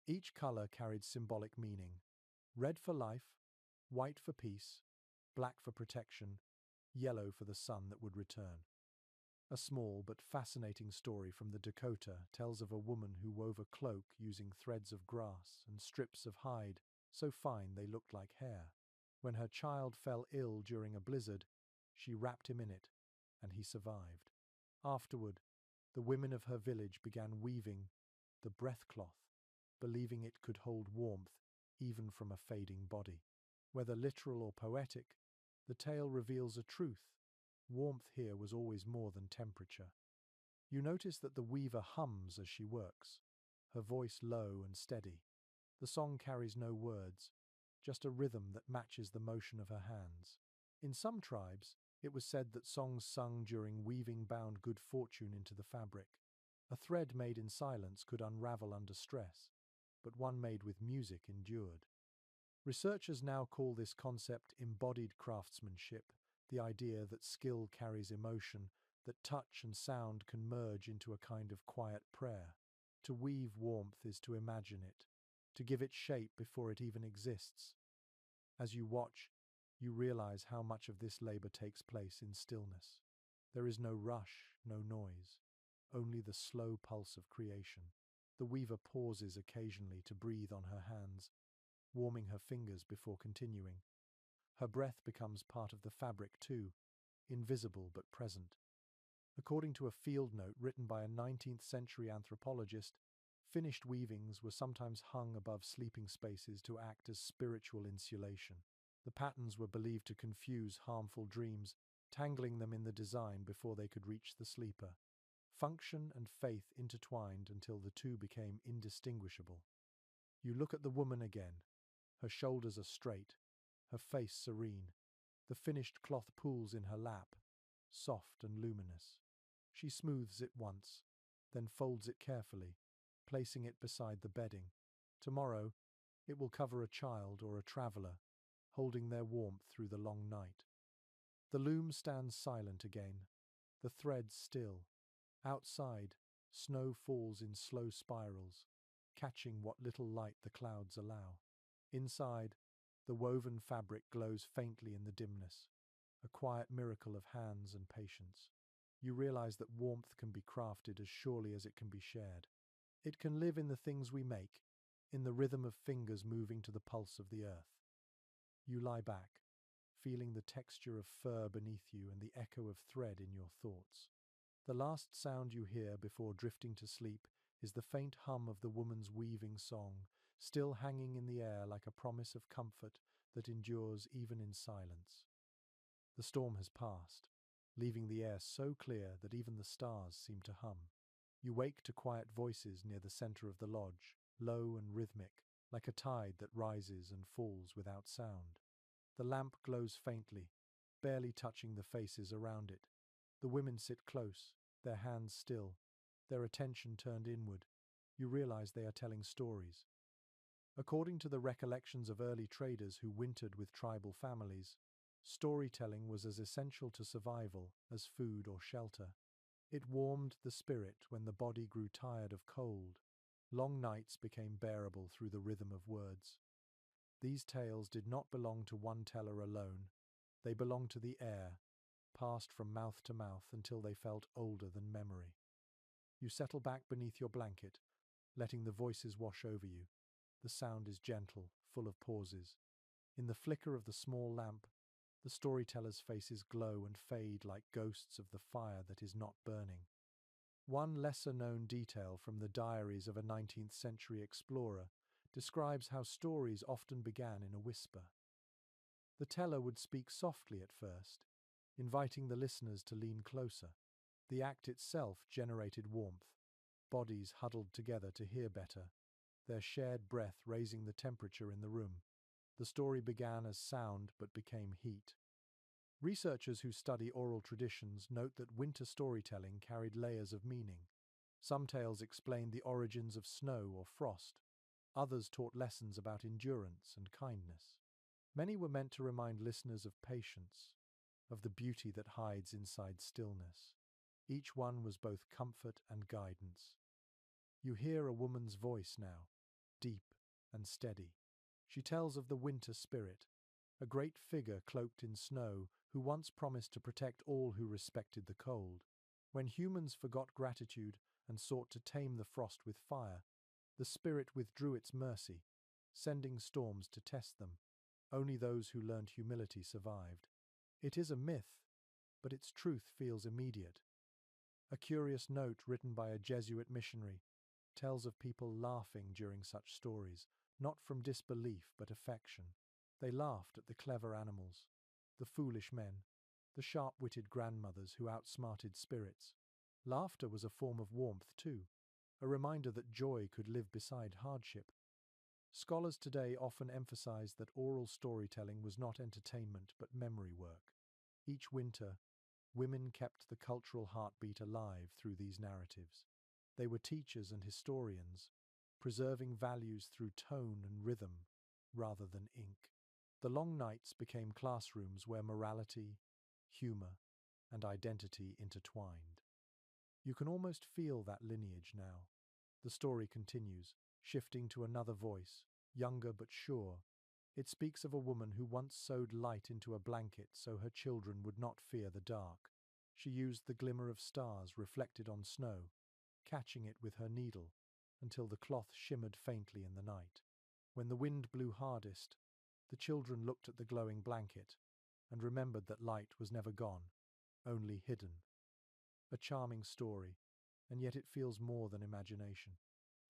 Each color carried symbolic meaning: red for life, white for peace, black for protection, yellow for the sun that would return. A small but fascinating story from the Dakota tells of a woman who wove a cloak using threads of grass and strips of hide so fine they looked like hair. When her child fell ill during a blizzard, she wrapped him in it, and he survived. Afterward, the women of her village began weaving the breath cloth, believing it could hold warmth even from a fading body. Whether literal or poetic, the tale reveals a truth. Warmth here was always more than temperature. You notice that the weaver hums as she works, her voice low and steady. The song carries no words, just a rhythm that matches the motion of her hands. In some tribes, it was said that songs sung during weaving bound good fortune into the fabric. A thread made in silence could unravel under stress, but one made with music endured. Researchers now call this concept embodied craftsmanship, the idea that skill carries emotion, that touch and sound can merge into a kind of quiet prayer. To weave warmth is to imagine it, to give it shape before it even exists. As you watch, you realize how much of this labor takes place in stillness. There is no rush, no noise, only the slow pulse of creation. The weaver pauses occasionally to breathe on her hands, warming her fingers before continuing. Her breath becomes part of the fabric too, invisible but present. According to a field note written by a 19th century anthropologist, finished weavings were sometimes hung above sleeping spaces to act as spiritual insulation. The patterns were believed to confuse harmful dreams, tangling them in the design before they could reach the sleeper. Function and faith intertwined until the two became indistinguishable. You look at the woman again. Her shoulders are straight, her face serene. The finished cloth pools in her lap, soft and luminous. She smooths it once, then folds it carefully, placing it beside the bedding. Tomorrow, It will cover a child or a traveler, holding their warmth through the long night. The loom stands silent again, the threads still. Outside, snow falls in slow spirals, catching what little light the clouds allow. Inside, the woven fabric glows faintly in the dimness, a quiet miracle of hands and patience. You realize that warmth can be crafted as surely as it can be shared. It can live in the things we make, in the rhythm of fingers moving to the pulse of the earth. You lie back, feeling the texture of fur beneath you and the echo of thread in your thoughts. The last sound you hear before drifting to sleep is the faint hum of the woman's weaving song, still hanging in the air like a promise of comfort that endures even in silence. The storm has passed, leaving the air so clear that even the stars seem to hum. You wake to quiet voices near the center of the lodge, low and rhythmic, like a tide that rises and falls without sound. The lamp glows faintly, barely touching the faces around it. The women sit close, their hands still, their attention turned inward. You realize they are telling stories. According to the recollections of early traders who wintered with tribal families, storytelling was as essential to survival as food or shelter. It warmed the spirit when the body grew tired of cold. Long nights became bearable through the rhythm of words. These tales did not belong to one teller alone. They belonged to the air, passed from mouth to mouth until they felt older than memory. You settle back beneath your blanket, letting the voices wash over you. The sound is gentle, full of pauses. In the flicker of the small lamp, the storyteller's faces glow and fade like ghosts of the fire that is not burning. One lesser-known detail from the diaries of a 19th-century explorer describes how stories often began in a whisper. The teller would speak softly at first, inviting the listeners to lean closer. The act itself generated warmth, bodies huddled together to hear better, their shared breath raising the temperature in the room. The story began as sound but became heat. Researchers who study oral traditions note that winter storytelling carried layers of meaning. Some tales explained the origins of snow or frost. Others taught lessons about endurance and kindness. Many were meant to remind listeners of patience, of the beauty that hides inside stillness. Each one was both comfort and guidance. You hear a woman's voice now, deep and steady. She tells of the winter spirit, a great figure cloaked in snow who once promised to protect all who respected the cold. When humans forgot gratitude and sought to tame the frost with fire, the spirit withdrew its mercy, sending storms to test them. Only those who learned humility survived. It is a myth, but its truth feels immediate. A curious note written by a Jesuit missionary tells of people laughing during such stories, not from disbelief but affection. They laughed at the clever animals, the foolish men, the sharp-witted grandmothers who outsmarted spirits. Laughter was a form of warmth too, a reminder that joy could live beside hardship. Scholars today often emphasize that oral storytelling was not entertainment but memory work. Each winter, women kept the cultural heartbeat alive through these narratives. They were teachers and historians, preserving values through tone and rhythm rather than ink. The long nights became classrooms where morality, humor, and identity intertwined. You can almost feel that lineage now. The story continues, shifting to another voice, younger but sure. It speaks of a woman who once sewed light into a blanket so her children would not fear the dark. She used the glimmer of stars reflected on snow, catching it with her needle, until the cloth shimmered faintly in the night. When the wind blew hardest, the children looked at the glowing blanket and remembered that light was never gone, only hidden. A charming story, and yet it feels more than imagination.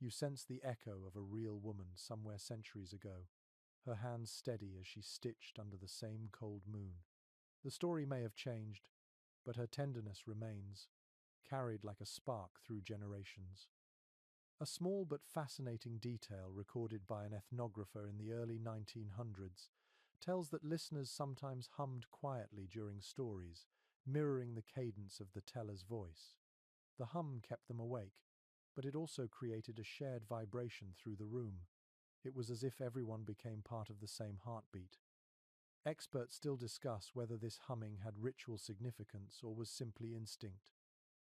You sense the echo of a real woman somewhere centuries ago, her hands steady as she stitched under the same cold moon. The story may have changed, but her tenderness remains, carried like a spark through generations. A small but fascinating detail recorded by an ethnographer in the early 1900s tells that listeners sometimes hummed quietly during stories, mirroring the cadence of the teller's voice. The hum kept them awake, but it also created a shared vibration through the room. It was as if everyone became part of the same heartbeat. Experts still discuss whether this humming had ritual significance or was simply instinct.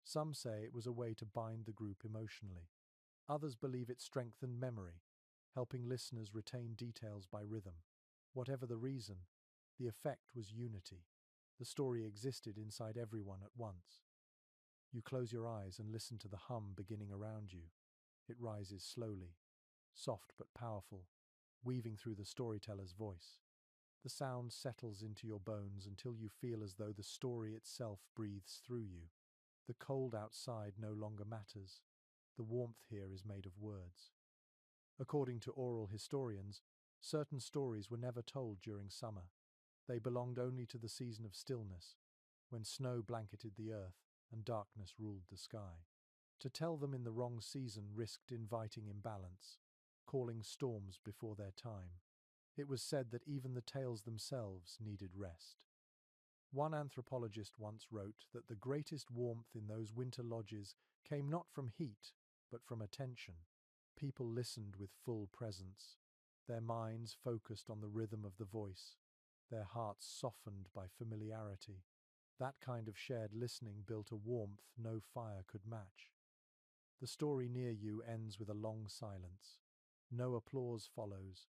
Some say it was a way to bind the group emotionally. Others believe it strengthened memory, helping listeners retain details by rhythm. Whatever the reason, the effect was unity. The story existed inside everyone at once. You close your eyes and listen to the hum beginning around you. It rises slowly, soft but powerful, weaving through the storyteller's voice. The sound settles into your bones until you feel as though the story itself breathes through you. The cold outside no longer matters. The warmth here is made of words. According to oral historians, certain stories were never told during summer. They belonged only to the season of stillness, when snow blanketed the earth and darkness ruled the sky. To tell them in the wrong season risked inviting imbalance, calling storms before their time. It was said that even the tales themselves needed rest. One anthropologist once wrote that the greatest warmth in those winter lodges came not from heat, but from attention. People listened with full presence, their minds focused on the rhythm of the voice, their hearts softened by familiarity. That kind of shared listening built a warmth no fire could match. The story near you ends with a long silence. No applause follows,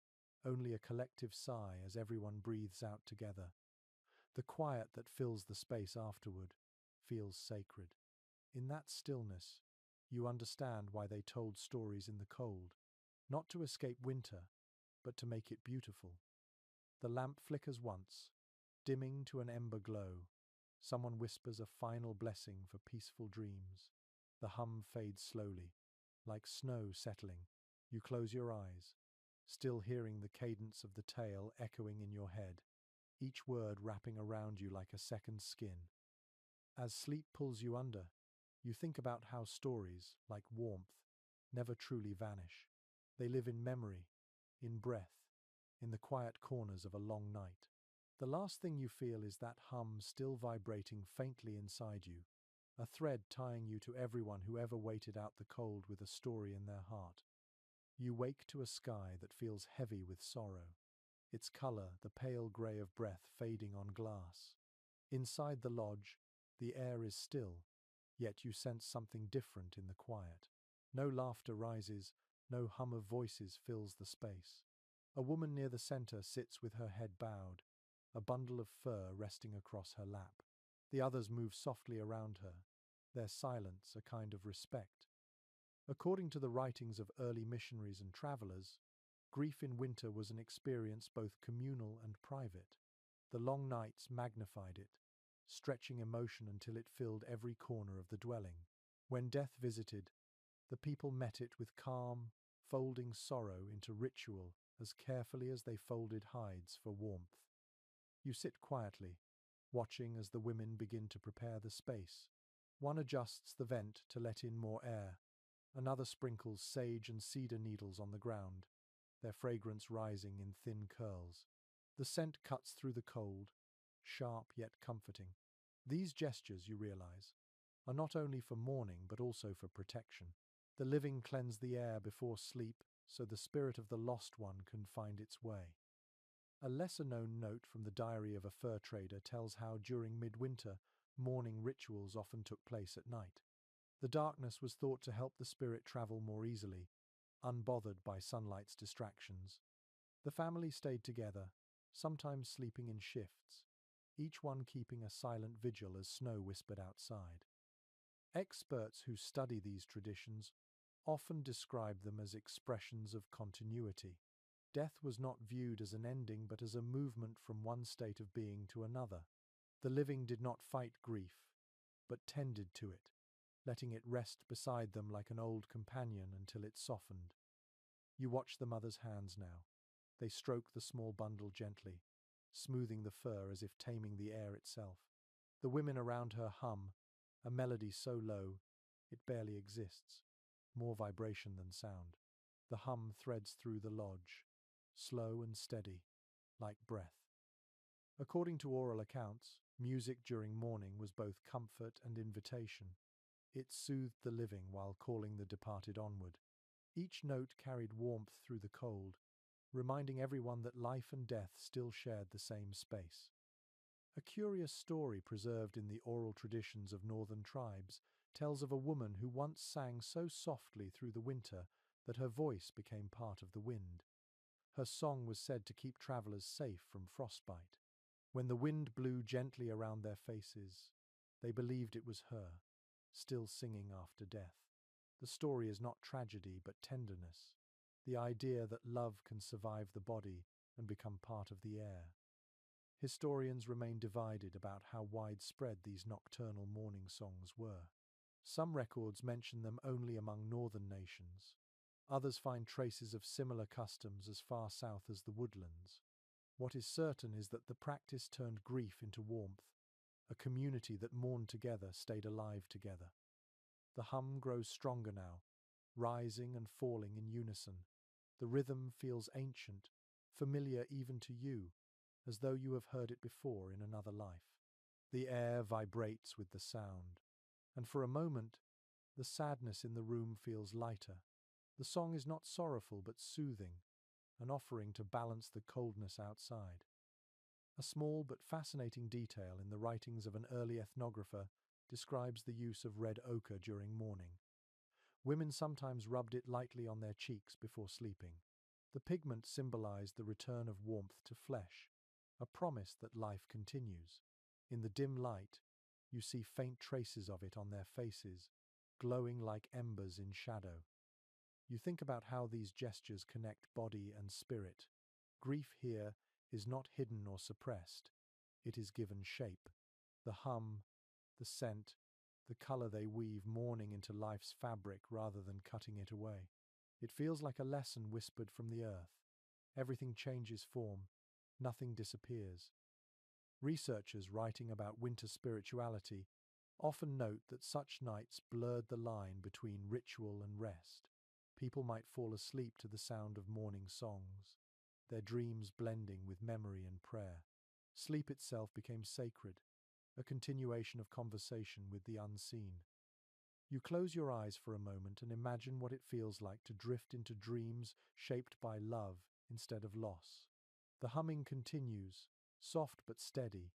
only a collective sigh as everyone breathes out together. The quiet that fills the space afterward feels sacred. In that stillness, you understand why they told stories in the cold, not to escape winter, but to make it beautiful. The lamp flickers once, dimming to an ember glow. Someone whispers a final blessing for peaceful dreams. The hum fades slowly, like snow settling. You close your eyes, still hearing the cadence of the tale echoing in your head, each word wrapping around you like a second skin. As sleep pulls you under, you think about how stories, like warmth, never truly vanish. They live in memory, in breath, in the quiet corners of a long night. The last thing you feel is that hum still vibrating faintly inside you, a thread tying you to everyone who ever waited out the cold with a story in their heart. You wake to a sky that feels heavy with sorrow, its color the pale grey of breath fading on glass. Inside the lodge, the air is still, yet you sense something different in the quiet. No laughter rises, no hum of voices fills the space. A woman near the center sits with her head bowed, a bundle of fur resting across her lap. The others move softly around her, their silence a kind of respect. According to the writings of early missionaries and travelers, grief in winter was an experience both communal and private. The long nights magnified it, stretching emotion until it filled every corner of the dwelling. When death visited, the people met it with calm, folding sorrow into ritual as carefully as they folded hides for warmth. You sit quietly, watching as the women begin to prepare the space. One adjusts the vent to let in more air. Another sprinkles sage and cedar needles on the ground, their fragrance rising in thin curls. The scent cuts through the cold, sharp yet comforting. These gestures, you realize, are not only for mourning but also for protection. The living cleanse the air before sleep so the spirit of the lost one can find its way. A lesser-known note from the diary of a fur trader tells how during midwinter, mourning rituals often took place at night. The darkness was thought to help the spirit travel more easily, unbothered by sunlight's distractions. The family stayed together, sometimes sleeping in shifts, each one keeping a silent vigil as snow whispered outside. Experts who study these traditions often describe them as expressions of continuity. Death was not viewed as an ending but as a movement from one state of being to another. The living did not fight grief, but tended to it, letting it rest beside them like an old companion until it softened. You watch the mother's hands now. They stroke the small bundle gently, smoothing the fur as if taming the air itself. The women around her hum, a melody so low it barely exists, more vibration than sound. The hum threads through the lodge, slow and steady, like breath. According to oral accounts, music during mourning was both comfort and invitation. It soothed the living while calling the departed onward. Each note carried warmth through the cold, reminding everyone that life and death still shared the same space. A curious story preserved in the oral traditions of northern tribes tells of a woman who once sang so softly through the winter that her voice became part of the wind. Her song was said to keep travelers safe from frostbite. When the wind blew gently around their faces, they believed it was her, still singing after death. The story is not tragedy but tenderness, the idea that love can survive the body and become part of the air. Historians remain divided about how widespread these nocturnal mourning songs were. Some records mention them only among northern nations. Others find traces of similar customs as far south as the woodlands. What is certain is that the practice turned grief into warmth. A community that mourned together stayed alive together. The hum grows stronger now, rising and falling in unison. The rhythm feels ancient, familiar even to you, as though you have heard it before in another life. The air vibrates with the sound, and for a moment, the sadness in the room feels lighter. The song is not sorrowful but soothing, an offering to balance the coldness outside. A small but fascinating detail in the writings of an early ethnographer describes the use of red ochre during mourning. Women sometimes rubbed it lightly on their cheeks before sleeping. The pigment symbolized the return of warmth to flesh, a promise that life continues. In the dim light, you see faint traces of it on their faces, glowing like embers in shadow. You think about how these gestures connect body and spirit. Grief here is not hidden or suppressed. It is given shape. The hum, the scent, the color they weave mourning into life's fabric rather than cutting it away. It feels like a lesson whispered from the earth. Everything changes form. Nothing disappears. Researchers writing about winter spirituality often note that such nights blurred the line between ritual and rest. People might fall asleep to the sound of morning songs, their dreams blending with memory and prayer. Sleep itself became sacred, a continuation of conversation with the unseen. You close your eyes for a moment and imagine what it feels like to drift into dreams shaped by love instead of loss. The humming continues, soft but steady,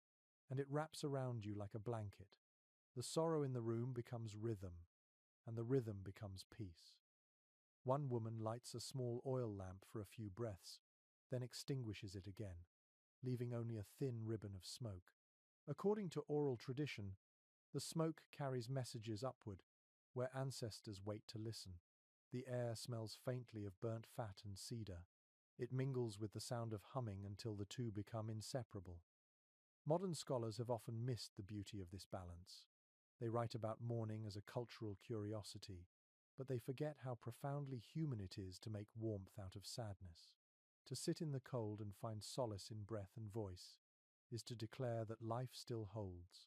and it wraps around you like a blanket. The sorrow in the room becomes rhythm, and the rhythm becomes peace. One woman lights a small oil lamp for a few breaths, then extinguishes it again, leaving only a thin ribbon of smoke. According to oral tradition, the smoke carries messages upward, where ancestors wait to listen. The air smells faintly of burnt fat and cedar. It mingles with the sound of humming until the two become inseparable. Modern scholars have often missed the beauty of this balance. They write about mourning as a cultural curiosity, but they forget how profoundly human it is to make warmth out of sadness. To sit in the cold and find solace in breath and voice is to declare that life still holds.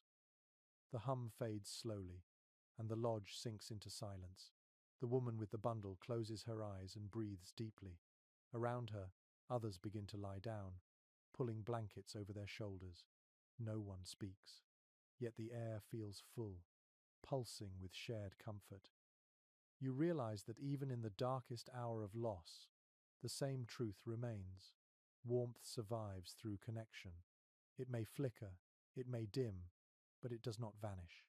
The hum fades slowly, and the lodge sinks into silence. The woman with the bundle closes her eyes and breathes deeply. Around her, others begin to lie down, pulling blankets over their shoulders. No one speaks, yet the air feels full, pulsing with shared comfort. You realize that even in the darkest hour of loss, the same truth remains. Warmth survives through connection. It may flicker, it may dim, but it does not vanish.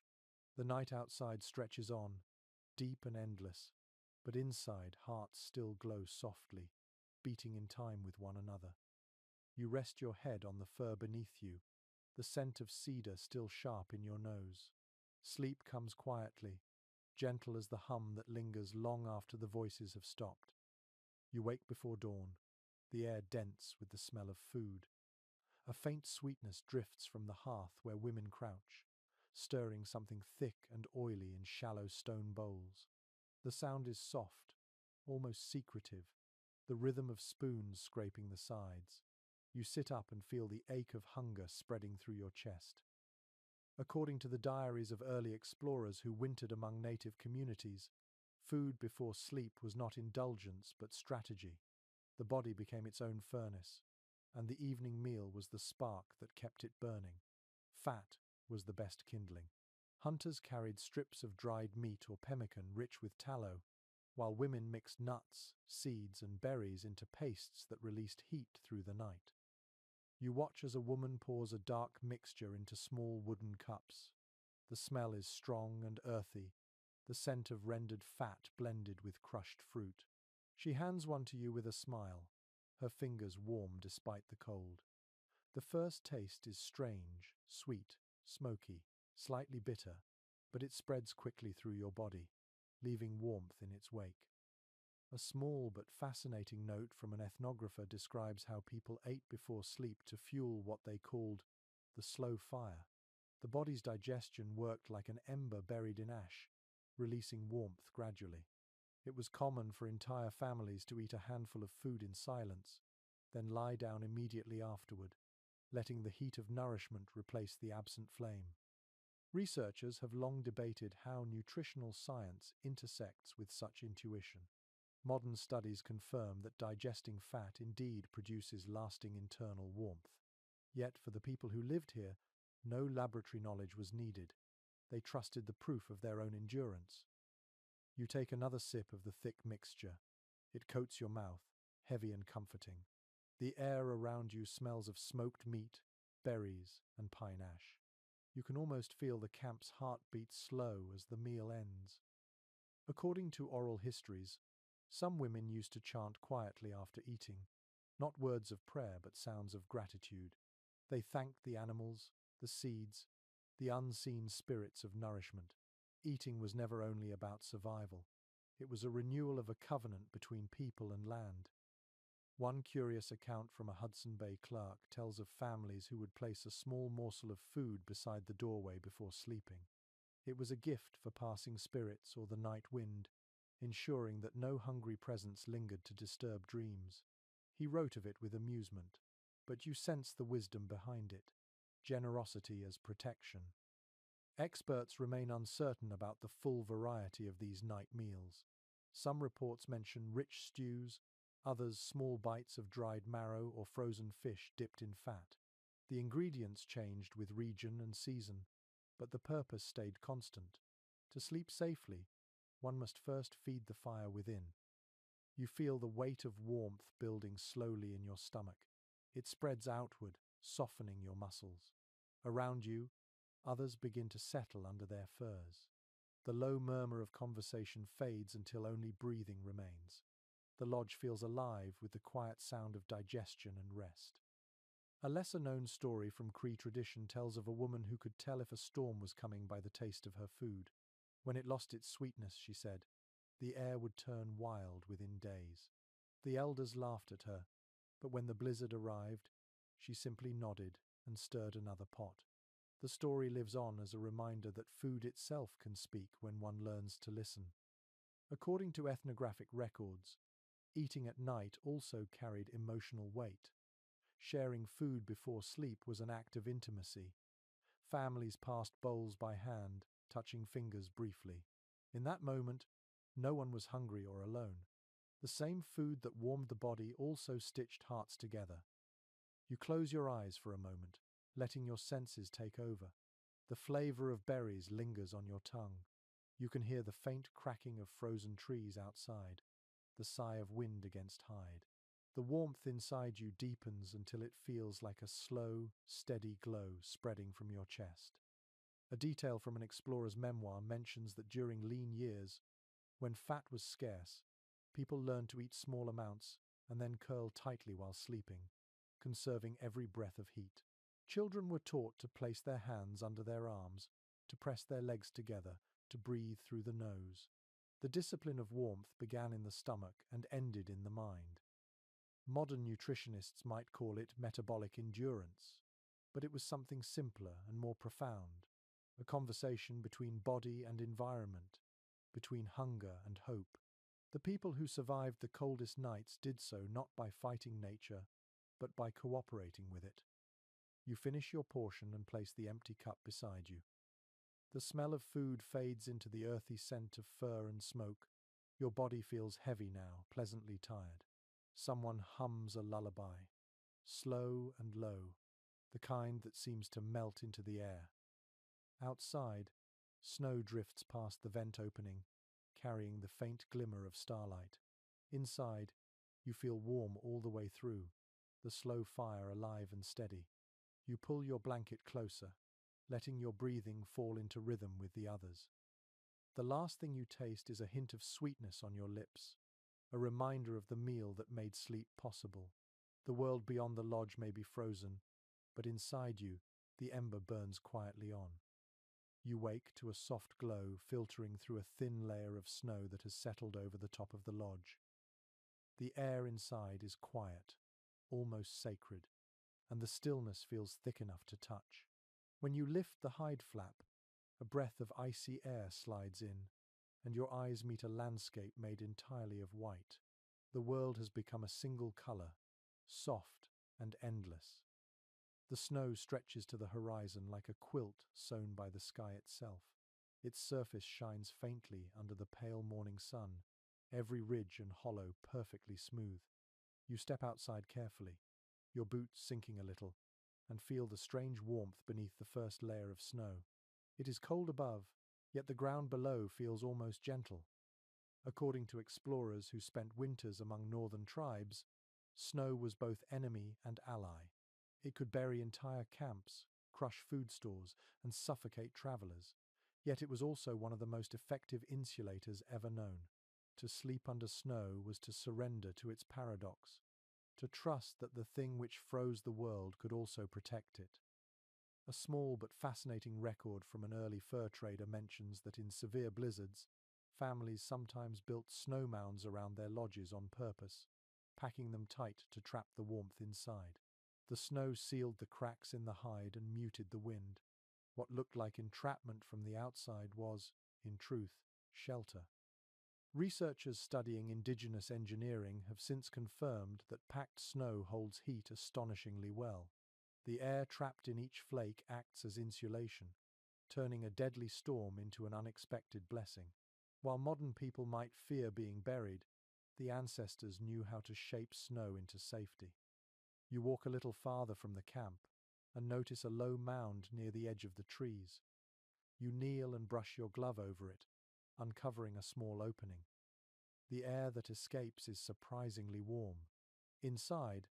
The night outside stretches on, deep and endless, but inside hearts still glow softly, beating in time with one another. You rest your head on the fur beneath you, the scent of cedar still sharp in your nose. Sleep comes quietly, gentle as the hum that lingers long after the voices have stopped. You wake before dawn, the air dense with the smell of food. A faint sweetness drifts from the hearth where women crouch, stirring something thick and oily in shallow stone bowls. The sound is soft, almost secretive, the rhythm of spoons scraping the sides. You sit up and feel the ache of hunger spreading through your chest. According to the diaries of early explorers who wintered among native communities, food before sleep was not indulgence but strategy. The body became its own furnace, and the evening meal was the spark that kept it burning. Fat was the best kindling. Hunters carried strips of dried meat or pemmican rich with tallow, while women mixed nuts, seeds, and berries into pastes that released heat through the night. You watch as a woman pours a dark mixture into small wooden cups. The smell is strong and earthy, the scent of rendered fat blended with crushed fruit. She hands one to you with a smile, her fingers warm despite the cold. The first taste is strange, sweet, smoky, slightly bitter, but it spreads quickly through your body, leaving warmth in its wake. A small but fascinating note from an ethnographer describes how people ate before sleep to fuel what they called the slow fire. The body's digestion worked like an ember buried in ash, releasing warmth gradually. It was common for entire families to eat a handful of food in silence, then lie down immediately afterward, letting the heat of nourishment replace the absent flame. Researchers have long debated how nutritional science intersects with such intuition. Modern studies confirm that digesting fat indeed produces lasting internal warmth. Yet, for the people who lived here, no laboratory knowledge was needed. They trusted the proof of their own endurance. You take another sip of the thick mixture. It coats your mouth, heavy and comforting. The air around you smells of smoked meat, berries, and pine ash. You can almost feel the camp's heartbeat slow as the meal ends. According to oral histories, some women used to chant quietly after eating, not words of prayer but sounds of gratitude. They thanked the animals, the seeds, the unseen spirits of nourishment. Eating was never only about survival. It was a renewal of a covenant between people and land. One curious account from a Hudson Bay clerk tells of families who would place a small morsel of food beside the doorway before sleeping. It was a gift for passing spirits or the night wind, ensuring that no hungry presence lingered to disturb dreams. He wrote of it with amusement, but you sense the wisdom behind it, generosity as protection. Experts remain uncertain about the full variety of these night meals. Some reports mention rich stews, others small bites of dried marrow or frozen fish dipped in fat. The ingredients changed with region and season, but the purpose stayed constant. To sleep safely, one must first feed the fire within. You feel the weight of warmth building slowly in your stomach. It spreads outward, softening your muscles. Around you, others begin to settle under their furs. The low murmur of conversation fades until only breathing remains. The lodge feels alive with the quiet sound of digestion and rest. A lesser-known story from Cree tradition tells of a woman who could tell if a storm was coming by the taste of her food. When it lost its sweetness, she said, the air would turn wild within days. The elders laughed at her, but when the blizzard arrived, she simply nodded and stirred another pot. The story lives on as a reminder that food itself can speak when one learns to listen. According to ethnographic records, eating at night also carried emotional weight. Sharing food before sleep was an act of intimacy. Families passed bowls by hand, touching fingers briefly. In that moment, no one was hungry or alone. The same food that warmed the body also stitched hearts together. You close your eyes for a moment, letting your senses take over. The flavor of berries lingers on your tongue. You can hear the faint cracking of frozen trees outside, the sigh of wind against hide. The warmth inside you deepens until it feels like a slow, steady glow spreading from your chest. A detail from an explorer's memoir mentions that during lean years, when fat was scarce, people learned to eat small amounts and then curl tightly while sleeping, conserving every breath of heat. Children were taught to place their hands under their arms, to press their legs together, to breathe through the nose. The discipline of warmth began in the stomach and ended in the mind. Modern nutritionists might call it metabolic endurance, but it was something simpler and more profound, a conversation between body and environment, between hunger and hope. The people who survived the coldest nights did so not by fighting nature, but by cooperating with it. You finish your portion and place the empty cup beside you. The smell of food fades into the earthy scent of fur and smoke. Your body feels heavy now, pleasantly tired. Someone hums a lullaby, slow and low, the kind that seems to melt into the air. Outside, snow drifts past the vent opening, carrying the faint glimmer of starlight. Inside, you feel warm all the way through, the slow fire alive and steady. You pull your blanket closer, letting your breathing fall into rhythm with the others. The last thing you taste is a hint of sweetness on your lips, a reminder of the meal that made sleep possible. The world beyond the lodge may be frozen, but inside you, the ember burns quietly on. You wake to a soft glow filtering through a thin layer of snow that has settled over the top of the lodge. The air inside is quiet, almost sacred, and the stillness feels thick enough to touch. When you lift the hide flap, a breath of icy air slides in, and your eyes meet a landscape made entirely of white. The world has become a single color, soft and endless. The snow stretches to the horizon like a quilt sewn by the sky itself. Its surface shines faintly under the pale morning sun, every ridge and hollow perfectly smooth. You step outside carefully, your boots sinking a little, and feel the strange warmth beneath the first layer of snow. It is cold above, yet the ground below feels almost gentle. According to explorers who spent winters among northern tribes, snow was both enemy and ally. It could bury entire camps, crush food stores, and suffocate travelers. Yet it was also one of the most effective insulators ever known. To sleep under snow was to surrender to its paradox, to trust that the thing which froze the world could also protect it. A small but fascinating record from an early fur trader mentions that in severe blizzards, families sometimes built snow mounds around their lodges on purpose, packing them tight to trap the warmth inside. The snow sealed the cracks in the hide and muted the wind. What looked like entrapment from the outside was, in truth, shelter. Researchers studying indigenous engineering have since confirmed that packed snow holds heat astonishingly well. The air trapped in each flake acts as insulation, turning a deadly storm into an unexpected blessing. While modern people might fear being buried, the ancestors knew how to shape snow into safety. You walk a little farther from the camp and notice a low mound near the edge of the trees. You kneel and brush your glove over it, uncovering a small opening. The air that escapes is surprisingly warm. Inside,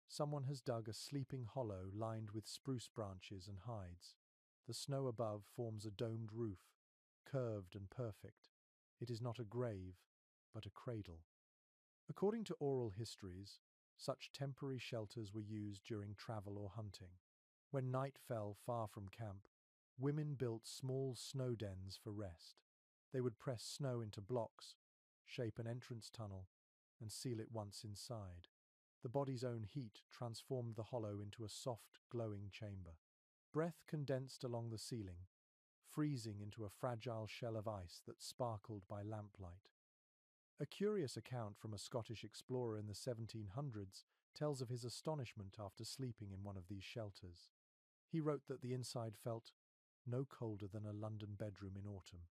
someone has dug a sleeping hollow lined with spruce branches and hides. The snow above forms a domed roof, curved and perfect. It is not a grave, but a cradle. According to oral histories, such temporary shelters were used during travel or hunting. When night fell far from camp, women built small snow dens for rest. They would press snow into blocks, shape an entrance tunnel, and seal it once inside. The body's own heat transformed the hollow into a soft, glowing chamber. Breath condensed along the ceiling, freezing into a fragile shell of ice that sparkled by lamplight. A curious account from a Scottish explorer in the 1700s tells of his astonishment after sleeping in one of these shelters. He wrote that the inside felt no colder than a London bedroom in autumn.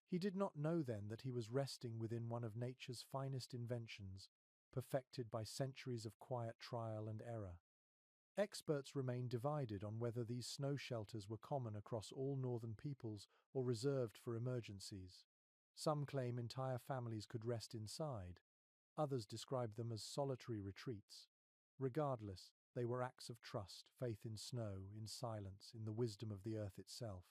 He did not know then that he was resting within one of nature's finest inventions, perfected by centuries of quiet trial and error. Experts remain divided on whether these snow shelters were common across all northern peoples or reserved for emergencies. Some claim entire families could rest inside. Others describe them as solitary retreats. Regardless, they were acts of trust, faith in snow, in silence, in the wisdom of the earth itself.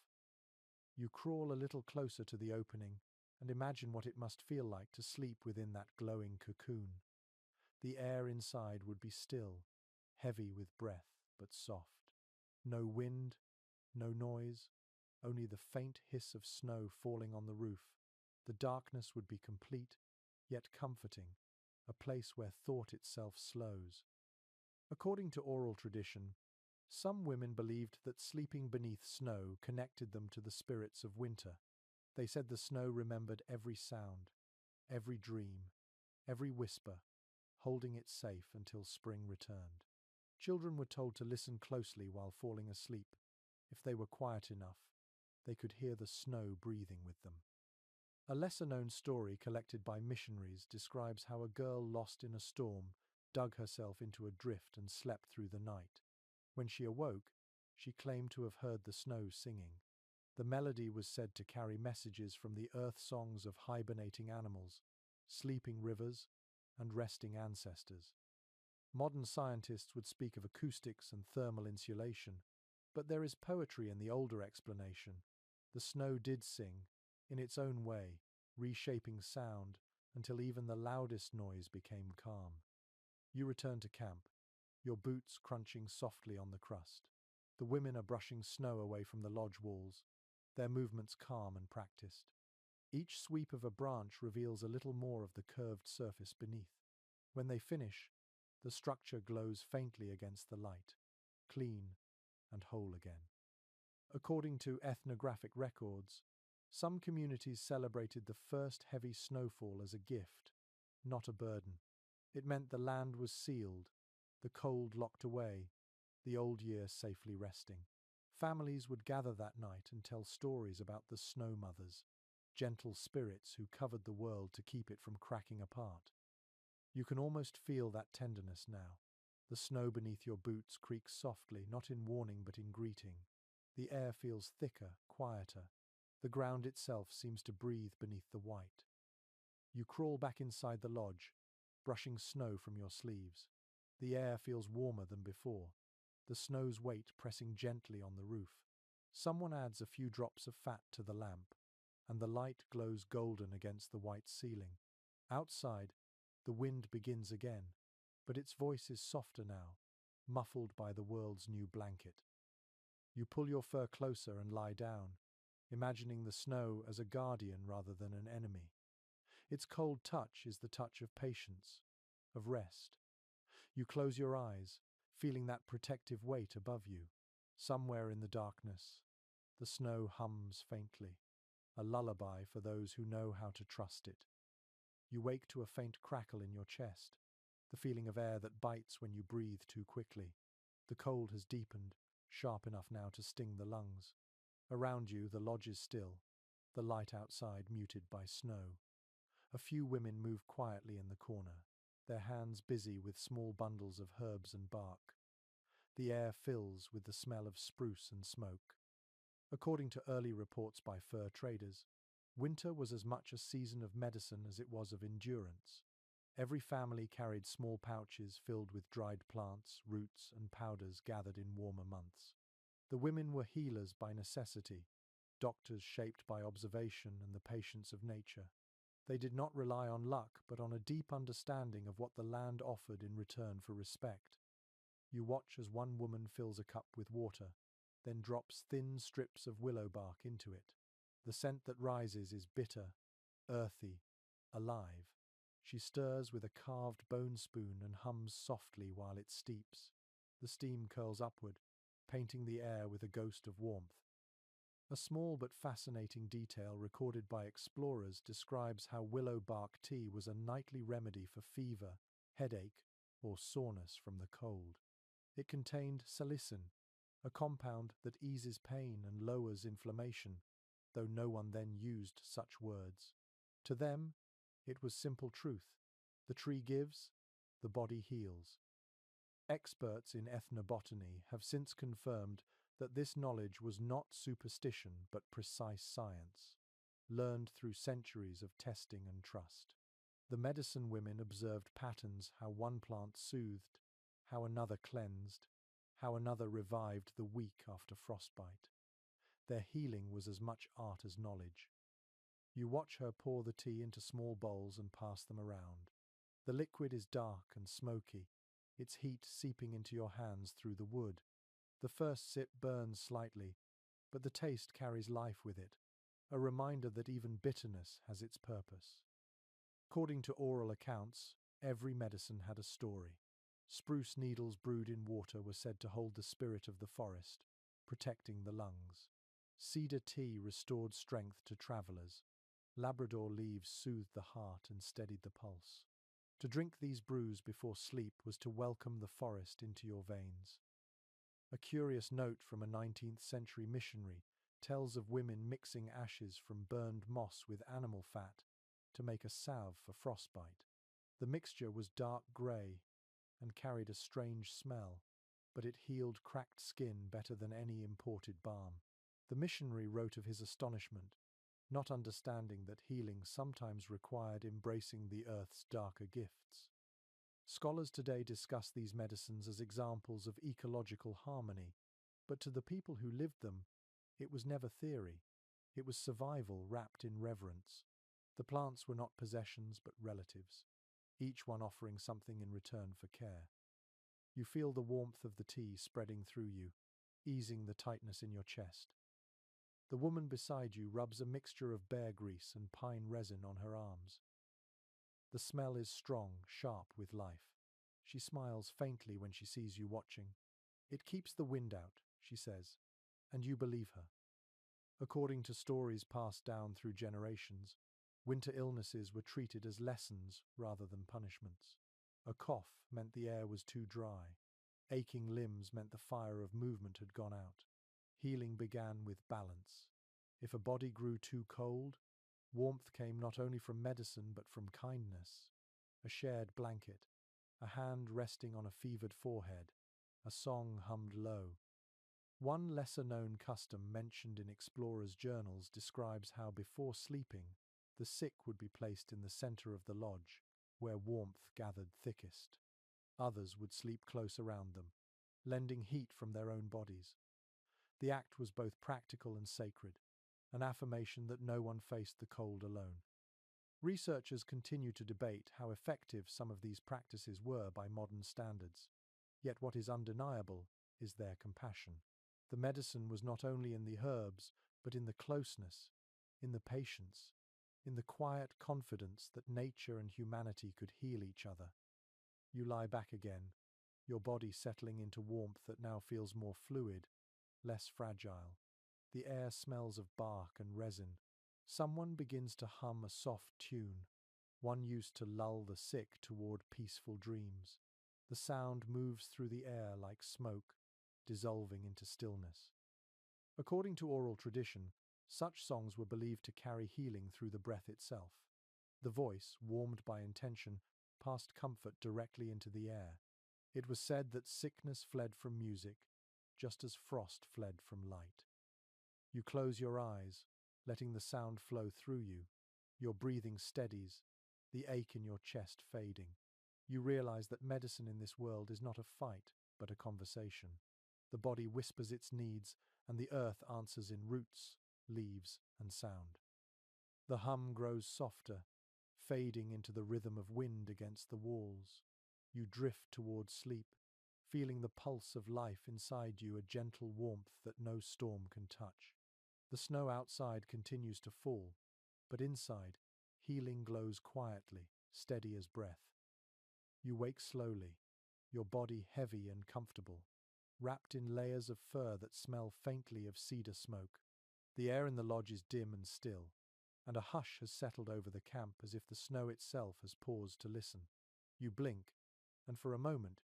You crawl a little closer to the opening and imagine what it must feel like to sleep within that glowing cocoon. The air inside would be still, heavy with breath, but soft. No wind, no noise, only the faint hiss of snow falling on the roof. The darkness would be complete, yet comforting, a place where thought itself slows. According to oral tradition, some women believed that sleeping beneath snow connected them to the spirits of winter. They said the snow remembered every sound, every dream, every whisper, holding it safe until spring returned. Children were told to listen closely while falling asleep. If they were quiet enough, they could hear the snow breathing with them. A lesser-known story collected by missionaries describes how a girl lost in a storm dug herself into a drift and slept through the night. When she awoke, she claimed to have heard the snow singing. The melody was said to carry messages from the earth songs of hibernating animals, sleeping rivers, and resting ancestors. Modern scientists would speak of acoustics and thermal insulation, but there is poetry in the older explanation. The snow did sing, in its own way, reshaping sound until even the loudest noise became calm. You return to camp, your boots crunching softly on the crust. The women are brushing snow away from the lodge walls, their movements calm and practiced. Each sweep of a branch reveals a little more of the curved surface beneath. When they finish, the structure glows faintly against the light, clean and whole again. According to ethnographic records, some communities celebrated the first heavy snowfall as a gift, not a burden. It meant the land was sealed, the cold locked away, the old year safely resting. Families would gather that night and tell stories about the snow mothers, gentle spirits who covered the world to keep it from cracking apart. You can almost feel that tenderness now. The snow beneath your boots creaks softly, not in warning but in greeting. The air feels thicker, quieter. The ground itself seems to breathe beneath the white. You crawl back inside the lodge, brushing snow from your sleeves. The air feels warmer than before, the snow's weight pressing gently on the roof. Someone adds a few drops of fat to the lamp, and the light glows golden against the white ceiling. Outside, the wind begins again, but its voice is softer now, muffled by the world's new blanket. You pull your fur closer and lie down, imagining the snow as a guardian rather than an enemy. Its cold touch is the touch of patience, of rest. You close your eyes, feeling that protective weight above you. Somewhere in the darkness, the snow hums faintly, a lullaby for those who know how to trust it. You wake to a faint crackle in your chest, the feeling of air that bites when you breathe too quickly. The cold has deepened, sharp enough now to sting the lungs. Around you, the lodge is still, the light outside muted by snow. A few women move quietly in the corner, their hands busy with small bundles of herbs and bark. The air fills with the smell of spruce and smoke. According to early reports by fur traders, winter was as much a season of medicine as it was of endurance. Every family carried small pouches filled with dried plants, roots, and powders gathered in warmer months. The women were healers by necessity, doctors shaped by observation and the patience of nature. They did not rely on luck, but on a deep understanding of what the land offered in return for respect. You watch as one woman fills a cup with water, then drops thin strips of willow bark into it. The scent that rises is bitter, earthy, alive. She stirs with a carved bone spoon and hums softly while it steeps. The steam curls upward, painting the air with a ghost of warmth. A small but fascinating detail recorded by explorers describes how willow bark tea was a nightly remedy for fever, headache, or soreness from the cold. It contained salicin, a compound that eases pain and lowers inflammation, though no one then used such words. To them, it was simple truth. The tree gives, the body heals. Experts in ethnobotany have since confirmed that this knowledge was not superstition but precise science, learned through centuries of testing and trust. The medicine women observed patterns: how one plant soothed, how another cleansed, how another revived the weak after frostbite. Their healing was as much art as knowledge. You watch her pour the tea into small bowls and pass them around. The liquid is dark and smoky, its heat seeping into your hands through the wood. The first sip burns slightly, but the taste carries life with it, a reminder that even bitterness has its purpose. According to oral accounts, every medicine had a story. Spruce needles brewed in water were said to hold the spirit of the forest, protecting the lungs. Cedar tea restored strength to travelers. Labrador leaves soothed the heart and steadied the pulse. To drink these brews before sleep was to welcome the forest into your veins. A curious note from a 19th century missionary tells of women mixing ashes from burned moss with animal fat to make a salve for frostbite. The mixture was dark grey and carried a strange smell, but it healed cracked skin better than any imported balm. The missionary wrote of his astonishment, not understanding that healing sometimes required embracing the earth's darker gifts. Scholars today discuss these medicines as examples of ecological harmony, but to the people who lived them, it was never theory. It was survival wrapped in reverence. The plants were not possessions but relatives, each one offering something in return for care. You feel the warmth of the tea spreading through you, easing the tightness in your chest. The woman beside you rubs a mixture of bear grease and pine resin on her arms. The smell is strong, sharp with life. She smiles faintly when she sees you watching. "It keeps the wind out," she says, and you believe her. According to stories passed down through generations, winter illnesses were treated as lessons rather than punishments. A cough meant the air was too dry. Aching limbs meant the fire of movement had gone out. Healing began with balance. If a body grew too cold, warmth came not only from medicine but from kindness. A shared blanket, a hand resting on a fevered forehead, a song hummed low. One lesser-known custom mentioned in explorers' journals describes how before sleeping, the sick would be placed in the center of the lodge, where warmth gathered thickest. Others would sleep close around them, lending heat from their own bodies. The act was both practical and sacred, an affirmation that no one faced the cold alone. Researchers continue to debate how effective some of these practices were by modern standards. Yet what is undeniable is their compassion. The medicine was not only in the herbs, but in the closeness, in the patience, in the quiet confidence that nature and humanity could heal each other. You lie back again, your body settling into warmth that now feels more fluid, less fragile. The air smells of bark and resin. Someone begins to hum a soft tune, one used to lull the sick toward peaceful dreams. The sound moves through the air like smoke, dissolving into stillness. According to oral tradition, such songs were believed to carry healing through the breath itself. The voice, warmed by intention, passed comfort directly into the air. It was said that sickness fled from music, just as frost fled from light. You close your eyes, letting the sound flow through you. Your breathing steadies, the ache in your chest fading. You realize that medicine in this world is not a fight, but a conversation. The body whispers its needs, and the earth answers in roots, leaves, and sound. The hum grows softer, fading into the rhythm of wind against the walls. You drift toward sleep, feeling the pulse of life inside you, a gentle warmth that no storm can touch. The snow outside continues to fall, but inside, healing glows quietly, steady as breath. You wake slowly, your body heavy and comfortable, wrapped in layers of fur that smell faintly of cedar smoke. The air in the lodge is dim and still, and a hush has settled over the camp as if the snow itself has paused to listen. You blink, and for a moment,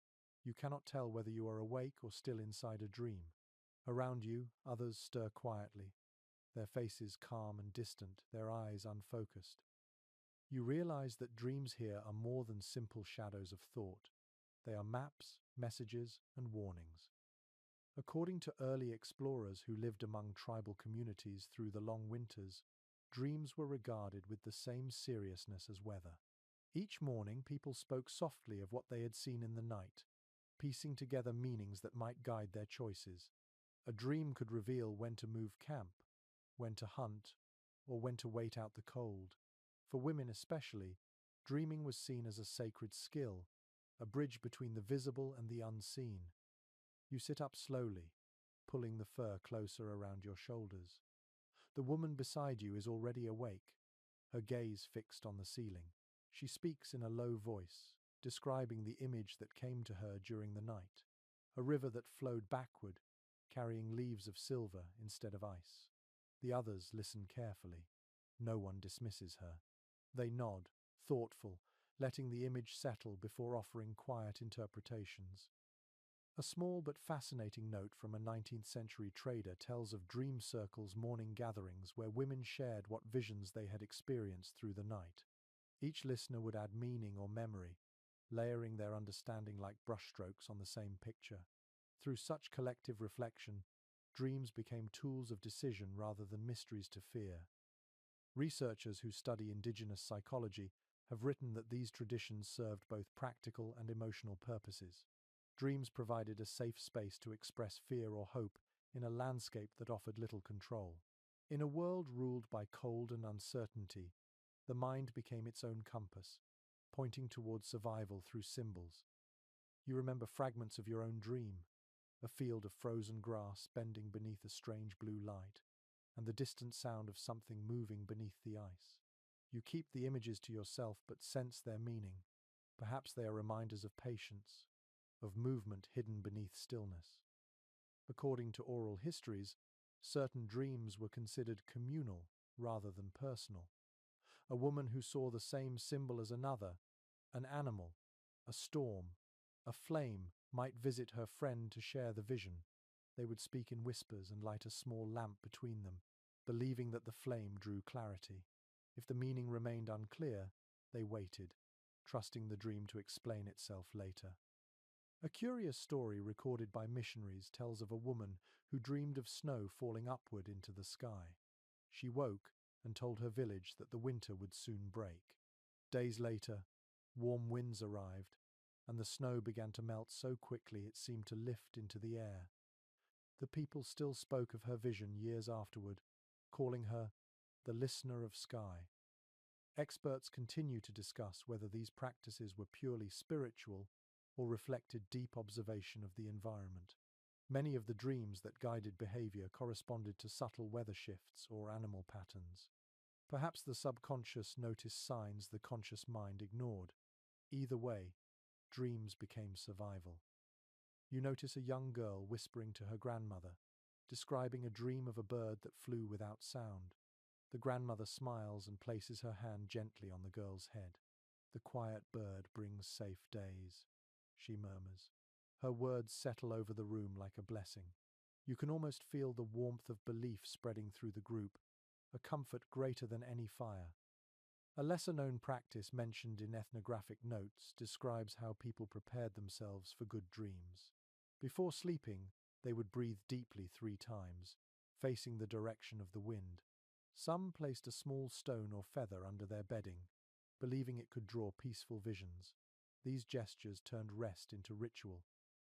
you cannot tell whether you are awake or still inside a dream. Around you, others stir quietly, their faces calm and distant, their eyes unfocused. You realize that dreams here are more than simple shadows of thought. They are maps, messages, and warnings. According to early explorers who lived among tribal communities through the long winters, dreams were regarded with the same seriousness as weather. Each morning, people spoke softly of what they had seen in the night, piecing together meanings that might guide their choices. A dream could reveal when to move camp, when to hunt, or when to wait out the cold. For women especially, dreaming was seen as a sacred skill, a bridge between the visible and the unseen. You sit up slowly, pulling the fur closer around your shoulders. The woman beside you is already awake, her gaze fixed on the ceiling. She speaks in a low voice, describing the image that came to her during the night, a river that flowed backward, carrying leaves of silver instead of ice. The others listen carefully. No one dismisses her. They nod, thoughtful, letting the image settle before offering quiet interpretations. A small but fascinating note from a 19th century trader tells of dream circles, morning gatherings where women shared what visions they had experienced through the night. Each listener would add meaning or memory, layering their understanding like brushstrokes on the same picture. Through such collective reflection, Dreams became tools of decision rather than mysteries to fear. Researchers who study indigenous psychology have written that these traditions served both practical and emotional purposes. Dreams provided a safe space to express fear or hope in a landscape that offered little control. In a world ruled by cold and uncertainty, the mind became its own compass, pointing towards survival through symbols. You remember fragments of your own dream, a field of frozen grass bending beneath a strange blue light, and the distant sound of something moving beneath the ice. You keep the images to yourself but sense their meaning. Perhaps they are reminders of patience, of movement hidden beneath stillness. According to oral histories, certain dreams were considered communal rather than personal. A woman who saw the same symbol as another, an animal, a storm, a flame, might visit her friend to share the vision. They would speak in whispers and light a small lamp between them, believing that the flame drew clarity. If the meaning remained unclear, they waited, trusting the dream to explain itself later. A curious story recorded by missionaries tells of a woman who dreamed of snow falling upward into the sky. She woke and told her village that the winter would soon break. Days later, warm winds arrived, and the snow began to melt so quickly it seemed to lift into the air. The people still spoke of her vision years afterward, calling her the listener of sky. Experts continue to discuss whether these practices were purely spiritual or reflected deep observation of the environment. Many of the dreams that guided behavior corresponded to subtle weather shifts or animal patterns. Perhaps the subconscious noticed signs the conscious mind ignored. Either way, dreams became survival. You notice a young girl whispering to her grandmother, describing a dream of a bird that flew without sound. The grandmother smiles and places her hand gently on the girl's head. "The quiet bird brings safe days," she murmurs. Her words settle over the room like a blessing. You can almost feel the warmth of belief spreading through the group, a comfort greater than any fire. A lesser-known practice mentioned in ethnographic notes describes how people prepared themselves for good dreams. Before sleeping, they would breathe deeply 3 times, facing the direction of the wind. Some placed a small stone or feather under their bedding, believing it could draw peaceful visions. These gestures turned rest into ritual,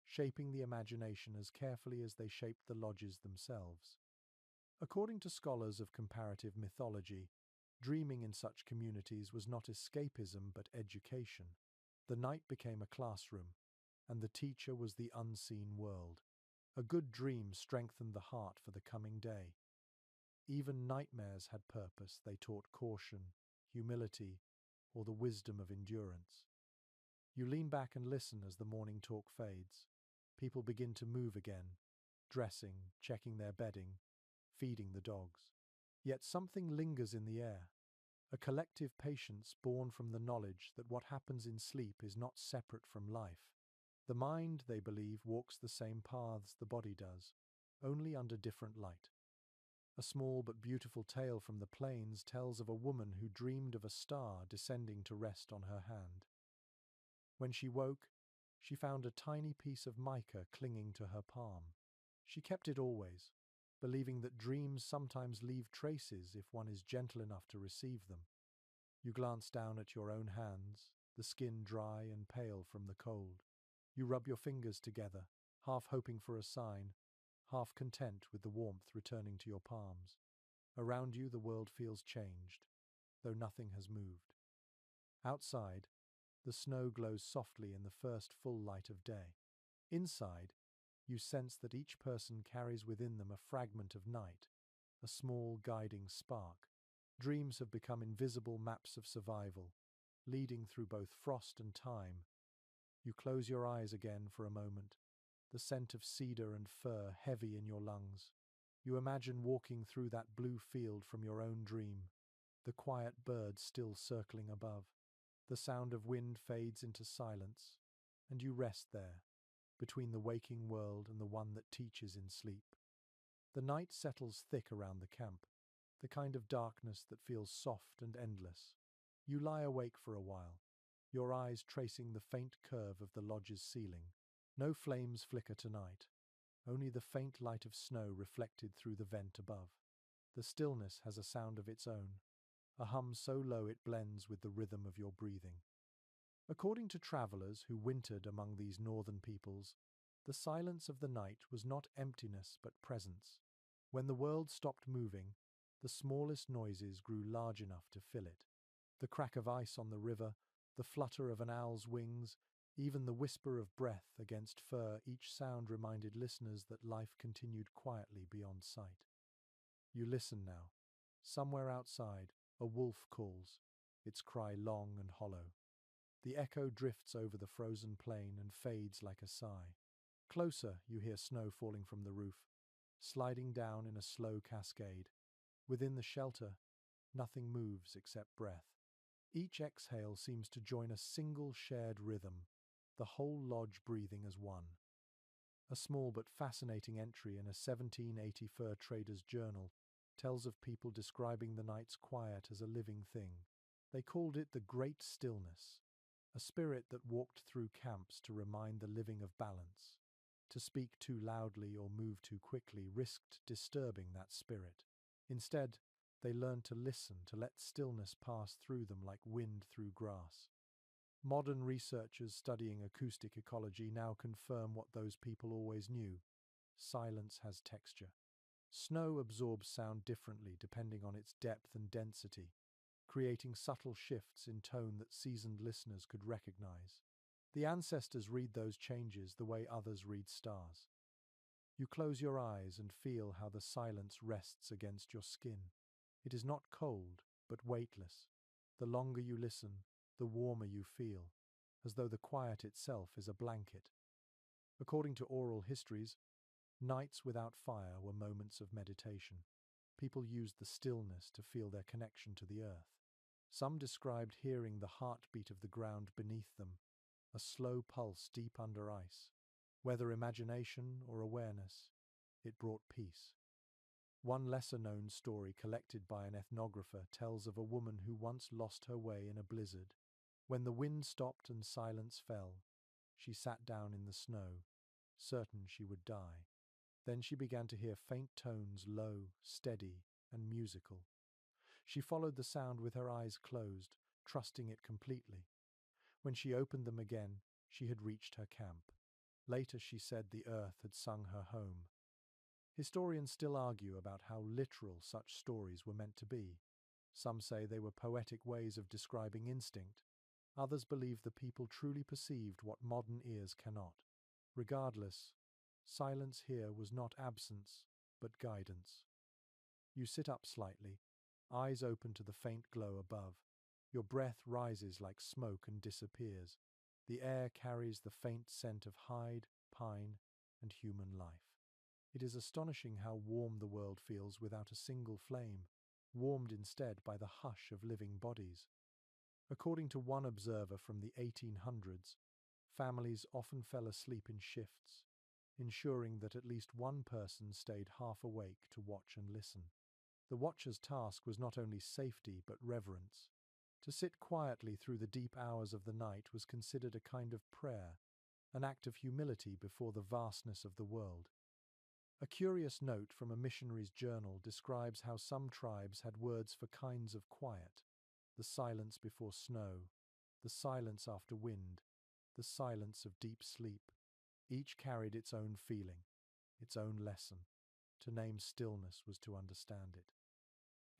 shaping the imagination as carefully as they shaped the lodges themselves. According to scholars of comparative mythology, dreaming in such communities was not escapism but education. The night became a classroom, and the teacher was the unseen world. A good dream strengthened the heart for the coming day. Even nightmares had purpose. They taught caution, humility, or the wisdom of endurance. You lean back and listen as the morning talk fades. People begin to move again, dressing, checking their bedding, feeding the dogs. Yet something lingers in the air, a collective patience born from the knowledge that what happens in sleep is not separate from life. The mind, they believe, walks the same paths the body does, only under different light. A small but beautiful tale from the plains tells of a woman who dreamed of a star descending to rest on her hand. When she woke, she found a tiny piece of mica clinging to her palm. She kept it always, believing that dreams sometimes leave traces if one is gentle enough to receive them. You glance down at your own hands, the skin dry and pale from the cold. You rub your fingers together, half hoping for a sign, half content with the warmth returning to your palms. Around you, the world feels changed, though nothing has moved. Outside, the snow glows softly in the first full light of day. Inside, you sense that each person carries within them a fragment of night, a small guiding spark. Dreams have become invisible maps of survival, leading through both frost and time. You close your eyes again for a moment, the scent of cedar and fir heavy in your lungs. You imagine walking through that blue field from your own dream, the quiet birds still circling above. The sound of wind fades into silence, and you rest there, between the waking world and the one that teaches in sleep. The night settles thick around the camp, the kind of darkness that feels soft and endless. You lie awake for a while, your eyes tracing the faint curve of the lodge's ceiling. No flames flicker tonight, only the faint light of snow reflected through the vent above. The stillness has a sound of its own, a hum so low it blends with the rhythm of your breathing. According to travelers who wintered among these northern peoples, the silence of the night was not emptiness but presence. When the world stopped moving, the smallest noises grew large enough to fill it. The crack of ice on the river, the flutter of an owl's wings, even the whisper of breath against fur, each sound reminded listeners that life continued quietly beyond sight. You listen now. Somewhere outside, a wolf calls, its cry long and hollow. The echo drifts over the frozen plain and fades like a sigh. Closer, you hear snow falling from the roof, sliding down in a slow cascade. Within the shelter, nothing moves except breath. Each exhale seems to join a single shared rhythm, the whole lodge breathing as one. A small but fascinating entry in a 1780 fur trader's journal tells of people describing the night's quiet as a living thing. They called it the Great Stillness, a spirit that walked through camps to remind the living of balance. To speak too loudly or move too quickly risked disturbing that spirit. Instead, they learned to listen, to let stillness pass through them like wind through grass. Modern researchers studying acoustic ecology now confirm what those people always knew. Silence has texture. Snow absorbs sound differently depending on its depth and density, creating subtle shifts in tone that seasoned listeners could recognize. The ancestors read those changes the way others read stars. You close your eyes and feel how the silence rests against your skin. It is not cold, but weightless. The longer you listen, the warmer you feel, as though the quiet itself is a blanket. According to oral histories, nights without fire were moments of meditation. People used the stillness to feel their connection to the earth. Some described hearing the heartbeat of the ground beneath them, a slow pulse deep under ice. Whether imagination or awareness, it brought peace. One lesser-known story collected by an ethnographer tells of a woman who once lost her way in a blizzard. When the wind stopped and silence fell, she sat down in the snow, certain she would die. Then she began to hear faint tones, low, steady, and musical. She followed the sound with her eyes closed, trusting it completely. When she opened them again, she had reached her camp. Later she said the earth had sung her home. Historians still argue about how literal such stories were meant to be. Some say they were poetic ways of describing instinct. Others believe the people truly perceived what modern ears cannot. Regardless, silence here was not absence, but guidance. You sit up slightly, eyes open to the faint glow above. Your breath rises like smoke and disappears. The air carries the faint scent of hide, pine, and human life. It is astonishing how warm the world feels without a single flame, warmed instead by the hush of living bodies. According to one observer from the 1800s, families often fell asleep in shifts, ensuring that at least one person stayed half awake to watch and listen. The watcher's task was not only safety but reverence. To sit quietly through the deep hours of the night was considered a kind of prayer, an act of humility before the vastness of the world. A curious note from a missionary's journal describes how some tribes had words for kinds of quiet: the silence before snow, the silence after wind, the silence of deep sleep. Each carried its own feeling, its own lesson. To name stillness was to understand it.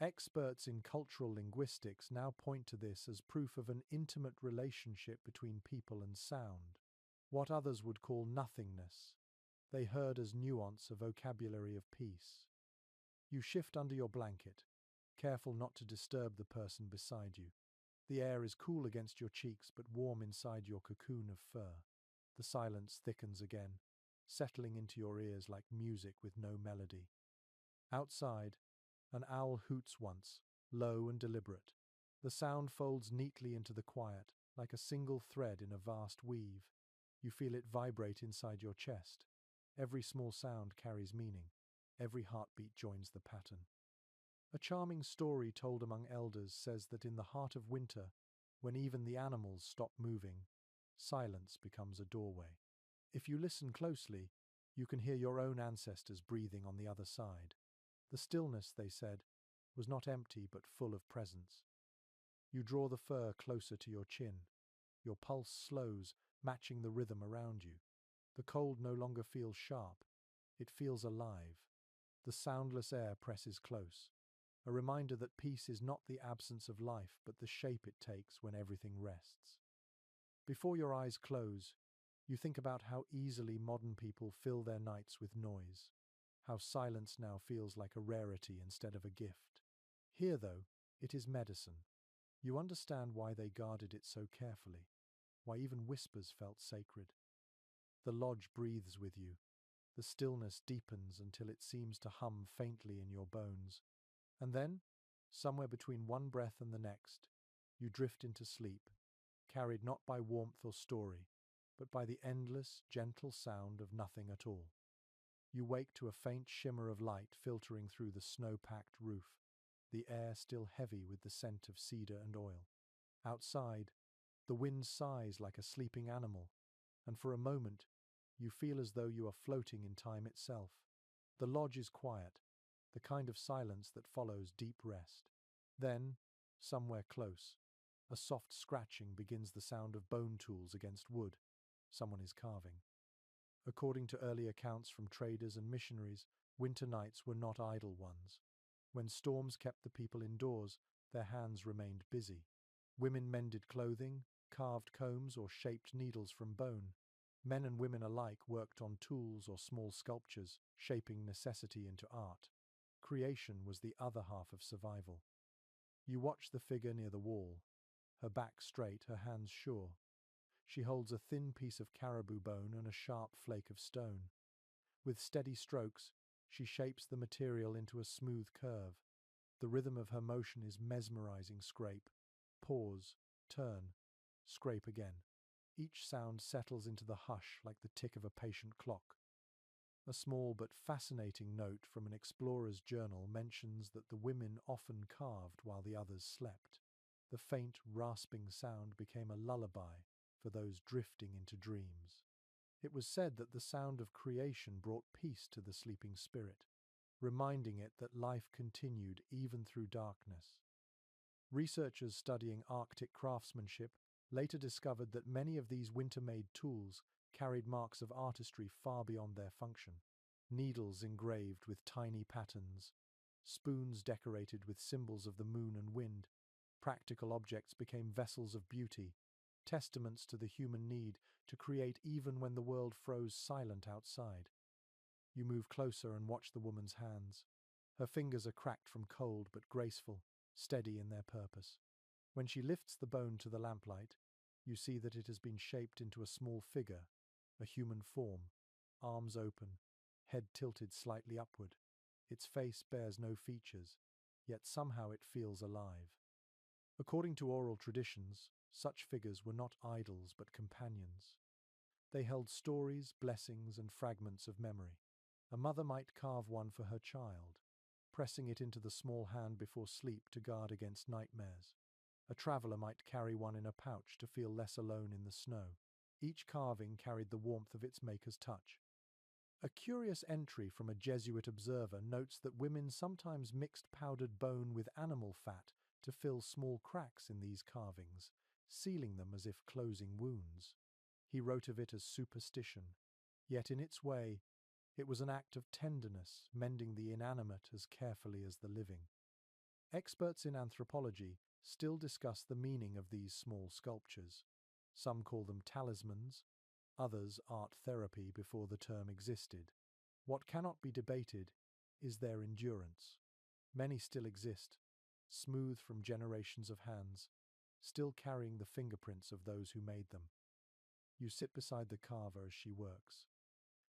Experts in cultural linguistics now point to this as proof of an intimate relationship between people and sound. What others would call nothingness, they heard as nuance, a vocabulary of peace. You shift under your blanket, careful not to disturb the person beside you. The air is cool against your cheeks but warm inside your cocoon of fur. The silence thickens again, settling into your ears like music with no melody. Outside, an owl hoots once, low and deliberate. The sound folds neatly into the quiet, like a single thread in a vast weave. You feel it vibrate inside your chest. Every small sound carries meaning. Every heartbeat joins the pattern. A charming story told among elders says that in the heart of winter, when even the animals stop moving, silence becomes a doorway. If you listen closely, You can hear your own ancestors breathing on the other side. The stillness, they said, was not empty but full of presence. You draw the fur closer to your chin. Your pulse slows, matching the rhythm around you. The cold no longer feels sharp. It feels alive. The soundless air presses close. A reminder that peace is not the absence of life, but the shape it takes when everything rests. Before your eyes close, you think about how easily modern people fill their nights with noise, how silence now feels like a rarity instead of a gift. Here, though, it is medicine. You understand why they guarded it so carefully, why even whispers felt sacred. The lodge breathes with you. The stillness deepens until it seems to hum faintly in your bones. And then, somewhere between one breath and the next, you drift into sleep, carried not by warmth or story, but by the endless, gentle sound of nothing at all. You wake to a faint shimmer of light filtering through the snow-packed roof, the air still heavy with the scent of cedar and oil. Outside, the wind sighs like a sleeping animal, and for a moment, you feel as though you are floating in time itself. The lodge is quiet, the kind of silence that follows deep rest. Then, somewhere close, a soft scratching begins, the sound of bone tools against wood. Someone is carving. According to early accounts from traders and missionaries, winter nights were not idle ones. When storms kept the people indoors, their hands remained busy. Women mended clothing, carved combs, or shaped needles from bone. Men and women alike worked on tools or small sculptures, shaping necessity into art. Creation was the other half of survival. You watch the figure near the wall, her back straight, her hands sure. She holds a thin piece of caribou bone and a sharp flake of stone. With steady strokes, she shapes the material into a smooth curve. The rhythm of her motion is mesmerizing. Scrape, pause, turn, scrape again. Each sound settles into the hush like the tick of a patient clock. A small but fascinating note from an explorer's journal mentions that the women often carved while the others slept. The faint, rasping sound became a lullaby for those drifting into dreams. It was said that the sound of creation brought peace to the sleeping spirit, reminding it that life continued even through darkness. Researchers studying Arctic craftsmanship later discovered that many of these winter-made tools carried marks of artistry far beyond their function. Needles engraved with tiny patterns, spoons decorated with symbols of the moon and wind. Practical objects became vessels of beauty, testaments to the human need to create even when the world froze silent outside. You move closer and watch the woman's hands. Her fingers are cracked from cold but graceful, steady in their purpose. When she lifts the bone to the lamplight, you see that it has been shaped into a small figure, a human form, arms open, head tilted slightly upward. Its face bears no features, yet somehow it feels alive. According to oral traditions, such figures were not idols but companions. They held stories, blessings, and fragments of memory. A mother might carve one for her child, pressing it into the small hand before sleep to guard against nightmares. A traveler might carry one in a pouch to feel less alone in the snow. Each carving carried the warmth of its maker's touch. A curious entry from a Jesuit observer notes that women sometimes mixed powdered bone with animal fat to fill small cracks in these carvings, sealing them as if closing wounds. He wrote of it as superstition, yet in its way, it was an act of tenderness, mending the inanimate as carefully as the living. Experts in anthropology still discuss the meaning of these small sculptures. Some call them talismans, others art therapy before the term existed. What cannot be debated is their endurance. Many still exist, smooth from generations of hands, still carrying the fingerprints of those who made them. You sit beside the carver as she works.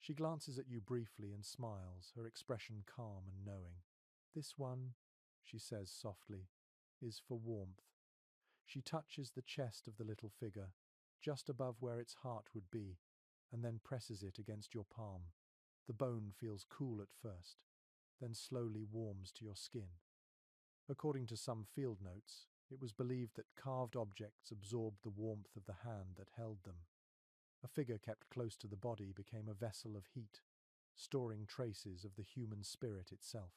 She glances at you briefly and smiles, her expression calm and knowing. "This one," she says softly, "is for warmth." She touches the chest of the little figure, just above where its heart would be, and then presses it against your palm. The bone feels cool at first, then slowly warms to your skin. According to some field notes, it was believed that carved objects absorbed the warmth of the hand that held them. A figure kept close to the body became a vessel of heat, storing traces of the human spirit itself.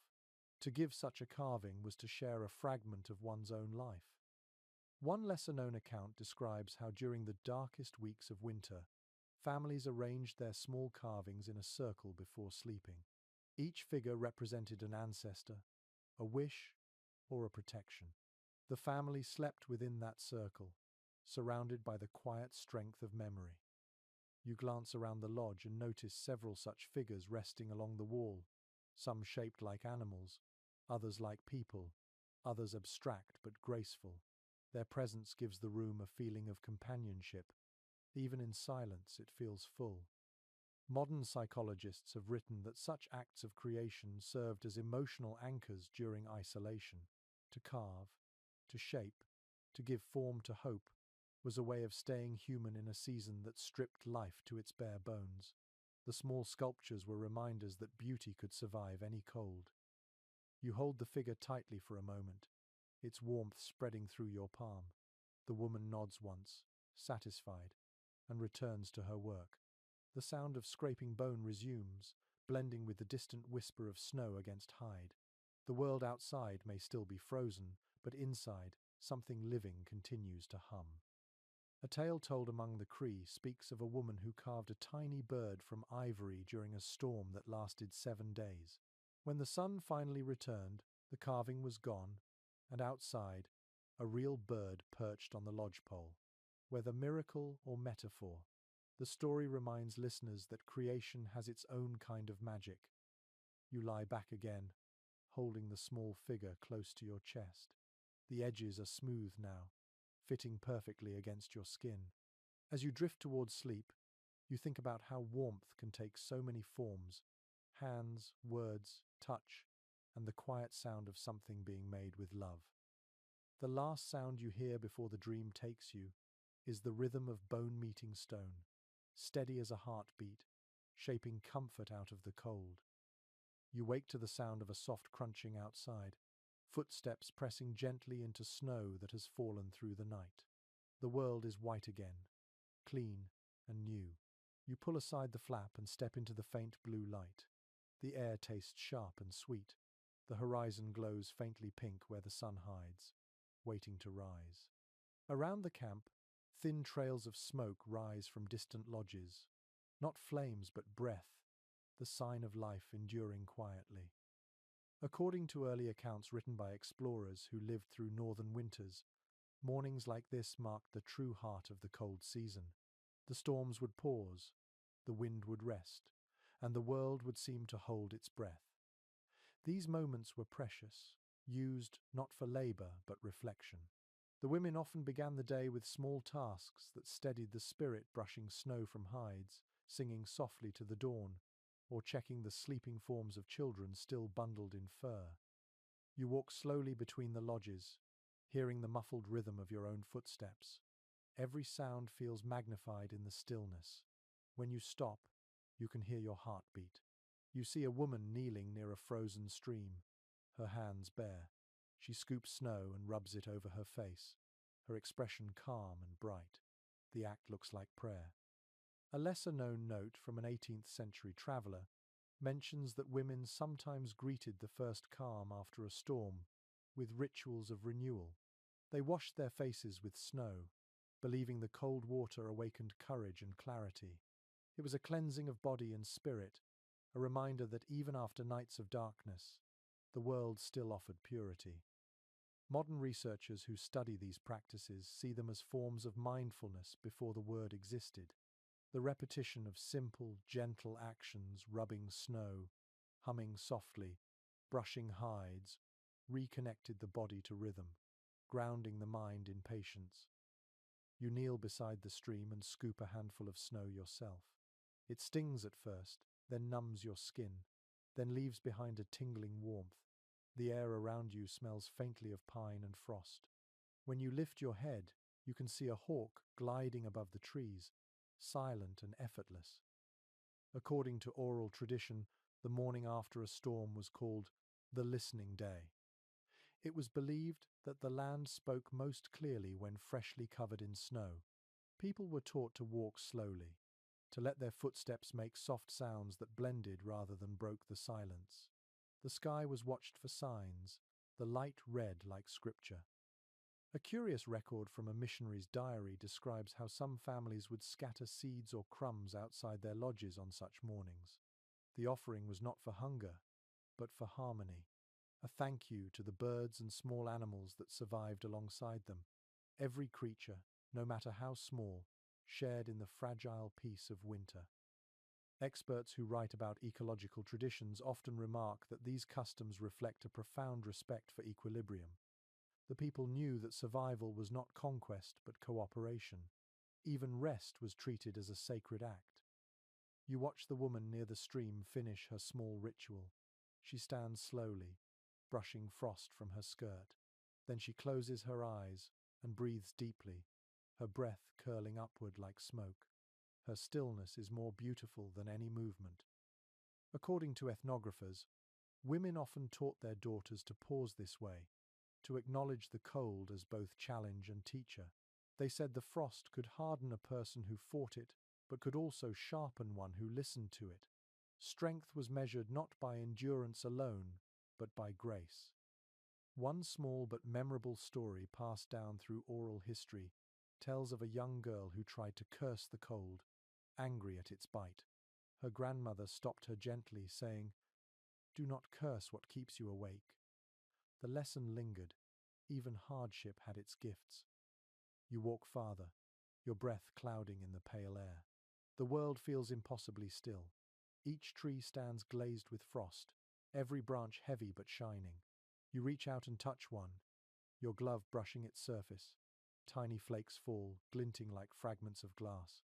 To give such a carving was to share a fragment of one's own life. One lesser-known account describes how during the darkest weeks of winter, families arranged their small carvings in a circle before sleeping. Each figure represented an ancestor, a wish, or a protection. The family slept within that circle, surrounded by the quiet strength of memory. You glance around the lodge and notice several such figures resting along the wall, some shaped like animals, others like people, others abstract but graceful. Their presence gives the room a feeling of companionship. Even in silence, it feels full. Modern psychologists have written that such acts of creation served as emotional anchors during isolation. To carve, to shape, to give form to hope was a way of staying human in a season that stripped life to its bare bones. The small sculptures were reminders that beauty could survive any cold. You hold the figure tightly for a moment, its warmth spreading through your palm. The woman nods once, satisfied, and returns to her work. The sound of scraping bone resumes, blending with the distant whisper of snow against hide. The world outside may still be frozen, but inside, something living continues to hum. A tale told among the Cree speaks of a woman who carved a tiny bird from ivory during a storm that lasted 7 days. When the sun finally returned, the carving was gone, and outside, a real bird perched on the lodgepole. Whether miracle or metaphor, the story reminds listeners that creation has its own kind of magic. You lie back again, holding the small figure close to your chest. The edges are smooth now, fitting perfectly against your skin. As you drift towards sleep, you think about how warmth can take so many forms: hands, words, touch, and the quiet sound of something being made with love. The last sound you hear before the dream takes you is the rhythm of bone-meeting stone, steady as a heartbeat, shaping comfort out of the cold. You wake to the sound of a soft crunching outside, footsteps pressing gently into snow that has fallen through the night. The world is white again, clean and new. You pull aside the flap and step into the faint blue light. The air tastes sharp and sweet. The horizon glows faintly pink where the sun hides, waiting to rise. Around the camp, thin trails of smoke rise from distant lodges. Not flames, but breath, the sign of life enduring quietly. According to early accounts written by explorers who lived through northern winters, mornings like this marked the true heart of the cold season. The storms would pause, the wind would rest, and the world would seem to hold its breath. These moments were precious, used not for labor but reflection. The women often began the day with small tasks that steadied the spirit, brushing snow from hides, singing softly to the dawn, or checking the sleeping forms of children still bundled in fur. You walk slowly between the lodges, hearing the muffled rhythm of your own footsteps. Every sound feels magnified in the stillness. When you stop, you can hear your heart beat. You see a woman kneeling near a frozen stream, her hands bare. She scoops snow and rubs it over her face, her expression calm and bright. The act looks like prayer. A lesser-known note from an 18th century traveller mentions that women sometimes greeted the first calm after a storm with rituals of renewal. They washed their faces with snow, believing the cold water awakened courage and clarity. It was a cleansing of body and spirit, a reminder that even after nights of darkness, the world still offered purity. Modern researchers who study these practices see them as forms of mindfulness before the word existed. The repetition of simple, gentle actions, rubbing snow, humming softly, brushing hides, reconnected the body to rhythm, grounding the mind in patience. You kneel beside the stream and scoop a handful of snow yourself. It stings at first, then numbs your skin, then leaves behind a tingling warmth. The air around you smells faintly of pine and frost. When you lift your head, you can see a hawk gliding above the trees, silent and effortless. According to oral tradition, the morning after a storm was called the listening day. It was believed that the land spoke most clearly when freshly covered in snow. People were taught to walk slowly, to let their footsteps make soft sounds that blended rather than broke the silence. The sky was watched for signs, the light read like scripture. A curious record from a missionary's diary describes how some families would scatter seeds or crumbs outside their lodges on such mornings. The offering was not for hunger, but for harmony, a thank you to the birds and small animals that survived alongside them. Every creature, no matter how small, shared in the fragile peace of winter. Experts who write about ecological traditions often remark that these customs reflect a profound respect for equilibrium. The people knew that survival was not conquest but cooperation. Even rest was treated as a sacred act. You watch the woman near the stream finish her small ritual. She stands slowly, brushing frost from her skirt. Then she closes her eyes and breathes deeply, her breath curling upward like smoke. Her stillness is more beautiful than any movement. According to ethnographers, women often taught their daughters to pause this way, to acknowledge the cold as both challenge and teacher. They said the frost could harden a person who fought it, but could also sharpen one who listened to it. Strength was measured not by endurance alone, but by grace. One small but memorable story passed down through oral history tells of a young girl who tried to curse the cold, angry at its bite. Her grandmother stopped her gently, saying, "Do not curse what keeps you awake." The lesson lingered. Even hardship had its gifts. You walk farther, your breath clouding in the pale air. The world feels impossibly still. Each tree stands glazed with frost, every branch heavy but shining. You reach out and touch one, your glove brushing its surface. Tiny flakes fall, glinting like fragments of glass.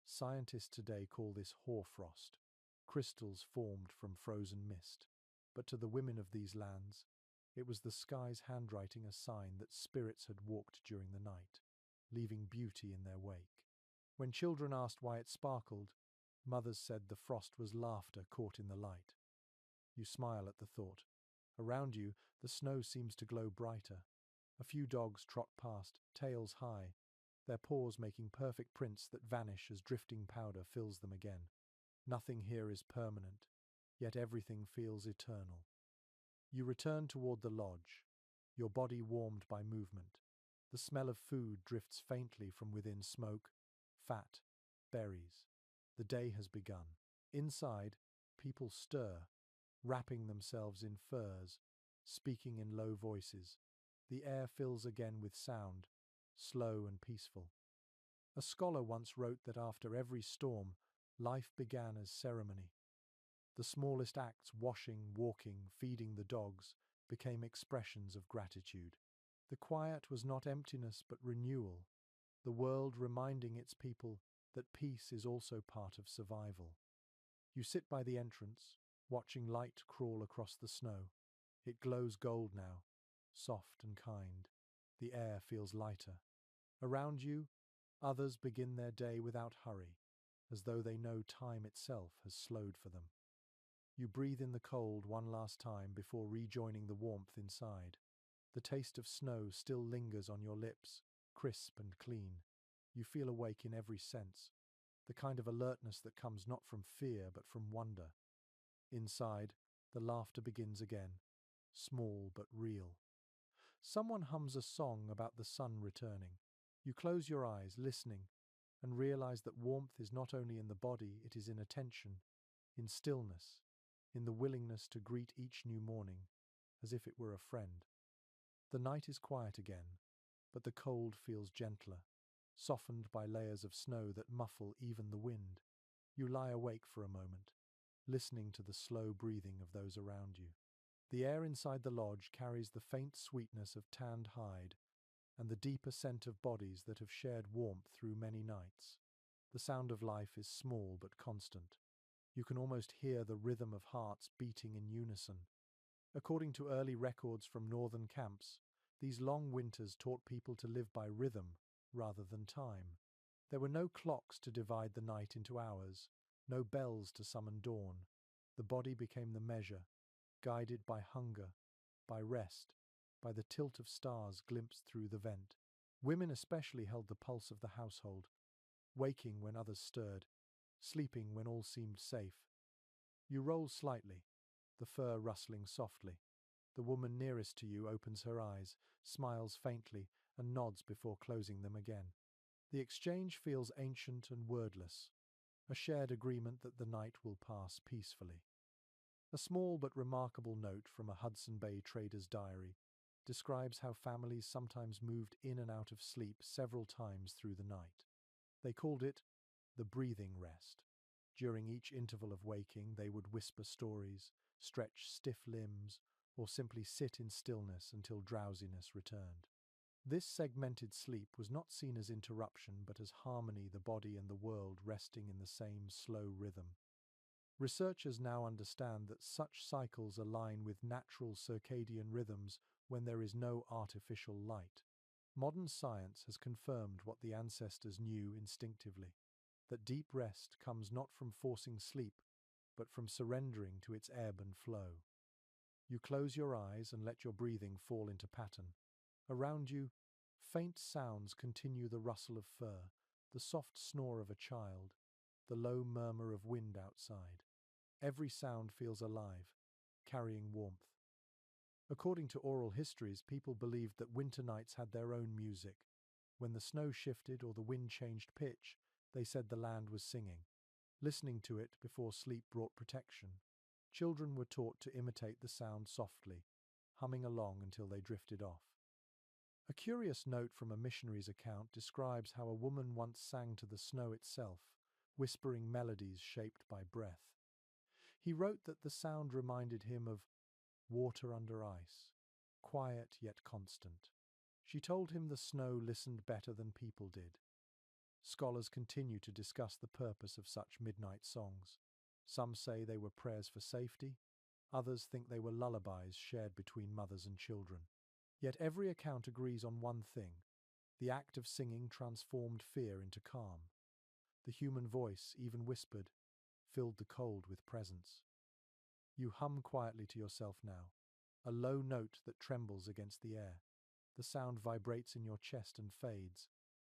Scientists today call this hoarfrost, crystals formed from frozen mist. But to the women of these lands, it was the sky's handwriting, a sign that spirits had walked during the night, leaving beauty in their wake. When children asked why it sparkled, mothers said the frost was laughter caught in the light. You smile at the thought. Around you, the snow seems to glow brighter. A few dogs trot past, tails high, their paws making perfect prints that vanish as drifting powder fills them again. Nothing here is permanent, yet everything feels eternal. You return toward the lodge, your body warmed by movement. The smell of food drifts faintly from within: smoke, fat, berries. The day has begun. Inside, people stir, wrapping themselves in furs, speaking in low voices. The air fills again with sound, slow and peaceful. A scholar once wrote that after every storm, life began as ceremony. The smallest acts, washing, walking, feeding the dogs, became expressions of gratitude. The quiet was not emptiness but renewal, the world reminding its people that peace is also part of survival. You sit by the entrance, watching light crawl across the snow. It glows gold now, soft and kind. The air feels lighter. Around you, others begin their day without hurry, as though they know time itself has slowed for them. You breathe in the cold one last time before rejoining the warmth inside. The taste of snow still lingers on your lips, crisp and clean. You feel awake in every sense, the kind of alertness that comes not from fear but from wonder. Inside, the laughter begins again, small but real. Someone hums a song about the sun returning. You close your eyes, listening, and realize that warmth is not only in the body, it is in attention, in stillness, in the willingness to greet each new morning as if it were a friend. The night is quiet again, but the cold feels gentler, softened by layers of snow that muffle even the wind. You lie awake for a moment, listening to the slow breathing of those around you. The air inside the lodge carries the faint sweetness of tanned hide and the deeper scent of bodies that have shared warmth through many nights. The sound of life is small but constant. You can almost hear the rhythm of hearts beating in unison. According to early records from northern camps, these long winters taught people to live by rhythm rather than time. There were no clocks to divide the night into hours, no bells to summon dawn. The body became the measure, guided by hunger, by rest, by the tilt of stars glimpsed through the vent. Women especially held the pulse of the household, waking when others stirred, sleeping when all seemed safe. You roll slightly, the fur rustling softly. The woman nearest to you opens her eyes, smiles faintly, and nods before closing them again. The exchange feels ancient and wordless, a shared agreement that the night will pass peacefully. A small but remarkable note from a Hudson Bay trader's diary describes how families sometimes moved in and out of sleep several times through the night. They called it the breathing rest. During each interval of waking, they would whisper stories, stretch stiff limbs, or simply sit in stillness until drowsiness returned. This segmented sleep was not seen as interruption but as harmony, the body and the world resting in the same slow rhythm. Researchers now understand that such cycles align with natural circadian rhythms when there is no artificial light. Modern science has confirmed what the ancestors knew instinctively, that deep rest comes not from forcing sleep, but from surrendering to its ebb and flow. You close your eyes and let your breathing fall into pattern. Around you, faint sounds continue: the rustle of fur, the soft snore of a child, the low murmur of wind outside. Every sound feels alive, carrying warmth. According to oral histories, people believed that winter nights had their own music. When the snow shifted or the wind changed pitch, they said the land was singing. Listening to it before sleep brought protection. Children were taught to imitate the sound softly, humming along until they drifted off. A curious note from a missionary's account describes how a woman once sang to the snow itself, whispering melodies shaped by breath. He wrote that the sound reminded him of water under ice, quiet yet constant. She told him the snow listened better than people did. Scholars continue to discuss the purpose of such midnight songs. Some say they were prayers for safety, others think they were lullabies shared between mothers and children. Yet every account agrees on one thing: the act of singing transformed fear into calm. The human voice, even whispered, filled the cold with presence. You hum quietly to yourself now, a low note that trembles against the air. The sound vibrates in your chest and fades,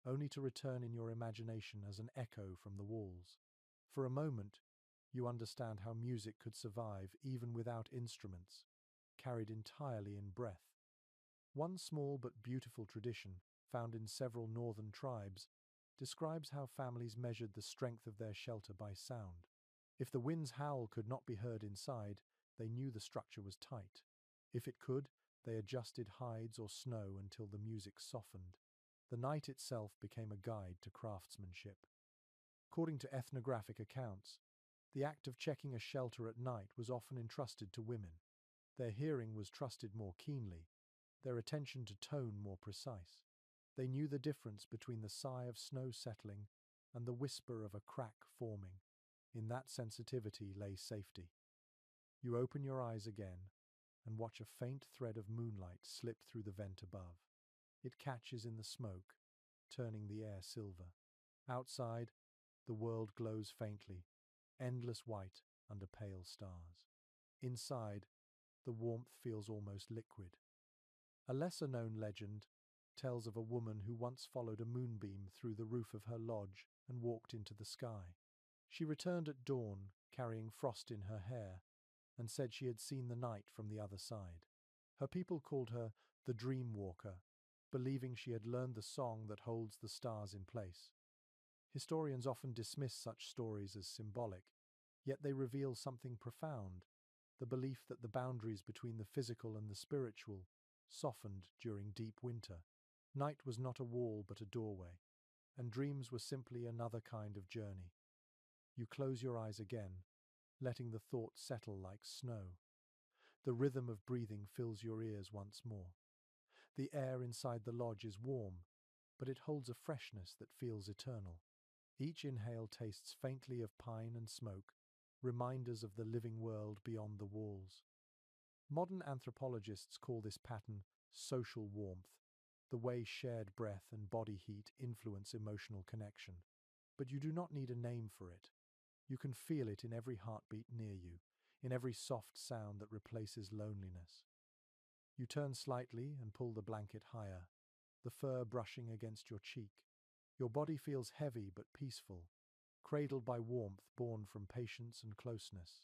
only to return in your imagination as an echo from the walls. For a moment, you understand how music could survive even without instruments, carried entirely in breath. One small but beautiful tradition, found in several northern tribes, describes how families measured the strength of their shelter by sound. If the wind's howl could not be heard inside, they knew the structure was tight. If it could, they adjusted hides or snow until the music softened. The night itself became a guide to craftsmanship. According to ethnographic accounts, the act of checking a shelter at night was often entrusted to women. Their hearing was trusted more keenly, their attention to tone more precise. They knew the difference between the sigh of snow settling and the whisper of a crack forming. In that sensitivity lay safety. You open your eyes again and watch a faint thread of moonlight slip through the vent above. It catches in the smoke, turning the air silver. Outside, the world glows faintly, endless white under pale stars. Inside, the warmth feels almost liquid. A lesser-known legend tells of a woman who once followed a moonbeam through the roof of her lodge and walked into the sky. She returned at dawn, carrying frost in her hair, and said she had seen the night from the other side. Her people called her the Dream Walker, believing she had learned the song that holds the stars in place. Historians often dismiss such stories as symbolic, yet they reveal something profound: the belief that the boundaries between the physical and the spiritual softened during deep winter. Night was not a wall but a doorway, and dreams were simply another kind of journey. You close your eyes again, letting the thoughts settle like snow. The rhythm of breathing fills your ears once more. The air inside the lodge is warm, but it holds a freshness that feels eternal. Each inhale tastes faintly of pine and smoke, reminders of the living world beyond the walls. Modern anthropologists call this pattern social warmth, the way shared breath and body heat influence emotional connection. But you do not need a name for it. You can feel it in every heartbeat near you, in every soft sound that replaces loneliness. You turn slightly and pull the blanket higher, the fur brushing against your cheek. Your body feels heavy but peaceful, cradled by warmth born from patience and closeness.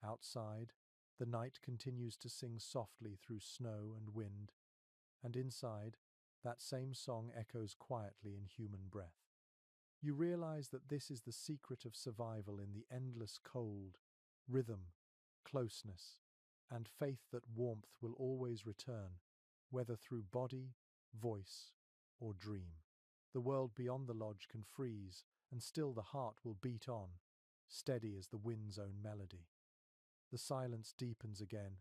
Outside, the night continues to sing softly through snow and wind, and inside, that same song echoes quietly in human breath. You realize that this is the secret of survival in the endless cold: rhythm, closeness, and faith that warmth will always return, whether through body, voice, or dream. The world beyond the lodge can freeze, and still the heart will beat on, steady as the wind's own melody. The silence deepens again.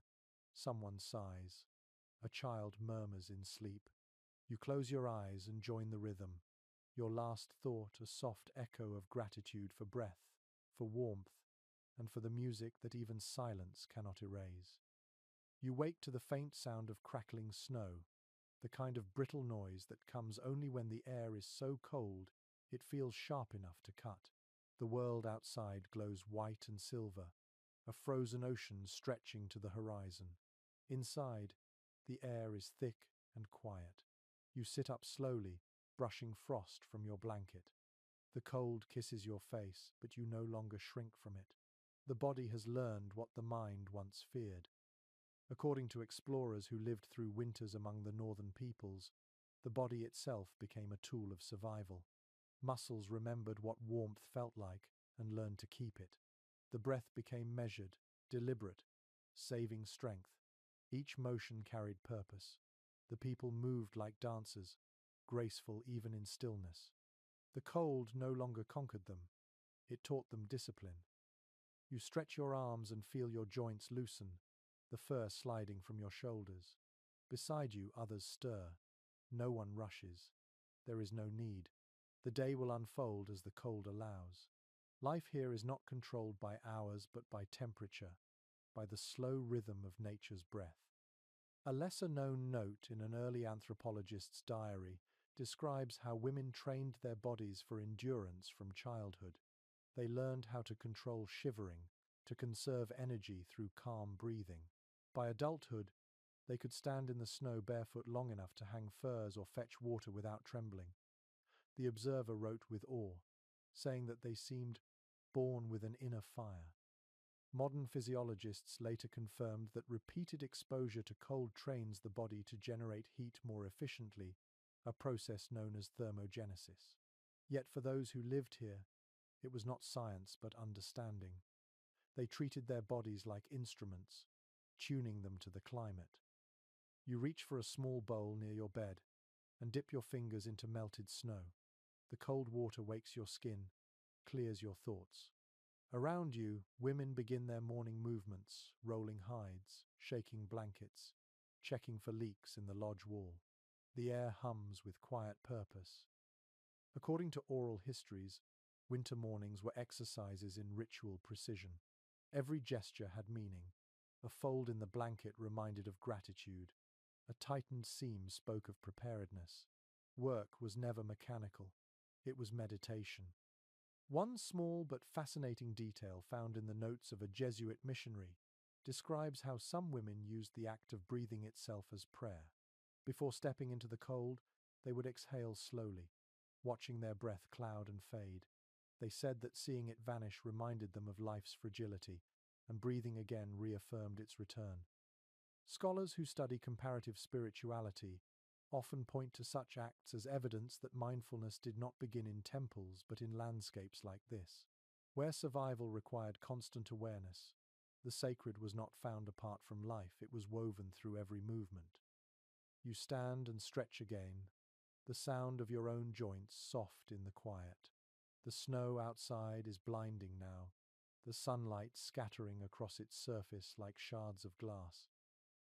Someone sighs. A child murmurs in sleep. You close your eyes and join the rhythm. Your last thought a soft echo of gratitude for breath, for warmth, and for the music that even silence cannot erase. You wake to the faint sound of crackling snow, the kind of brittle noise that comes only when the air is so cold it feels sharp enough to cut. The world outside glows white and silver, a frozen ocean stretching to the horizon. Inside, the air is thick and quiet. You sit up slowly, brushing frost from your blanket. The cold kisses your face, but you no longer shrink from it. The body has learned what the mind once feared. According to explorers who lived through winters among the northern peoples, the body itself became a tool of survival. Muscles remembered what warmth felt like and learned to keep it. The breath became measured, deliberate, saving strength. Each motion carried purpose. The people moved like dancers, graceful even in stillness. The cold no longer conquered them. It taught them discipline. You stretch your arms and feel your joints loosen, the fur sliding from your shoulders. Beside you, others stir. No one rushes. There is no need. The day will unfold as the cold allows. Life here is not controlled by hours but by temperature, by the slow rhythm of nature's breath. A lesser-known note in an early anthropologist's diary describes how women trained their bodies for endurance from childhood. They learned how to control shivering, to conserve energy through calm breathing. By adulthood, they could stand in the snow barefoot long enough to hang furs or fetch water without trembling. The observer wrote with awe, saying that they seemed born with an inner fire. Modern physiologists later confirmed that repeated exposure to cold trains the body to generate heat more efficiently, a process known as thermogenesis. Yet for those who lived here, it was not science but understanding. They treated their bodies like instruments, tuning them to the climate. You reach for a small bowl near your bed and dip your fingers into melted snow. The cold water wakes your skin, clears your thoughts. Around you, women begin their morning movements, rolling hides, shaking blankets, checking for leaks in the lodge wall. The air hums with quiet purpose. According to oral histories, winter mornings were exercises in ritual precision. Every gesture had meaning. A fold in the blanket reminded of gratitude. A tightened seam spoke of preparedness. Work was never mechanical. It was meditation. One small but fascinating detail found in the notes of a Jesuit missionary describes how some women used the act of breathing itself as prayer. Before stepping into the cold, they would exhale slowly, watching their breath cloud and fade. They said that seeing it vanish reminded them of life's fragility, and breathing again reaffirmed its return. Scholars who study comparative spirituality often point to such acts as evidence that mindfulness did not begin in temples but in landscapes like this. Where survival required constant awareness, the sacred was not found apart from life, it was woven through every movement. You stand and stretch again, the sound of your own joints soft in the quiet. The snow outside is blinding now, the sunlight scattering across its surface like shards of glass.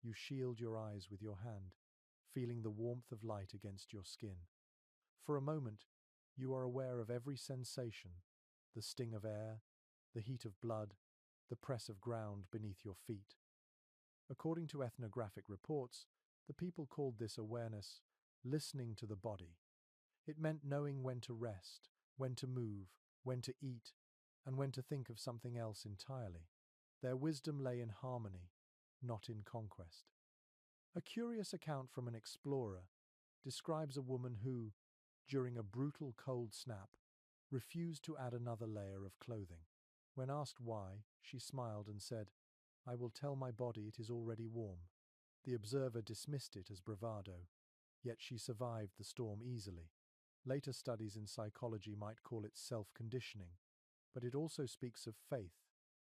You shield your eyes with your hand, feeling the warmth of light against your skin. For a moment, you are aware of every sensation: the sting of air, the heat of blood, the press of ground beneath your feet. According to ethnographic reports, the people called this awareness listening to the body. It meant knowing when to rest, when to move, when to eat, and when to think of something else entirely. Their wisdom lay in harmony, not in conquest. A curious account from an explorer describes a woman who, during a brutal cold snap, refused to add another layer of clothing. When asked why, she smiled and said, "I will tell my body it is already warm." The observer dismissed it as bravado, yet she survived the storm easily. Later studies in psychology might call it self-conditioning, but it also speaks of faith,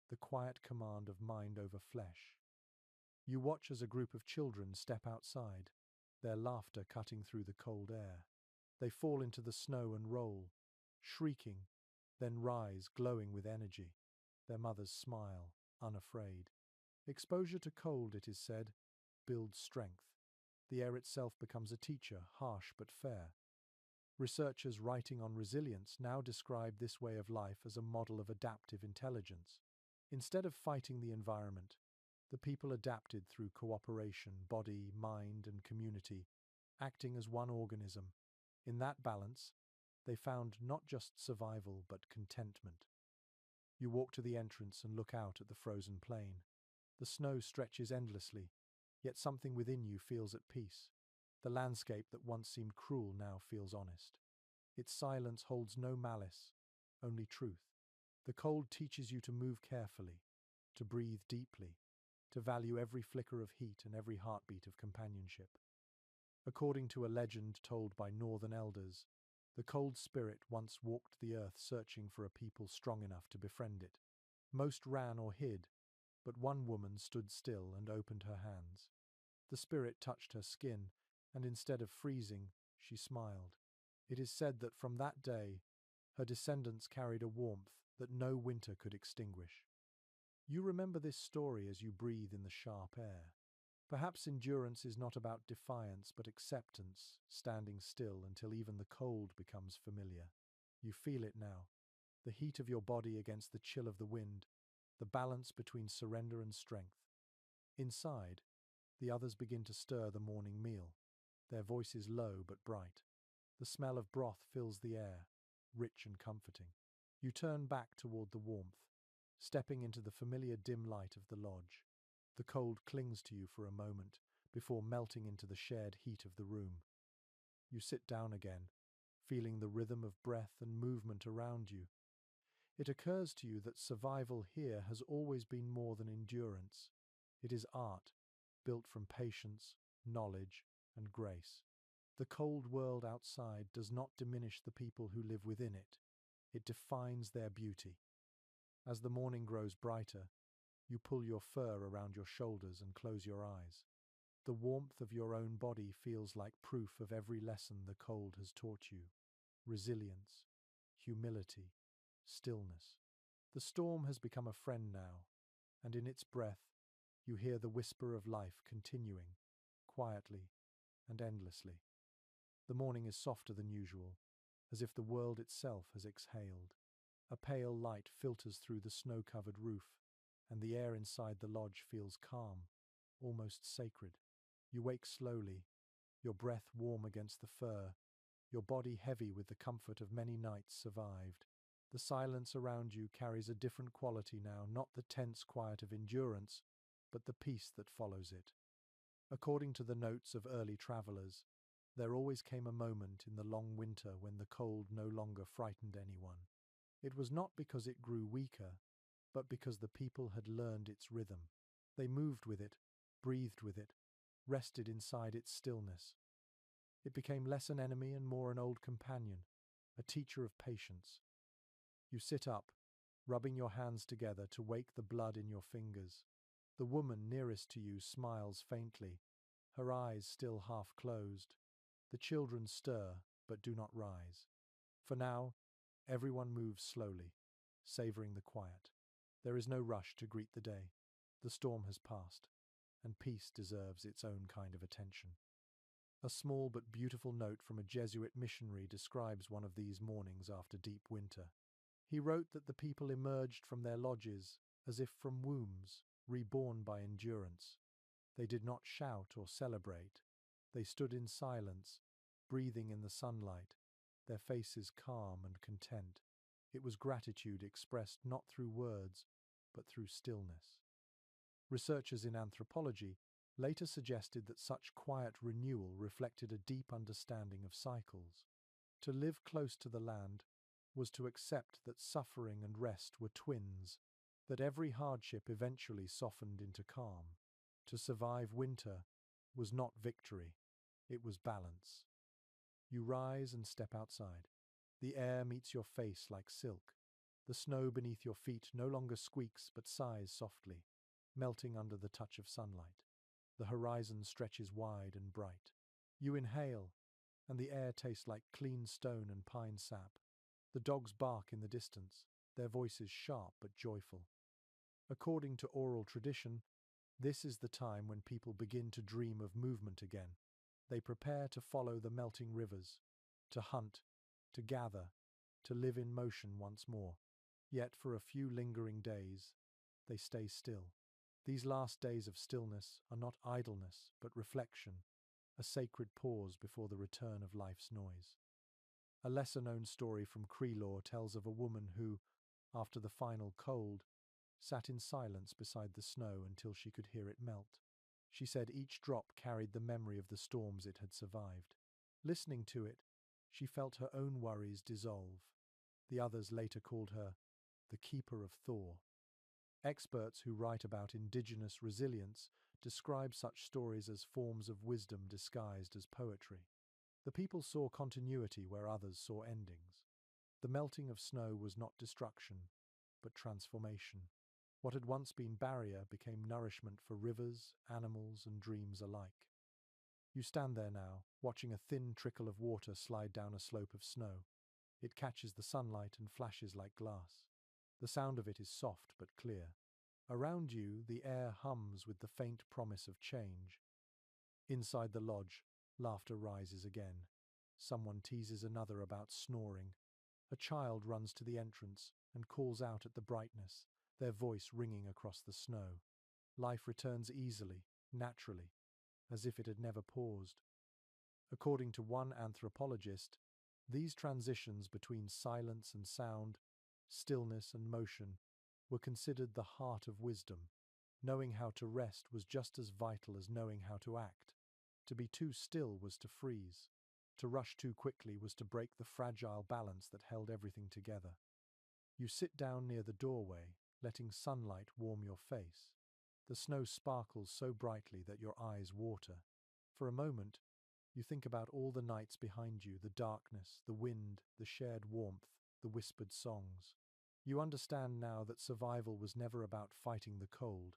the quiet command of mind over flesh. You watch as a group of children step outside, their laughter cutting through the cold air. They fall into the snow and roll, shrieking, then rise, glowing with energy. Their mothers smile, unafraid. Exposure to cold, it is said, builds strength. The air itself becomes a teacher, harsh but fair. Researchers writing on resilience now describe this way of life as a model of adaptive intelligence. Instead of fighting the environment, the people adapted through cooperation, body, mind, and community, acting as one organism. In that balance, they found not just survival but contentment. You walk to the entrance and look out at the frozen plain. The snow stretches endlessly, yet something within you feels at peace. The landscape that once seemed cruel now feels honest. Its silence holds no malice, only truth. The cold teaches you to move carefully, to breathe deeply, to value every flicker of heat and every heartbeat of companionship. According to a legend told by northern elders, the cold spirit once walked the earth searching for a people strong enough to befriend it. Most ran or hid, but one woman stood still and opened her hands. The spirit touched her skin, and instead of freezing, she smiled. It is said that from that day, her descendants carried a warmth that no winter could extinguish. You remember this story as you breathe in the sharp air. Perhaps endurance is not about defiance but acceptance, standing still until even the cold becomes familiar. You feel it now, the heat of your body against the chill of the wind, the balance between surrender and strength. Inside, the others begin to stir the morning meal, their voices low but bright. The smell of broth fills the air, rich and comforting. You turn back toward the warmth, stepping into the familiar dim light of the lodge. The cold clings to you for a moment before melting into the shared heat of the room. You sit down again, feeling the rhythm of breath and movement around you. It occurs to you that survival here has always been more than endurance. It is art, built from patience, knowledge, and grace. The cold world outside does not diminish the people who live within it. It defines their beauty. As the morning grows brighter, you pull your fur around your shoulders and close your eyes. The warmth of your own body feels like proof of every lesson the cold has taught you. Resilience, humility, stillness. The storm has become a friend now, and in its breath, you hear the whisper of life continuing, quietly and endlessly. The morning is softer than usual, as if the world itself has exhaled. A pale light filters through the snow-covered roof, and the air inside the lodge feels calm, almost sacred. You wake slowly, your breath warm against the fur, your body heavy with the comfort of many nights survived. The silence around you carries a different quality now, not the tense quiet of endurance, but the peace that follows it. According to the notes of early travelers, there always came a moment in the long winter when the cold no longer frightened anyone. It was not because it grew weaker, but because the people had learned its rhythm. They moved with it, breathed with it, rested inside its stillness. It became less an enemy and more an old companion, a teacher of patience. You sit up, rubbing your hands together to wake the blood in your fingers. The woman nearest to you smiles faintly, her eyes still half closed. The children stir, but do not rise. For now, everyone moves slowly, savoring the quiet. There is no rush to greet the day. The storm has passed, and peace deserves its own kind of attention. A small but beautiful note from a Jesuit missionary describes one of these mornings after deep winter. He wrote that the people emerged from their lodges as if from wombs, reborn by endurance. They did not shout or celebrate. They stood in silence, breathing in the sunlight, their faces calm and content. It was gratitude expressed not through words, but through stillness. Researchers in anthropology later suggested that such quiet renewal reflected a deep understanding of cycles. To live close to the land was to accept that suffering and rest were twins, that every hardship eventually softened into calm. To survive winter was not victory, it was balance. You rise and step outside. The air meets your face like silk. The snow beneath your feet no longer squeaks but sighs softly, melting under the touch of sunlight. The horizon stretches wide and bright. You inhale, and the air tastes like clean stone and pine sap. The dogs bark in the distance, their voices sharp but joyful. According to oral tradition, this is the time when people begin to dream of movement again. They prepare to follow the melting rivers, to hunt, to gather, to live in motion once more. Yet for a few lingering days, they stay still. These last days of stillness are not idleness, but reflection, a sacred pause before the return of life's noise. A lesser-known story from Cree lore tells of a woman who, after the final cold, sat in silence beside the snow until she could hear it melt. She said each drop carried the memory of the storms it had survived. Listening to it, she felt her own worries dissolve. The others later called her the Keeper of Thor. Experts who write about indigenous resilience describe such stories as forms of wisdom disguised as poetry. The people saw continuity where others saw endings. The melting of snow was not destruction, but transformation. What had once been barrier became nourishment for rivers, animals, and dreams alike. You stand there now, watching a thin trickle of water slide down a slope of snow. It catches the sunlight and flashes like glass. The sound of it is soft but clear. Around you, the air hums with the faint promise of change. Inside the lodge, laughter rises again. Someone teases another about snoring. A child runs to the entrance and calls out at the brightness, their voice ringing across the snow. Life returns easily, naturally, as if it had never paused. According to one anthropologist, these transitions between silence and sound, stillness and motion, were considered the heart of wisdom. Knowing how to rest was just as vital as knowing how to act. To be too still was to freeze. To rush too quickly was to break the fragile balance that held everything together. You sit down near the doorway, letting sunlight warm your face. The snow sparkles so brightly that your eyes water. For a moment, you think about all the nights behind you, the darkness, the wind, the shared warmth, the whispered songs. You understand now that survival was never about fighting the cold.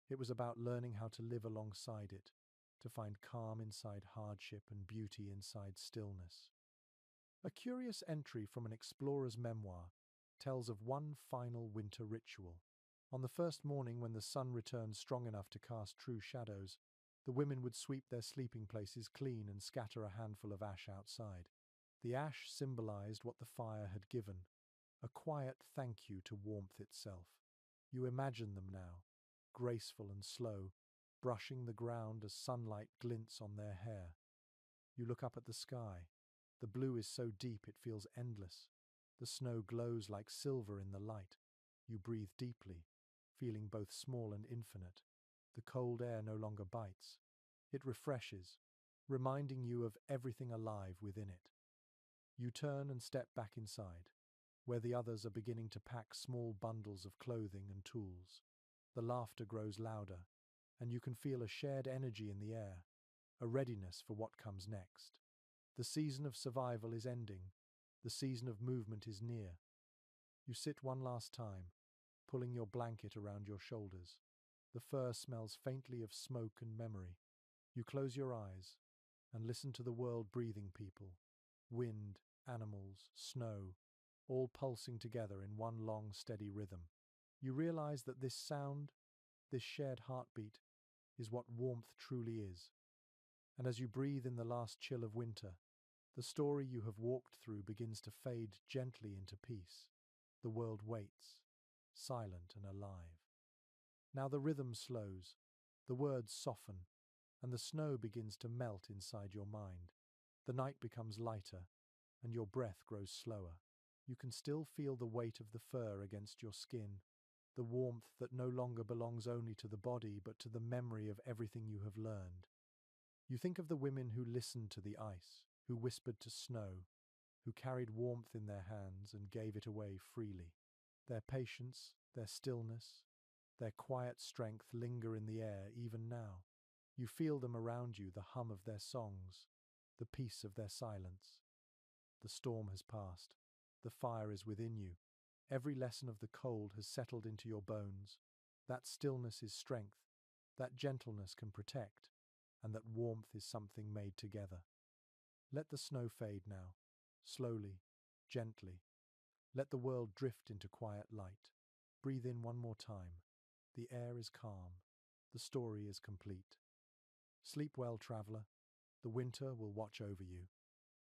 It was about learning how to live alongside it, to find calm inside hardship and beauty inside stillness. A curious entry from an explorer's memoir tells of one final winter ritual. On the first morning when the sun returned strong enough to cast true shadows, the women would sweep their sleeping places clean and scatter a handful of ash outside. The ash symbolized what the fire had given, a quiet thank you to warmth itself. You imagine them now, graceful and slow, brushing the ground as sunlight glints on their hair. You look up at the sky. The blue is so deep it feels endless. The snow glows like silver in the light. You breathe deeply, feeling both small and infinite. The cold air no longer bites. It refreshes, reminding you of everything alive within it. You turn and step back inside, where the others are beginning to pack small bundles of clothing and tools. The laughter grows louder, and you can feel a shared energy in the air, a readiness for what comes next. The season of survival is ending. The season of movement is near. You sit one last time, pulling your blanket around your shoulders. The fur smells faintly of smoke and memory. You close your eyes and listen to the world breathing people. Wind, animals, snow, all pulsing together in one long, steady rhythm. You realize that this sound, this shared heartbeat, is what warmth truly is. And as you breathe in the last chill of winter, the story you have walked through begins to fade gently into peace. The world waits, silent and alive. Now the rhythm slows, the words soften, and the snow begins to melt inside your mind. The night becomes lighter, and your breath grows slower. You can still feel the weight of the fur against your skin, the warmth that no longer belongs only to the body but to the memory of everything you have learned. You think of the women who listened to the ice, who whispered to snow, who carried warmth in their hands and gave it away freely. Their patience, their stillness, their quiet strength linger in the air even now. You feel them around you, the hum of their songs, the peace of their silence. The storm has passed. The fire is within you. Every lesson of the cold has settled into your bones. That stillness is strength, that gentleness can protect, and that warmth is something made together. Let the snow fade now, slowly, gently. Let the world drift into quiet light. Breathe in one more time. The air is calm. The story is complete. Sleep well, traveler. The winter will watch over you.